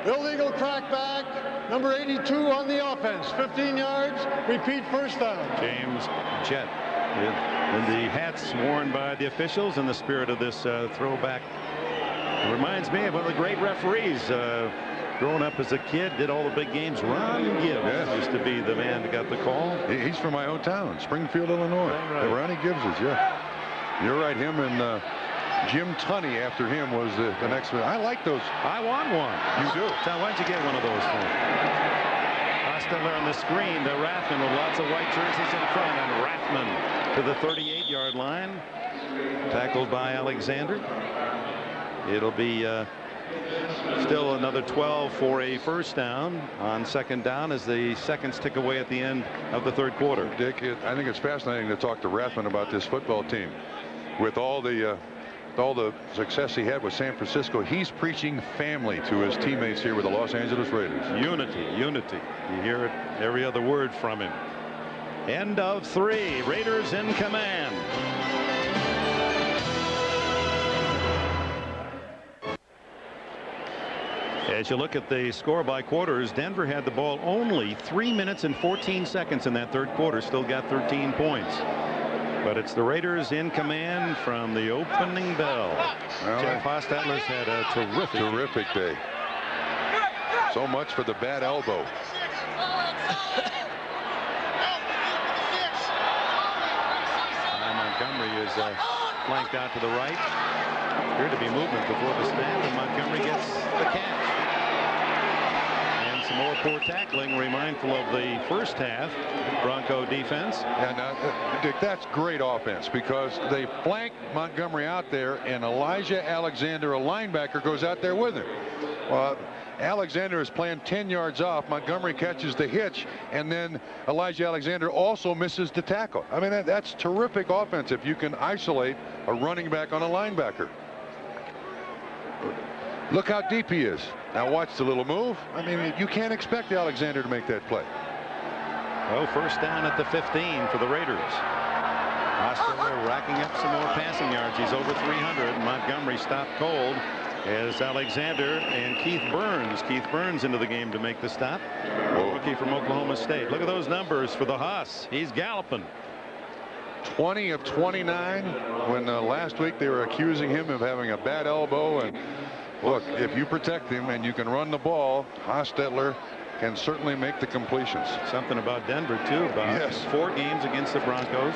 illegal crackback, number 82 on the offense, 15 yards, repeat first down. James Jett in the hats worn by the officials in the spirit of this throwback. It reminds me of one of the great referees growing up as a kid, did all the big games. Ron Gibbs used to be the man that got the call. He's from my own town, Springfield, Illinois. Right. Ronnie Gibbs is, You're right, him and Jim Tunney after him was the next one. I like those. I want one. You do? Tom, why'd you get one of those for me? Hostetler on the screen to Rathman with lots of white jerseys in front, and Rathman to the 38-yard line. Tackled by Alexander. It'll be still another 12 for a first down on second down as the seconds tick away at the end of the third quarter. Dick, I think it's fascinating to talk to Rathman about this football team. With all the success he had with San Francisco, he's preaching family to his teammates here with the Los Angeles Raiders. Unity, unity. You hear it every other word from him. End of 3. Raiders in command. As you look at the score by quarters, Denver had the ball only 3 minutes and 14 seconds in that third quarter, still got 13 points. But it's the Raiders in command from the opening bell. Well, Jeff Hostetler's had a terrific day. So much for the bad elbow. Montgomery is flanked out to the right. Appeared to be movement before the snap, and Montgomery gets the catch. And some more poor tackling, mindful of the first half Bronco defense. And Dick, that's great offense because they flank Montgomery out there, and Elijah Alexander, a linebacker, goes out there with him. Alexander is playing 10 yards off. Montgomery catches the hitch, and then Elijah Alexander also misses the tackle. I mean, that's terrific offense if you can isolate a running back on a linebacker. Look how deep he is. Now watch the little move. I mean, you can't expect Alexander to make that play. Oh, first down at the 15 for the Raiders. Hostetler racking up some more passing yards. He's over 300. Montgomery stopped cold as Alexander and Keith Burns into the game to make the stop. Rookie from Oklahoma State. Look at those numbers for the Haas. He's galloping. 20 of 29 when last week they were accusing him of having a bad elbow. And look, if you protect him and you can run the ball, Hostetler can certainly make the completions. Something about Denver too, Bob. Yes. 4 games against the Broncos.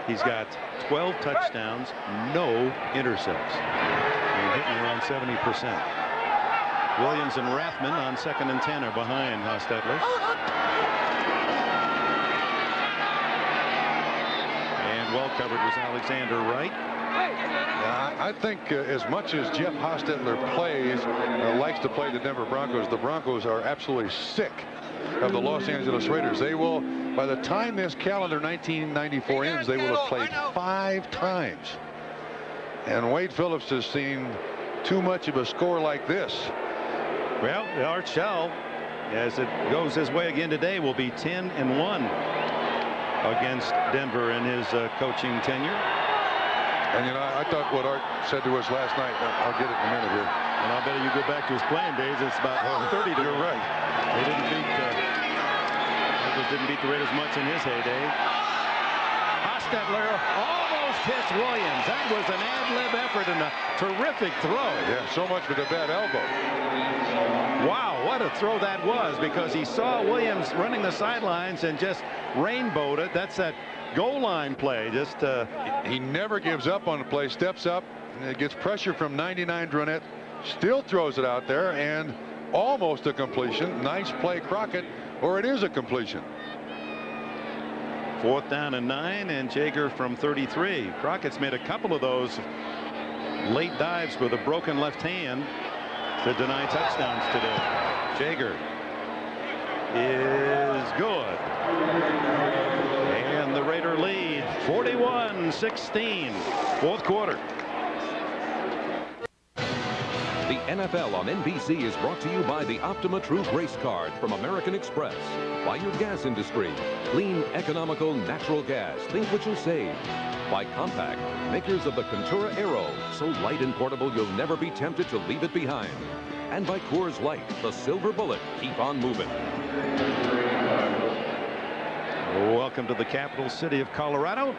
He's got 12 touchdowns, no intercepts. And hitting around 70%. Williams and Rathman on 2nd and 10 are behind Hostetler. And well covered was Alexander Wright. I think as much as Jeff Hostetler likes to play the Denver Broncos, the Broncos are absolutely sick of the Los Angeles Raiders. They will, by the time this calendar 1994 ends, they will have played 5 times. And Wade Phillips has seen too much of a score like this. Well, Art Shell, as it goes his way again today, will be 10-1 against Denver in his coaching tenure. And you know, I thought what Art said to us last night, I'll get it in a minute here. And I bet you go back to his playing days, it's about 30 to. You're right. They didn't beat the Raiders much in his heyday. Hostetler almost hits Williams. That was an ad-lib effort and a terrific throw. Yeah, so much for the bad elbow. Wow, what a throw that was, because he saw Williams running the sidelines and just rainbowed it. That's that goal line play. Just he never gives up on the play, steps up, and gets pressure from 99 Dronette, still throws it out there, and almost a completion. Nice play, Crockett, or it is a completion. 4th down and 9, and Jaeger from 33. Crockett's made a couple of those late dives with a broken left hand to deny touchdowns today. Jaeger is good, and the Raider lead 41-16. 4th quarter. The NFL on NBC is brought to you by the Optima True Grace Card from American Express. By your gas industry. Clean, economical, natural gas. Think what you'll save. By Compact, makers of the Contura Aero. So light and portable you'll never be tempted to leave it behind. And by Coors Light, the silver bullet. Keep on moving. Welcome to the capital city of Colorado.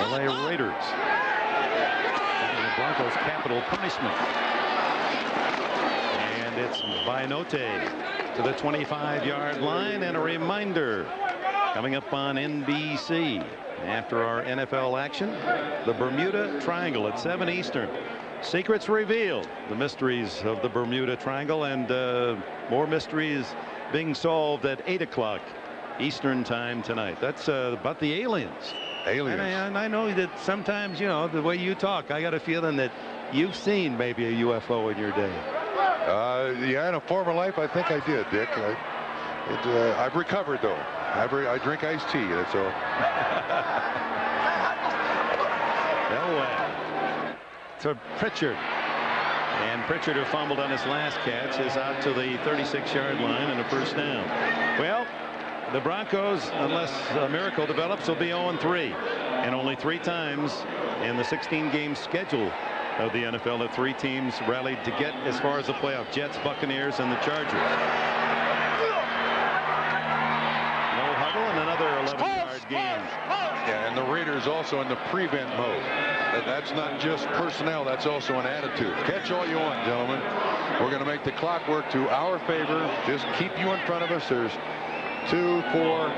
LA Raiders. The Broncos' capital punishment. And it's Binote to the 25-yard line, and a reminder coming up on NBC after our NFL action, the Bermuda Triangle at 7 Eastern. Secrets revealed, the mysteries of the Bermuda Triangle, and more mysteries being solved at 8 o'clock Eastern time tonight. That's about the aliens. And I know that sometimes, you know, the way you talk, I got a feeling that you've seen maybe a UFO in your day. Yeah, in a former life, I think I did, Dick. I've recovered, though. I drink iced tea, that's all. Elway to Pritchard. And Pritchard, who fumbled on his last catch, is out to the 36-yard line and a 1st down. Well, the Broncos, unless a miracle develops, will be 0-3. And only 3 times in the 16-game schedule of the NFL that 3 teams rallied to get as far as the playoff. Jets, Buccaneers, and the Chargers. No huddle and another 11-yard game. Yeah, and the Raiders also in the prevent mode. That's not just personnel, that's also an attitude. Catch all you want, gentlemen. We're going to make the clock work to our favor. Just keep you in front of us. There's 2, 4,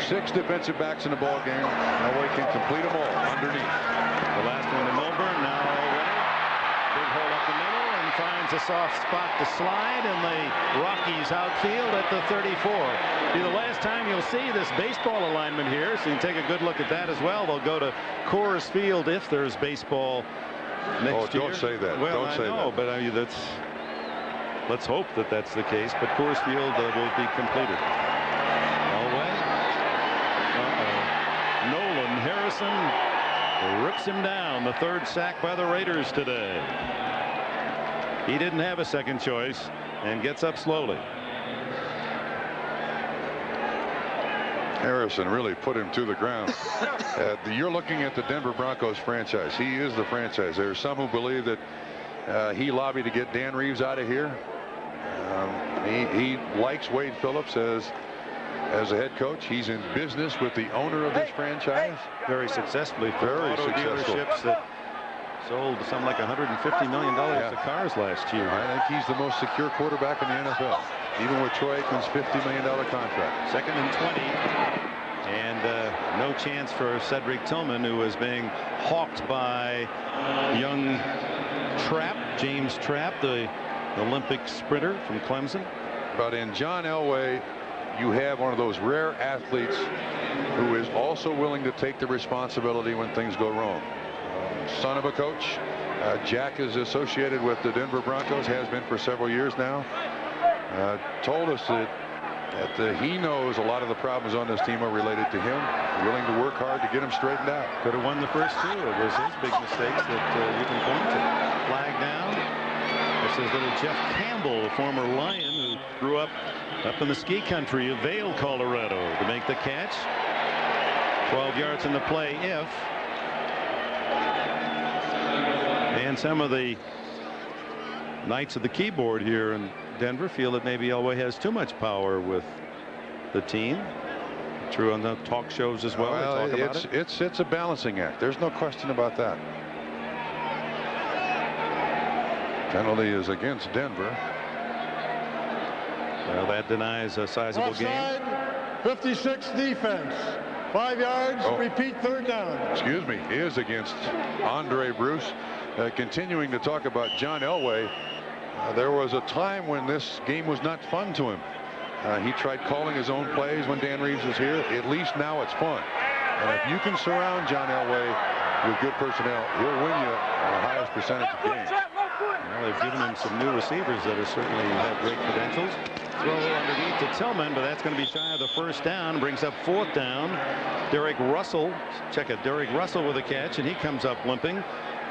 6 defensive backs in the ball game. Elway can complete them all underneath. The last one to Milburn. Now big hole up the middle, and finds a soft spot to slide, and the Rockies outfield at the 34. Be the last time you'll see this baseball alignment here, so you can take a good look at that as well. They'll go to Coors Field if there's baseball next year. Don't say that. Well, don't say I know, that. but I mean, let's hope that that's the case. But Coors Field will be completed. Nolan Harrison rips him down. The 3rd sack by the Raiders today. He didn't have a second choice and gets up slowly. Harrison really put him to the ground. You're looking at the Denver Broncos franchise. He is the franchise. There are some who believe that he lobbied to get Dan Reeves out of here. He likes Wade Phillips as a head coach. He's in business with the owner of this franchise. Very successfully for auto successful dealerships that sold something like $150 million of cars last year. I think he's the most secure quarterback in the NFL, even with Troy Aikman's $50 million contract. 2nd and 20, and no chance for Cedric Tillman, who was being hawked by young James Trapp, the Olympic sprinter from Clemson. But in John Elway, you have one of those rare athletes who is also willing to take the responsibility when things go wrong. Son of a coach. Jack is associated with the Denver Broncos, has been for several years now. Told us that he knows a lot of the problems on this team are related to him. Willing to work hard to get them straightened out. Could have won the first 2. It was his big mistakes that you can point to. Flag down. This is little Jeff Campbell, a former Lion who grew up in the ski country of Vail, Colorado, to make the catch. 12 yards in the play if. And some of the knights of the keyboard here in Denver feel that maybe Elway has too much power with the team. True on the talk shows as well. Well, they talk about it's a balancing act. There's no question about that. Penalty is against Denver. Well, that denies a sizable Offside, game. 56 defense. 5 yards. Repeat 3rd down. Excuse me. Is against Andre Bruce. continuing to talk about John Elway, there was a time when this game was not fun to him. He tried calling his own plays when Dan Reeves was here. At least now it's fun. And if you can surround John Elway with good personnel, he'll win you the highest percentage of games. Well, they've given him some new receivers that are certainly have great credentials. Throw underneath to Tillman, but that's going to be shy of the first down. Brings up 4th down. Derek Russell, check it, Derek Russell with a catch, and he comes up limping.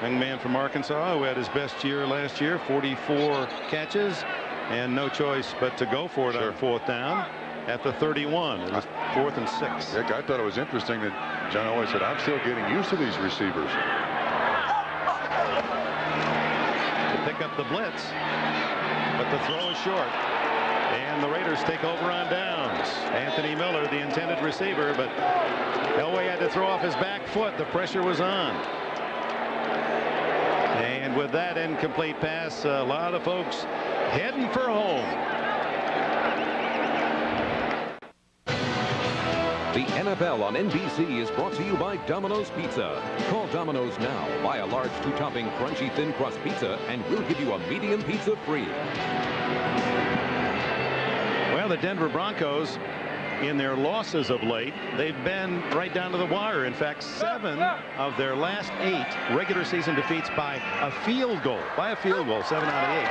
Young man from Arkansas who had his best year last year, 44 catches, and no choice but to go for it on 4th down at the 31. It was 4th and 6. Dick, I thought it was interesting that John Elway said, I'm still getting used to these receivers. Pick up the blitz, but the throw is short, and the Raiders take over on downs. Anthony Miller, the intended receiver, but Elway had to throw off his back foot. The pressure was on, and with that incomplete pass, a lot of folks heading for home. The NFL on NBC is brought to you by Domino's Pizza. Call Domino's now. Buy a large 2-topping crunchy thin crust pizza and we'll give you a medium pizza free. Well, the Denver Broncos, in their losses of late, they've been right down to the wire. In fact, 7 of their last 8 regular season defeats by a field goal. 7 out of 8.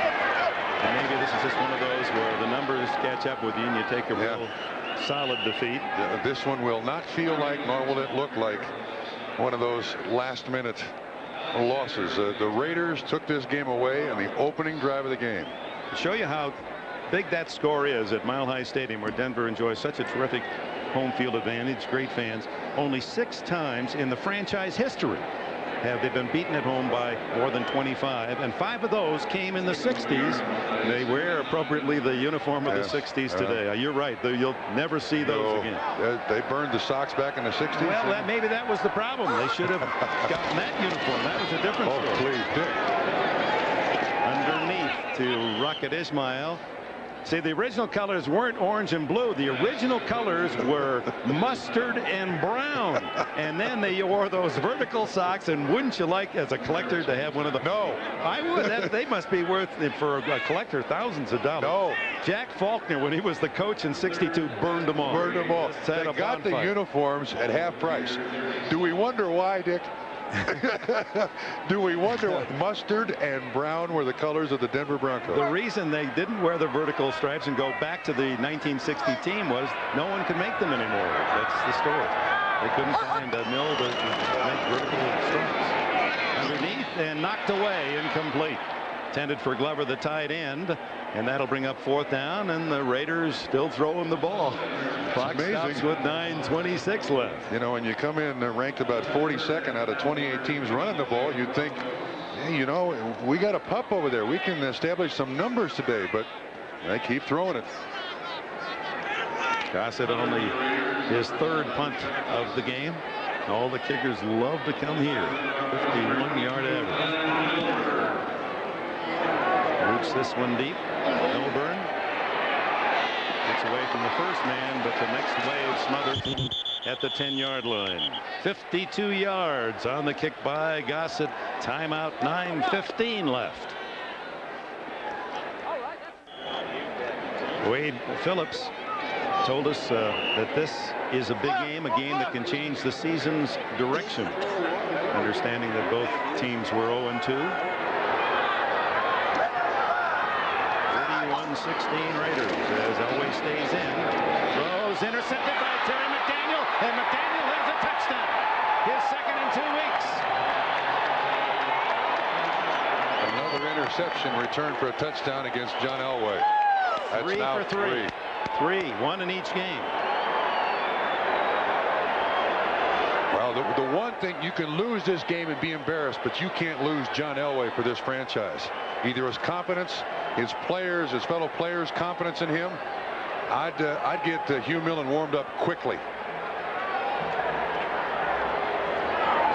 And maybe this is just one of those where the numbers catch up with you and you take a real solid defeat. This one will not feel like, nor will it look like, one of those last-minute losses. The Raiders took this game away on the opening drive of the game. To show you how big that score is at Mile High Stadium, where Denver enjoys such a terrific home field advantage, great fans, only 6 times in the franchise history have they been beaten at home by more than 25, and 5 of those came in the 60s. They wear appropriately the uniform of the 60s today. You're right, you'll never see those again. They burned the socks back in the 60s. Well, maybe that was the problem. They should have gotten that uniform. That was a different story. Please, Dick. Underneath to Rocket Ismail. See, the original colors weren't orange and blue. The original colors were mustard and brown. And then they wore those vertical socks. And wouldn't you like, as a collector, to have one of them? No. I would. They must be worth, for a collector, thousands of dollars. No. Jack Faulkner, when he was the coach in '62, burned them all. They got the uniforms at half price. Do we wonder why, Dick? Do we wonder what mustard and brown were the colors of the Denver Broncos? The reason they didn't wear the vertical stripes and go back to the 1960 team was no one could make them anymore. That's the story. They couldn't find a mill to make vertical stripes. Underneath and knocked away, incomplete. Intended for Glover, the tight end, and that'll bring up 4th down, and the Raiders still throwing the ball. Clock stops with 9:26 left. You know, when you come in ranked about 42nd out of 28 teams running the ball, you'd think, hey, you know, we got a pup over there. We can establish some numbers today, but they keep throwing it. Gossett only his 3rd punt of the game. All the kickers love to come here. 51-yard average. Roots this one deep. Milburn gets away from the first man, but the next wave smothered at the 10-yard line. 52 yards on the kick by Gossett. Timeout, 9:15 left. Wade Phillips told us that this is a big game, a game that can change the season's direction. Understanding that both teams were 0-2. 31-16 Raiders as Elway stays in. Throws intercepted by Terry McDaniel, and McDaniel has a touchdown. His 2nd in 2 weeks. Another interception returned for a touchdown against John Elway. That's 3 now for 3. 3, 1 in each game. Well, the one thing, you can lose this game and be embarrassed, but you can't lose John Elway for this franchise. Either his confidence, his players, his fellow players' confidence in him. I'd get Hugh Millen warmed up quickly.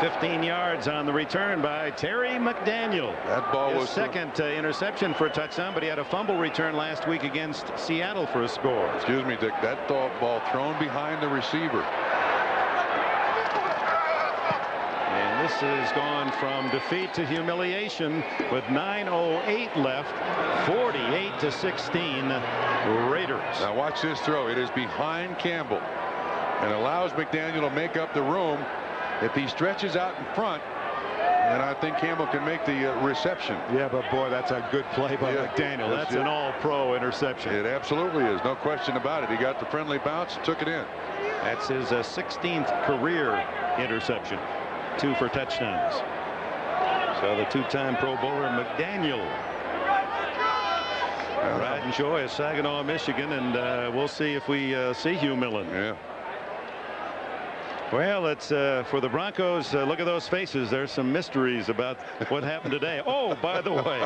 15 yards on the return by Terry McDaniel. That ball was 2nd interception for a touchdown, but he had a fumble return last week against Seattle for a score. Excuse me, Dick. That ball thrown behind the receiver. And This has gone from defeat to humiliation with 9:08 left. 48-16 Raiders. Now watch this throw. It is behind Campbell and allows McDaniel to make up the room. If he stretches out in front, and I think Campbell can make the reception. Yeah, but boy, that's a good play by McDaniel. That's an all-pro interception. It absolutely is. No question about it. He got the friendly bounce, took it in. That's his 16th career interception. 2 for touchdowns. So the 2-time Pro Bowler McDaniel. Pride and joy of Saginaw, Michigan, and we'll see if we see Hugh Millen. Yeah. Well, it's for the Broncos. Look at those faces. There's some mysteries about what happened today. Oh, by the way,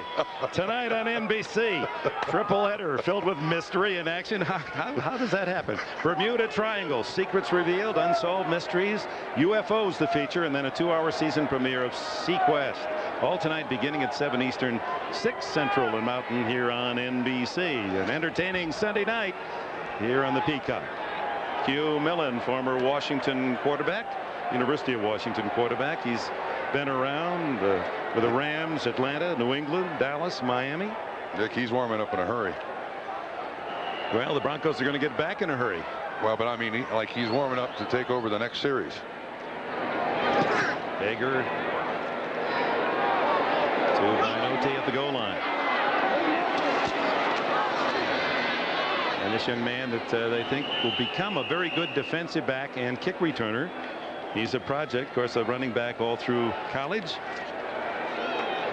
tonight on NBC, triple header filled with mystery and action. How does that happen? Bermuda Triangle, secrets revealed, unsolved mysteries, UFOs the feature, and then a 2-hour season premiere of Sequest. All tonight beginning at 7 Eastern, 6 Central and Mountain here on NBC. An entertaining Sunday night here on the Peacock. Hugh Millen, former Washington quarterback, University of Washington quarterback. He's been around with the Rams, Atlanta, New England, Dallas, Miami. Dick, he's warming up in a hurry. Well, the Broncos are going to get back in a hurry. Well, but I mean, like he's warming up to take over the next series. Hager to Binote at the goal line. And this young man that they think will become a very good defensive back and kick returner. He's a project, of course, a running back all through college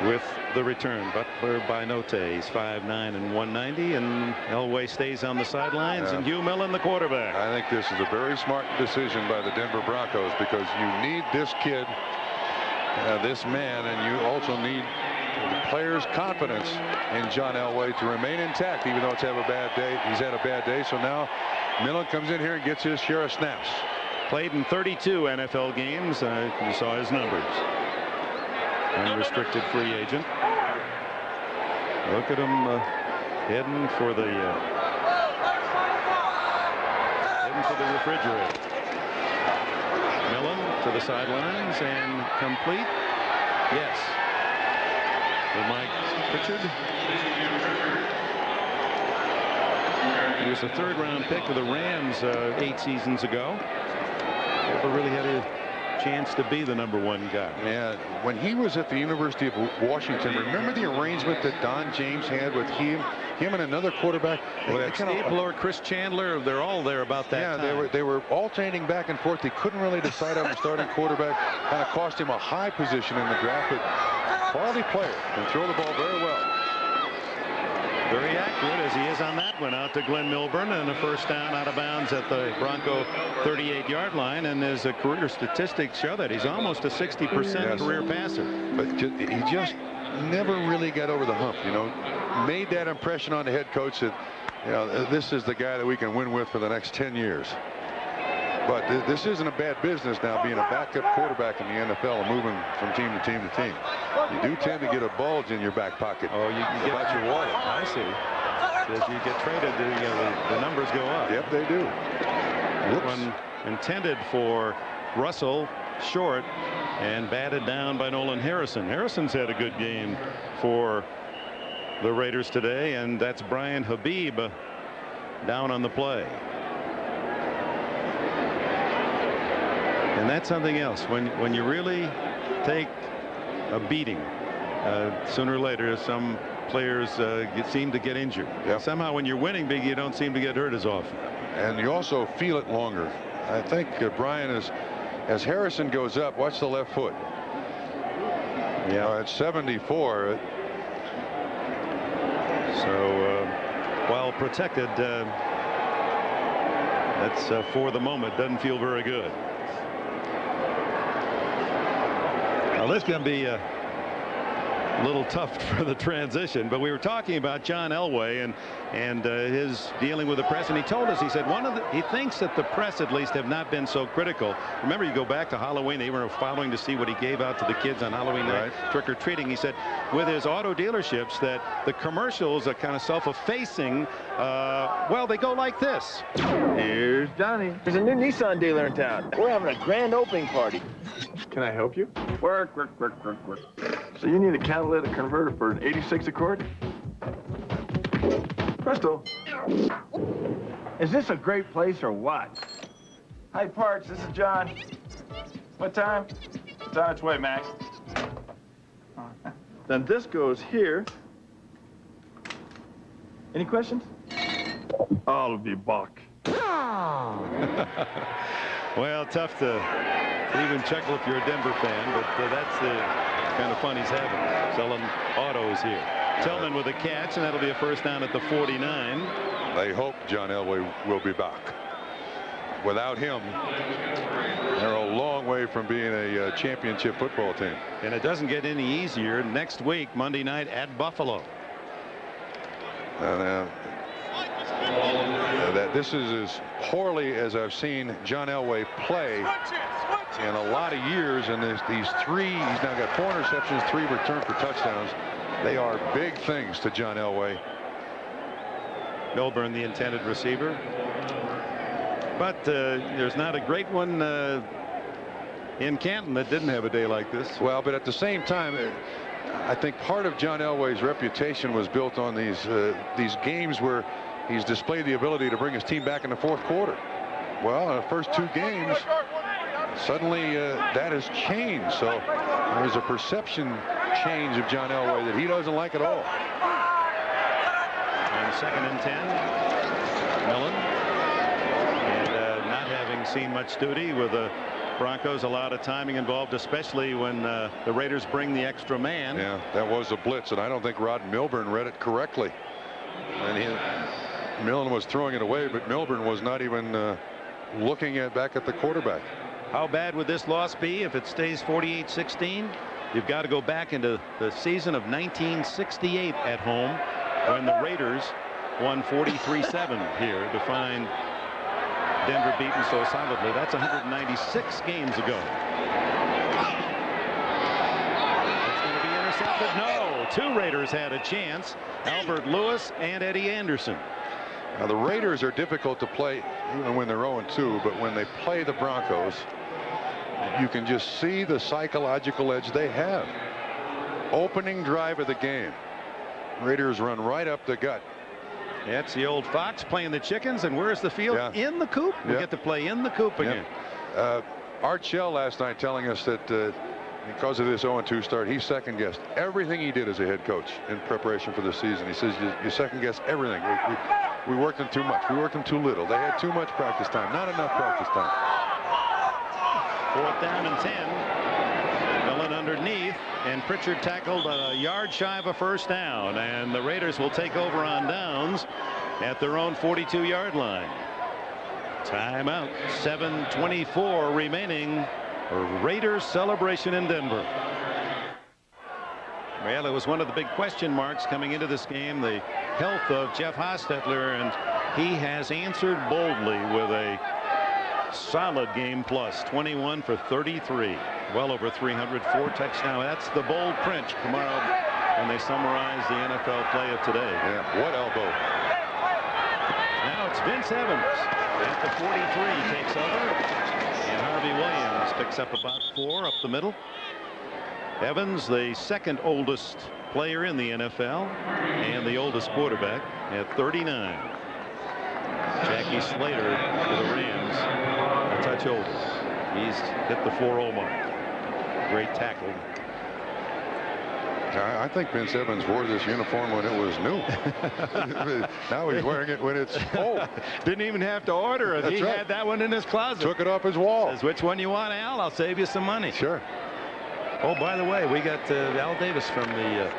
with the return. Butler Binote, he's 5'9" and 190, and Elway stays on the sidelines, and Hugh Millen, the quarterback. I think this is a very smart decision by the Denver Broncos because you need this kid, this man, and you also need the players' confidence in John Elway to remain intact, even though he's had a bad day. So now Millen comes in here and gets his share of snaps. Played in 32 NFL games. You saw his numbers. Unrestricted free agent. Look at him heading for the refrigerator. Millen to the sidelines and complete. Yes. With Mike Pritchard. He was a 3rd-round pick of the Rams 8 seasons ago. Never really had a chance to be the #1 guy. Yeah, when he was at the University of Washington, remember the arrangement that Don James had with him and another quarterback? Well, Stapler, Chris Chandler, they're all there about that time. Yeah, they were alternating back and forth. They couldn't really decide on the starting quarterback. Kind of cost him a high position in the draft, but quality player, can throw the ball very well. Very accurate as he is on that one. Out to Glenn Milburn, and a first down out of bounds at the Bronco 38-yard line. And his career statistics show that he's almost a 60% career passer. But he just never really got over the hump. You know, made that impression on the head coach that, you know, this is the guy that we can win with for the next 10 years. But this isn't a bad business now, being a backup quarterback in the NFL and moving from team to team to team. You do tend to get a bulge in your back pocket. Oh, you get about your wallet. I see. As you get traded, the numbers go up. Yep, they do. This one intended for Russell, short, and batted down by Nolan Harrison. Harrison's had a good game for the Raiders today, and that's Brian Habib down on the play. And that's something else. When you really take a beating, sooner or later, some players seem to get injured. Yep. Somehow, when you're winning big, you don't seem to get hurt as often. And you also feel it longer. I think Brian is, as Harrison goes up, watch the left foot. Yeah, at 74. So while protected, that's for the moment doesn't feel very good. Now this is going to be A little tough for the transition, but we were talking about John Elway and his dealing with the press, and he told us, he said he thinks that the press at least have not been so critical. Remember, you go back to Halloween, they were following to see what he gave out to the kids on Halloween night, trick-or-treating. He said with his auto dealerships that the commercials are kind of self-effacing. Well, they go like this. Here's Johnny. There's a new Nissan dealer in town. We're having a grand opening party. Can I help you? Work. So you need a catalytic converter for an 86 Accord? Presto. Is this a great place or what? Hi, Parts. This is John. What time? It's on its way, Max. Then this goes here. Any questions? I'll be back. Well, tough to even chuckle if you're a Denver fan, but that's the kind of fun he's having, selling autos here. Tillman with a catch, and that'll be a first down at the 49. They hope John Elway will be back. Without him, they're a long way from being a championship football team. And it doesn't get any easier next week, Monday night at Buffalo. That this is as poorly as I've seen John Elway play in a lot of years, and these three, he's now got 4 interceptions, 3 returned for touchdowns. They are big things to John Elway. Milburn, the intended receiver, but there's not a great one in Canton that didn't have a day like this. Well, but at the same time, I think part of John Elway's reputation was built on these games where he's displayed the ability to bring his team back in the 4th quarter. Well, in the first 2 games, suddenly that has changed. So there's a perception change of John Elway that he doesn't like at all. On 2nd and 10, Millen, and not having seen much duty with the Broncos, a lot of timing involved, especially when the Raiders bring the extra man. Yeah, that was a blitz, and I don't think Rod Milburn read it correctly. And Millen was throwing it away, but Milburn was not even looking back at the quarterback. How bad would this loss be if it stays 48-16? You've got to go back into the season of 1968 at home, when the Raiders won 43-7 here, to find Denver beaten so solidly. That's 196 games ago. It's going to be intercepted. No, 2 Raiders had a chance. Albert Lewis and Eddie Anderson. Now, the Raiders are difficult to play even when they're 0-2, but when they play the Broncos, you can just see the psychological edge they have. Opening drive of the game, Raiders run right up the gut. That's the old fox playing the chickens, and where's the field? Yeah. In the coop. We get to play in the coop again. Art Shell last night telling us that because of this 0-2 start, he second-guessed everything he did as a head coach in preparation for the season. He says you second-guess everything. We worked them too much. We worked them too little. They had too much practice time. Not enough practice time. 4th down and 10. Millen underneath, and Pritchard tackled a yard shy of a first down, and the Raiders will take over on downs at their own 42-yard line. Timeout. 7:24 remaining. Raiders celebration in Denver. Well, it was one of the big question marks coming into this game, the health of Jeff Hostetler, and he has answered boldly with a solid game plus. 21 for 33, well over 300, 4 touchdowns. That's the bold print tomorrow when they summarize the NFL play of today. Yeah, what elbow. Now it's Vince Evans at the 43, takes over, and Harvey Williams picks up about 4 up the middle. Evans, the 2nd oldest player in the NFL and the oldest quarterback at 39. Jackie Slater for the Rams, a touch older. He's hit the 4-0 mark. Great tackle. I think Vince Evans wore this uniform when it was new. Now he's wearing it when it's old. Didn't even have to order it. He had that one in his closet. Took it off his wall. Says, which one you want, Al? I'll save you some money. Sure. Oh, by the way, we got Al Davis from the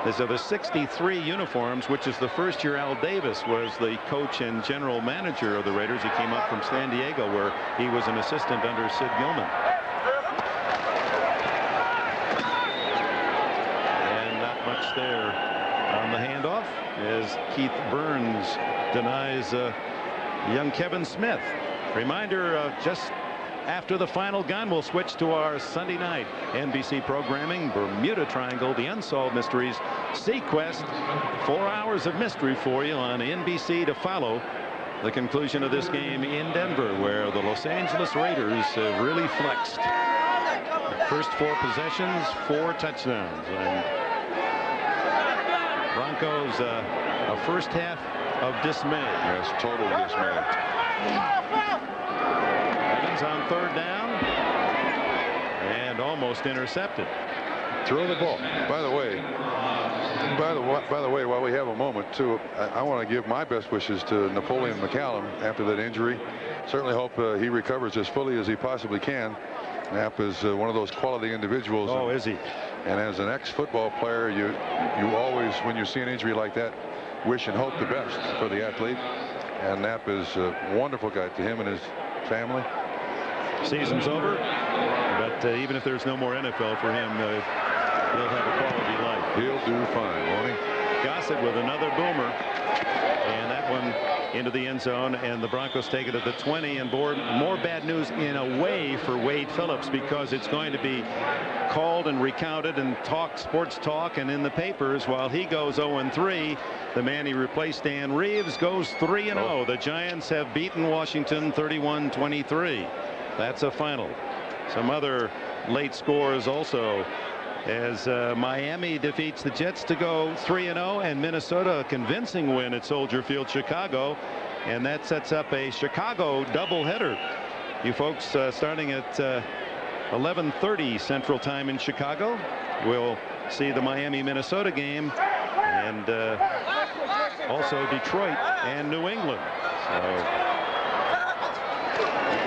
there's the 63 uniforms, which is the first year Al Davis was the coach and general manager of the Raiders. He came up from San Diego, where he was an assistant under Sid Gilman. Bucks there on the handoff as Keith Burns denies young Kevin Smith. Reminder, just after the final gun, we'll switch to our Sunday night NBC programming, Bermuda Triangle, The Unsolved Mysteries, Sequest. 4 hours of mystery for you on NBC to follow the conclusion of this game in Denver, where the Los Angeles Raiders have really flexed. First 4 possessions, 4 touchdowns. And Broncos, a first half of dismay. Yes, total dismay. Evans on 3rd down and almost intercepted. Throw the ball. By the way, while we have a moment too, I want to give my best wishes to Napoleon McCallum after that injury. Certainly hope he recovers as fully as he possibly can. Knapp is one of those quality individuals. Oh, is he? And as an ex-football player, you always, when you see an injury like that, wish and hope the best for the athlete. And Knapp is a wonderful guy to him and his family. Season's over, but even if there's no more NFL for him, he'll have a quality life. He'll do fine, won't he? Gossett with another boomer, and that one into the end zone, and the Broncos take it at the 20. And more bad news in a way for Wade Phillips, because it's going to be called and recounted and sports talk and in the papers while he goes 0-3. The man he replaced, Dan Reeves, goes 3-0. The Giants have beaten Washington 31-23. That's a final. Some other late scores also, as Miami defeats the Jets to go 3-0, and Minnesota a convincing win at Soldier Field, Chicago, and that sets up a Chicago doubleheader. You folks, starting at 11:30 Central Time in Chicago, we'll see the Miami-Minnesota game, and also Detroit and New England. So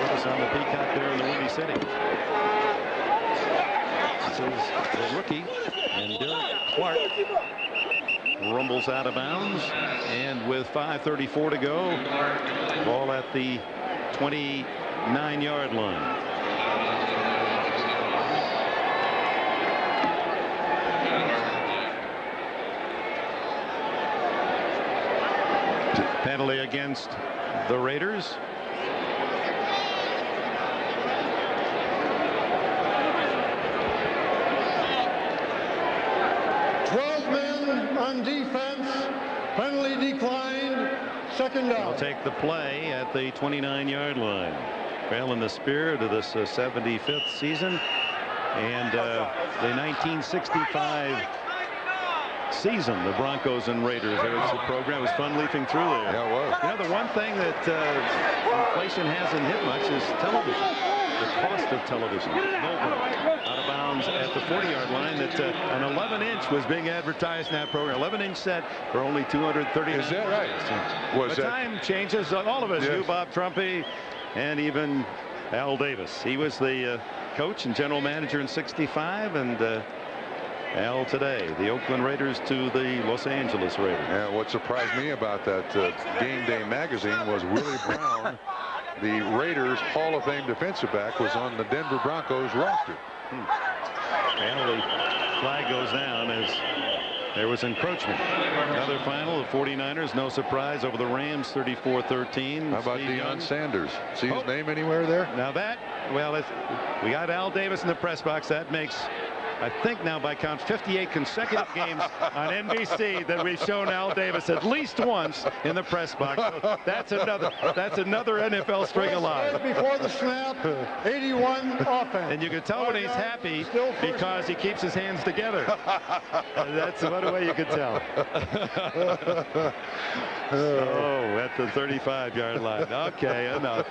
with us on the Peacock there in the Windy City. This is the rookie, and Derek Clark rumbles out of bounds, and with 5:34 to go, ball at the 29-yard line. Penalty against the Raiders. On defense, penalty declined, 2nd down. I'll take the play at the 29-yard line. Well, in the spirit of this 75th season, and the 1965 season, the Broncos and Raiders. There's the program. It was fun leafing through there. Yeah, it was. You know, the one thing that inflation hasn't hit much is television. The cost of television. Out of bounds at the 40-yard line. That an 11-inch was being advertised in that program. 11-inch set for only $230. Is that right? The time changes. All of us, yes. You, Bob Trumpy, and even Al Davis. He was the coach and general manager in '65, and Al today, the Oakland Raiders to the Los Angeles Raiders. Yeah, what surprised me about that Game Day magazine was Willie Brown, the Raiders Hall of Fame defensive back, was on the Denver Broncos roster. Penalty flag goes down as there was encroachment. Another final, the 49ers, no surprise over the Rams, 34-13. How about Deion Sanders? See his name anywhere there? Now that, well, we got Al Davis in the press box. That makes, I think now by count, 58 consecutive games on NBC that we've shown Al Davis at least once in the press box. So that's another NFL string alive. Before the snap, 81 offense. And you can tell when he's happy because he keeps his hands together. That's one way you can tell. Oh, at the 35-yard line. Okay, enough.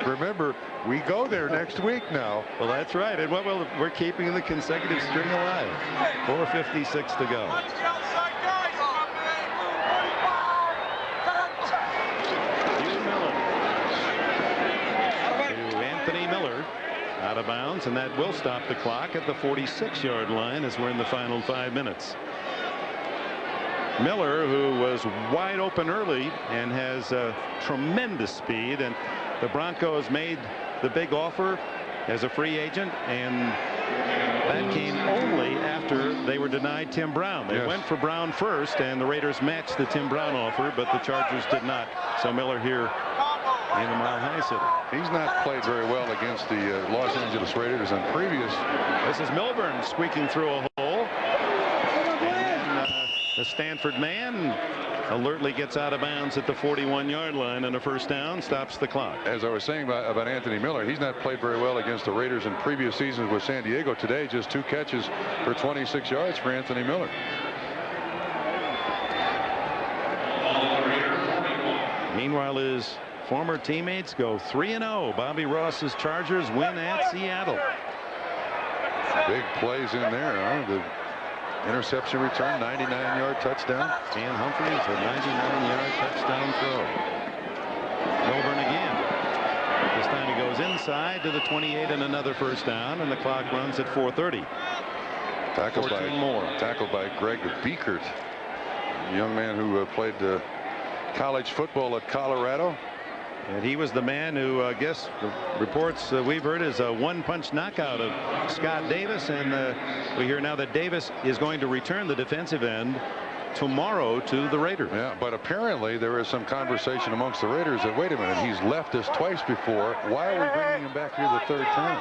Remember, we go there next week now. Well, that's right. And we're keeping the consecutive string alive. 4:56 to go. To Anthony Miller, out of bounds, and that will stop the clock at the 46-yard line as we're in the final 5 minutes. Miller, who was wide open early and has tremendous speed, and the Broncos made the big offer as a free agent, and That came only after they were denied Tim Brown. They went for Brown first, and the Raiders matched the Tim Brown offer, but the Chargers did not. So Miller here in the Mile High City. He's not played very well against the Los Angeles Raiders on previous. This is Milburn squeaking through a hole. And the Stanford man alertly gets out of bounds at the 41-yard line, and a first down stops the clock. As I was saying about Anthony Miller, he's not played very well against the Raiders in previous seasons with San Diego. Today, just 2 catches for 26 yards for Anthony Miller. Meanwhile, his former teammates go 3-0. Bobby Ross's Chargers win at Seattle. Big plays in there, huh? The interception return, 99-yard touchdown. Dan Humphries, a 99-yard touchdown throw. Milburn again. This time he goes inside to the 28 and another first down, and the clock runs at 4:30. Tackled by Greg Biekert, a young man who played college football at Colorado. And he was the man who, I guess, the reports we've heard is a one-punch knockout of Scott Davis. And we hear now that Davis is going to return the defensive end tomorrow to the Raiders. Yeah, but apparently there is some conversation amongst the Raiders that, wait a minute, he's left us twice before. Why are we bringing him back here the 3rd time?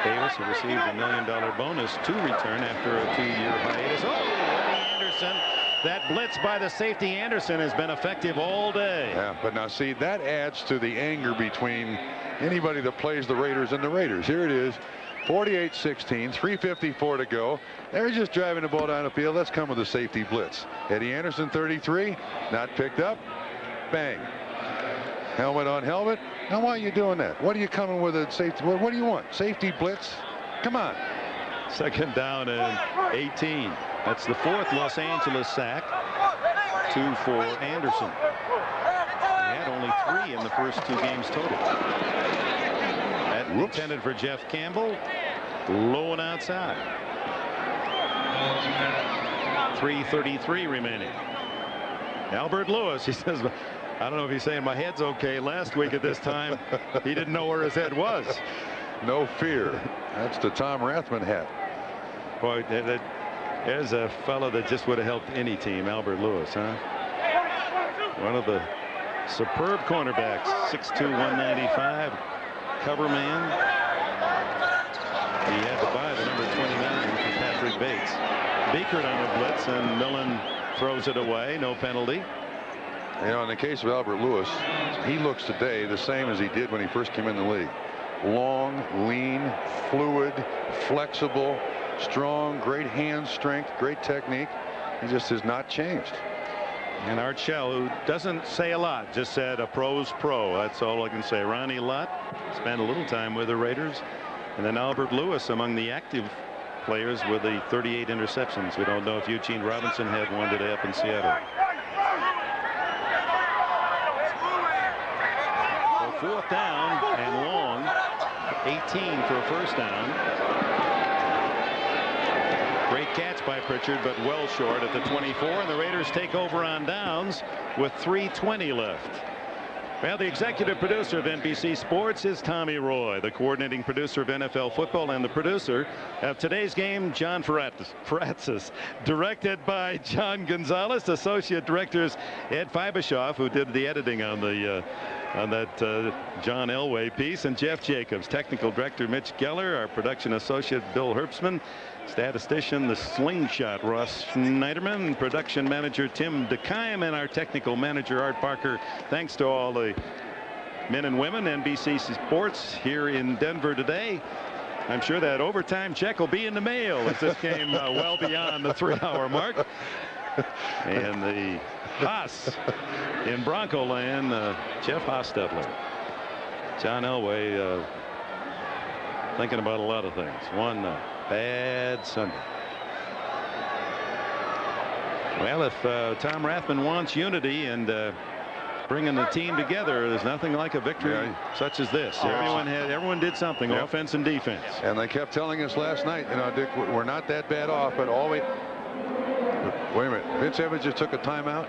Davis who received $1 million bonus to return after a 2-year hiatus. Oh, Anderson. That blitz by the safety Anderson has been effective all day. Yeah, but now see, that adds to the anger between anybody that plays the Raiders and the Raiders. Here it is, 48-16, 3:54 to go. They're just driving the ball down the field. Let's come with a safety blitz. Eddie Anderson, 33, not picked up. Bang. Helmet on helmet. Now why are you doing that? What are you coming with a safety? What do you want? Safety blitz? Come on. 2nd down and 18. That's the 4th Los Angeles sack. 2 for Anderson. He had only 3 in the first 2 games total. That intended for Jeff Campbell. Low and outside. 3:33 remaining. Albert Lewis, he says, I don't know if he's saying my head's okay. Last week at this time, he didn't know where his head was. No fear. That's the Tom Rathman hat. Boy, there's a fellow that just would have helped any team, Albert Lewis, huh? One of the superb cornerbacks, 6'2", 195, cover man. He had to buy the number 29 for Patrick Bates. Biekert on the blitz, and Millen throws it away, no penalty. You know, in the case of Albert Lewis, he looks today the same as he did when he first came in the league. Long, lean, fluid, flexible, strong, great hand strength, great technique. He just has not changed. And Art Shell, who doesn't say a lot, just said a pro's pro. That's all I can say. Ronnie Lott spent a little time with the Raiders. And then Albert Lewis among the active players with the 38 interceptions. We don't know if Eugene Robinson had one today up in Seattle. So 4th down and long. 18 for a first down. Great catch by Pritchard, but well short at the 24, and the Raiders take over on downs with 3:20 left. Well, the executive producer of NBC Sports is Tommy Roy, the coordinating producer of NFL football, and the producer of today's game, John Faratzis, directed by John Gonzalez, associate directors Ed Fibashoff, who did the editing on the on that John Elway piece, and Jeff Jacobs, technical director Mitch Geller, our production associate Bill Herbstman, statistician the slingshot Ross Schneiderman, production manager Tim DeKime, and our technical manager Art Parker. Thanks to all the men and women NBC Sports here in Denver today. I'm sure that overtime check will be in the mail as this game well beyond the 3-hour mark. And the Haas in Bronco land, Jeff Hostetler. John Elway thinking about a lot of things. One bad Sunday. Well, if Tom Rathman wants unity and bringing the team together, there's nothing like a victory such as this. Everyone did something, offense and defense. And they kept telling us last night, you know, Dick, we're not that bad off, but always. Wait a minute. Vince Evans just took a timeout.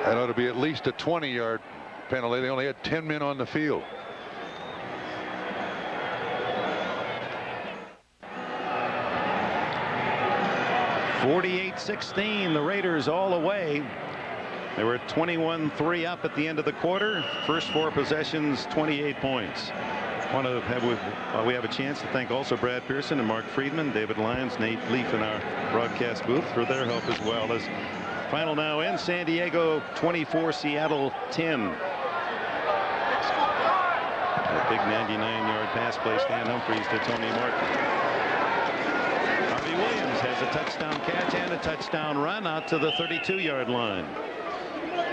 That ought to be at least a 20-yard penalty. They only had 10 men on the field. 48-16, the Raiders all away. They were 21-3 up at the end of the quarter. First 4 possessions, 28 points. We have a chance to thank also Brad Pearson and Mark Friedman, David Lyons, Nate Leaf in our broadcast booth for their help as well. As final now in San Diego 24, Seattle 10. A big 99-yard pass play, Stan Humphries to Tony Martin. Harvey Williams has a touchdown catch and a touchdown run out to the 32-yard line.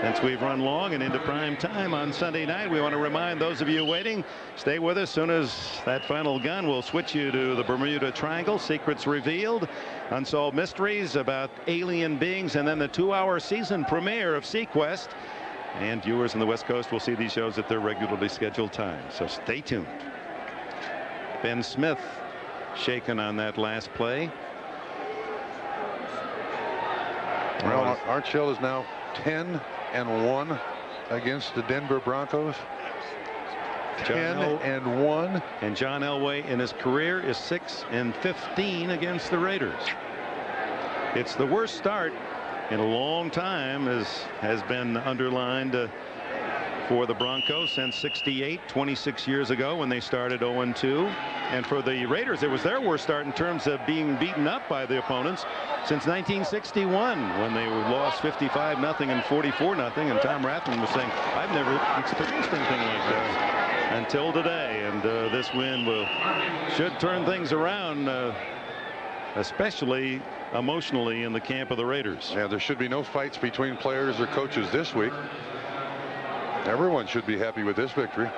Since we've run long and into prime time on Sunday night, we want to remind those of you waiting, stay with us. As soon as that final gun, we'll switch you to the Bermuda Triangle, Secrets Revealed, Unsolved Mysteries about alien beings, and then the 2-hour season premiere of Sequest. And viewers on the West Coast will see these shows at their regularly scheduled times, so stay tuned. Ben Smith shaken on that last play. Well, Archell is now 10-1 against the Denver Broncos. 10-1. And John Elway in his career is 6-15 against the Raiders. It's the worst start in a long time, as has been underlined for the Broncos since '68, 26 years ago when they started 0-2. And for the Raiders, it was their worst start in terms of being beaten up by the opponents since 1961, when they lost 55-0 and 44-0. And Tom Rathman was saying, I've never experienced anything like that until today. And this win should turn things around, especially emotionally in the camp of the Raiders. Yeah, there should be no fights between players or coaches this week. Everyone should be happy with this victory.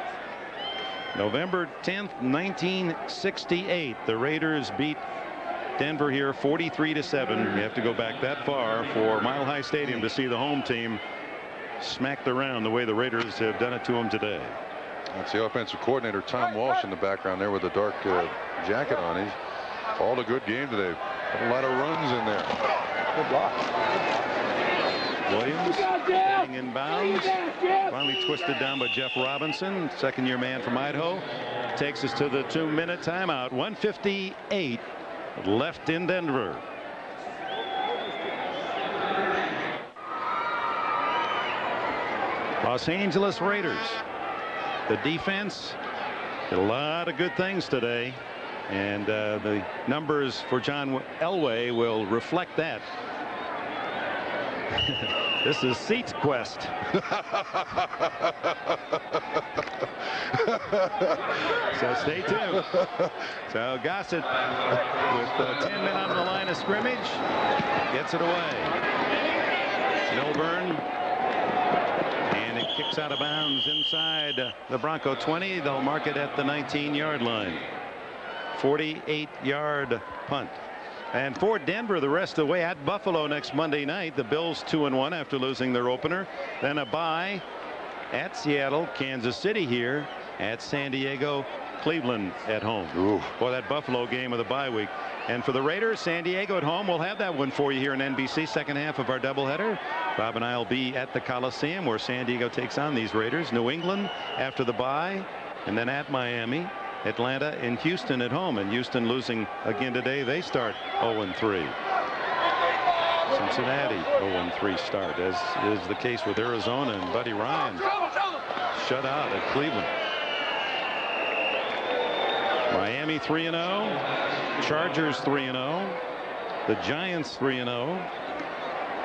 November 10th, 1968. The Raiders beat Denver here 43-7. You have to go back that far for Mile High Stadium to see the home team smacked around the way the Raiders have done it to them today. That's the offensive coordinator Tom Walsh in the background there with a dark jacket on. He's called a good game today. A lot of runs in there. Good block. Williams getting in bounds. Finally twisted down by Jeff Robinson, second-year man from Idaho. Takes us to the 2-minute timeout. 1:58 left in Denver. Los Angeles Raiders. The defense did a lot of good things today, and the numbers for John Elway will reflect that. This is Seats Quest. So stay tuned. So Gossett with 10 men on the line of scrimmage gets it away. Milburn, and it kicks out of bounds inside the Bronco 20. They'll mark it at the 19-yard line. 48-yard punt. And for Denver the rest of the way at Buffalo next Monday night. The Bills 2-1 after losing their opener. Then a bye at Seattle, Kansas City here, at San Diego, Cleveland at home. Ooh. For that Buffalo game of the bye week. And for the Raiders, San Diego at home. We'll have that one for you here in NBC, second half of our doubleheader. Bob and I will be at the Coliseum where San Diego takes on these Raiders. New England after the bye, and then at Miami, Atlanta, and Houston at home. And Houston losing again today. They start 0-3. Cincinnati 0-3 start, as is the case with Arizona and Buddy Ryan shut out at Cleveland. Miami 3-0. Chargers 3-0. The Giants 3-0.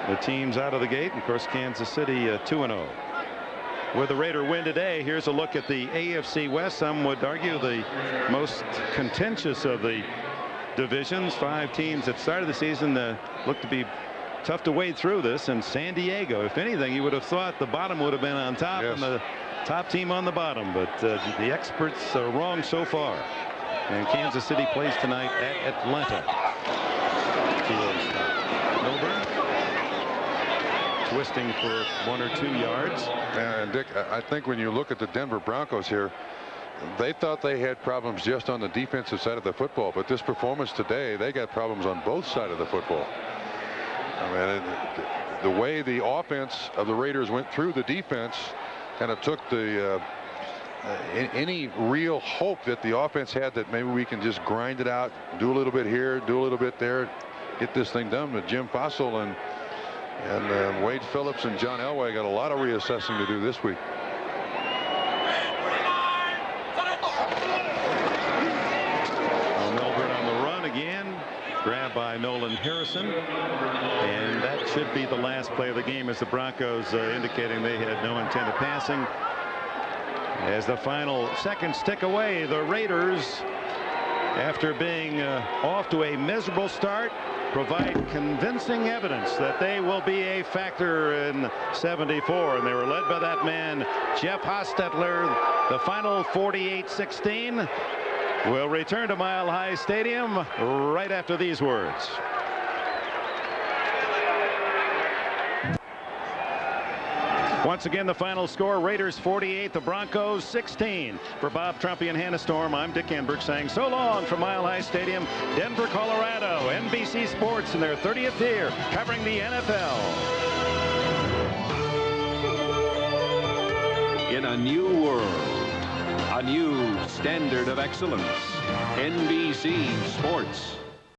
The teams out of the gate, and of course Kansas City 2-0. With the Raider win today, here's a look at the AFC West. Some would argue the most contentious of the divisions. 5 teams that started the season look to be tough to wade through this. And San Diego, if anything, you would have thought the bottom would have been on top, yes, and the top team on the bottom. But the experts are wrong so far. And Kansas City plays tonight at Atlanta. Milburn twisting for 1 or 2 yards. And Dick, I think when you look at the Denver Broncos here, they thought they had problems just on the defensive side of the football, but this performance today, they got problems on both sides of the football. I mean, the way the offense of the Raiders went through the defense kind of took the any real hope that the offense had that maybe we can just grind it out, do a little bit here, do a little bit there. get this thing done. But Jim Fossil and Wade Phillips and John Elway got a lot of reassessing to do this week. Milford on the run again. Grabbed by Nolan Harrison. And that should be the last play of the game, as the Broncos indicating they had no intent of passing. As the final seconds tick away, the Raiders, after being off to a miserable start, provide convincing evidence that they will be a factor in 74. And they were led by that man, Jeff Hostetler. The final 48-16. We'll return to Mile High Stadium right after these words. Once again, the final score, Raiders 48, the Broncos 16. For Bob Trumpy and Hannah Storm, I'm Dick Enberg saying so long from Mile High Stadium, Denver, Colorado. NBC Sports in their 30th year covering the NFL. In a new world, a new standard of excellence. NBC Sports.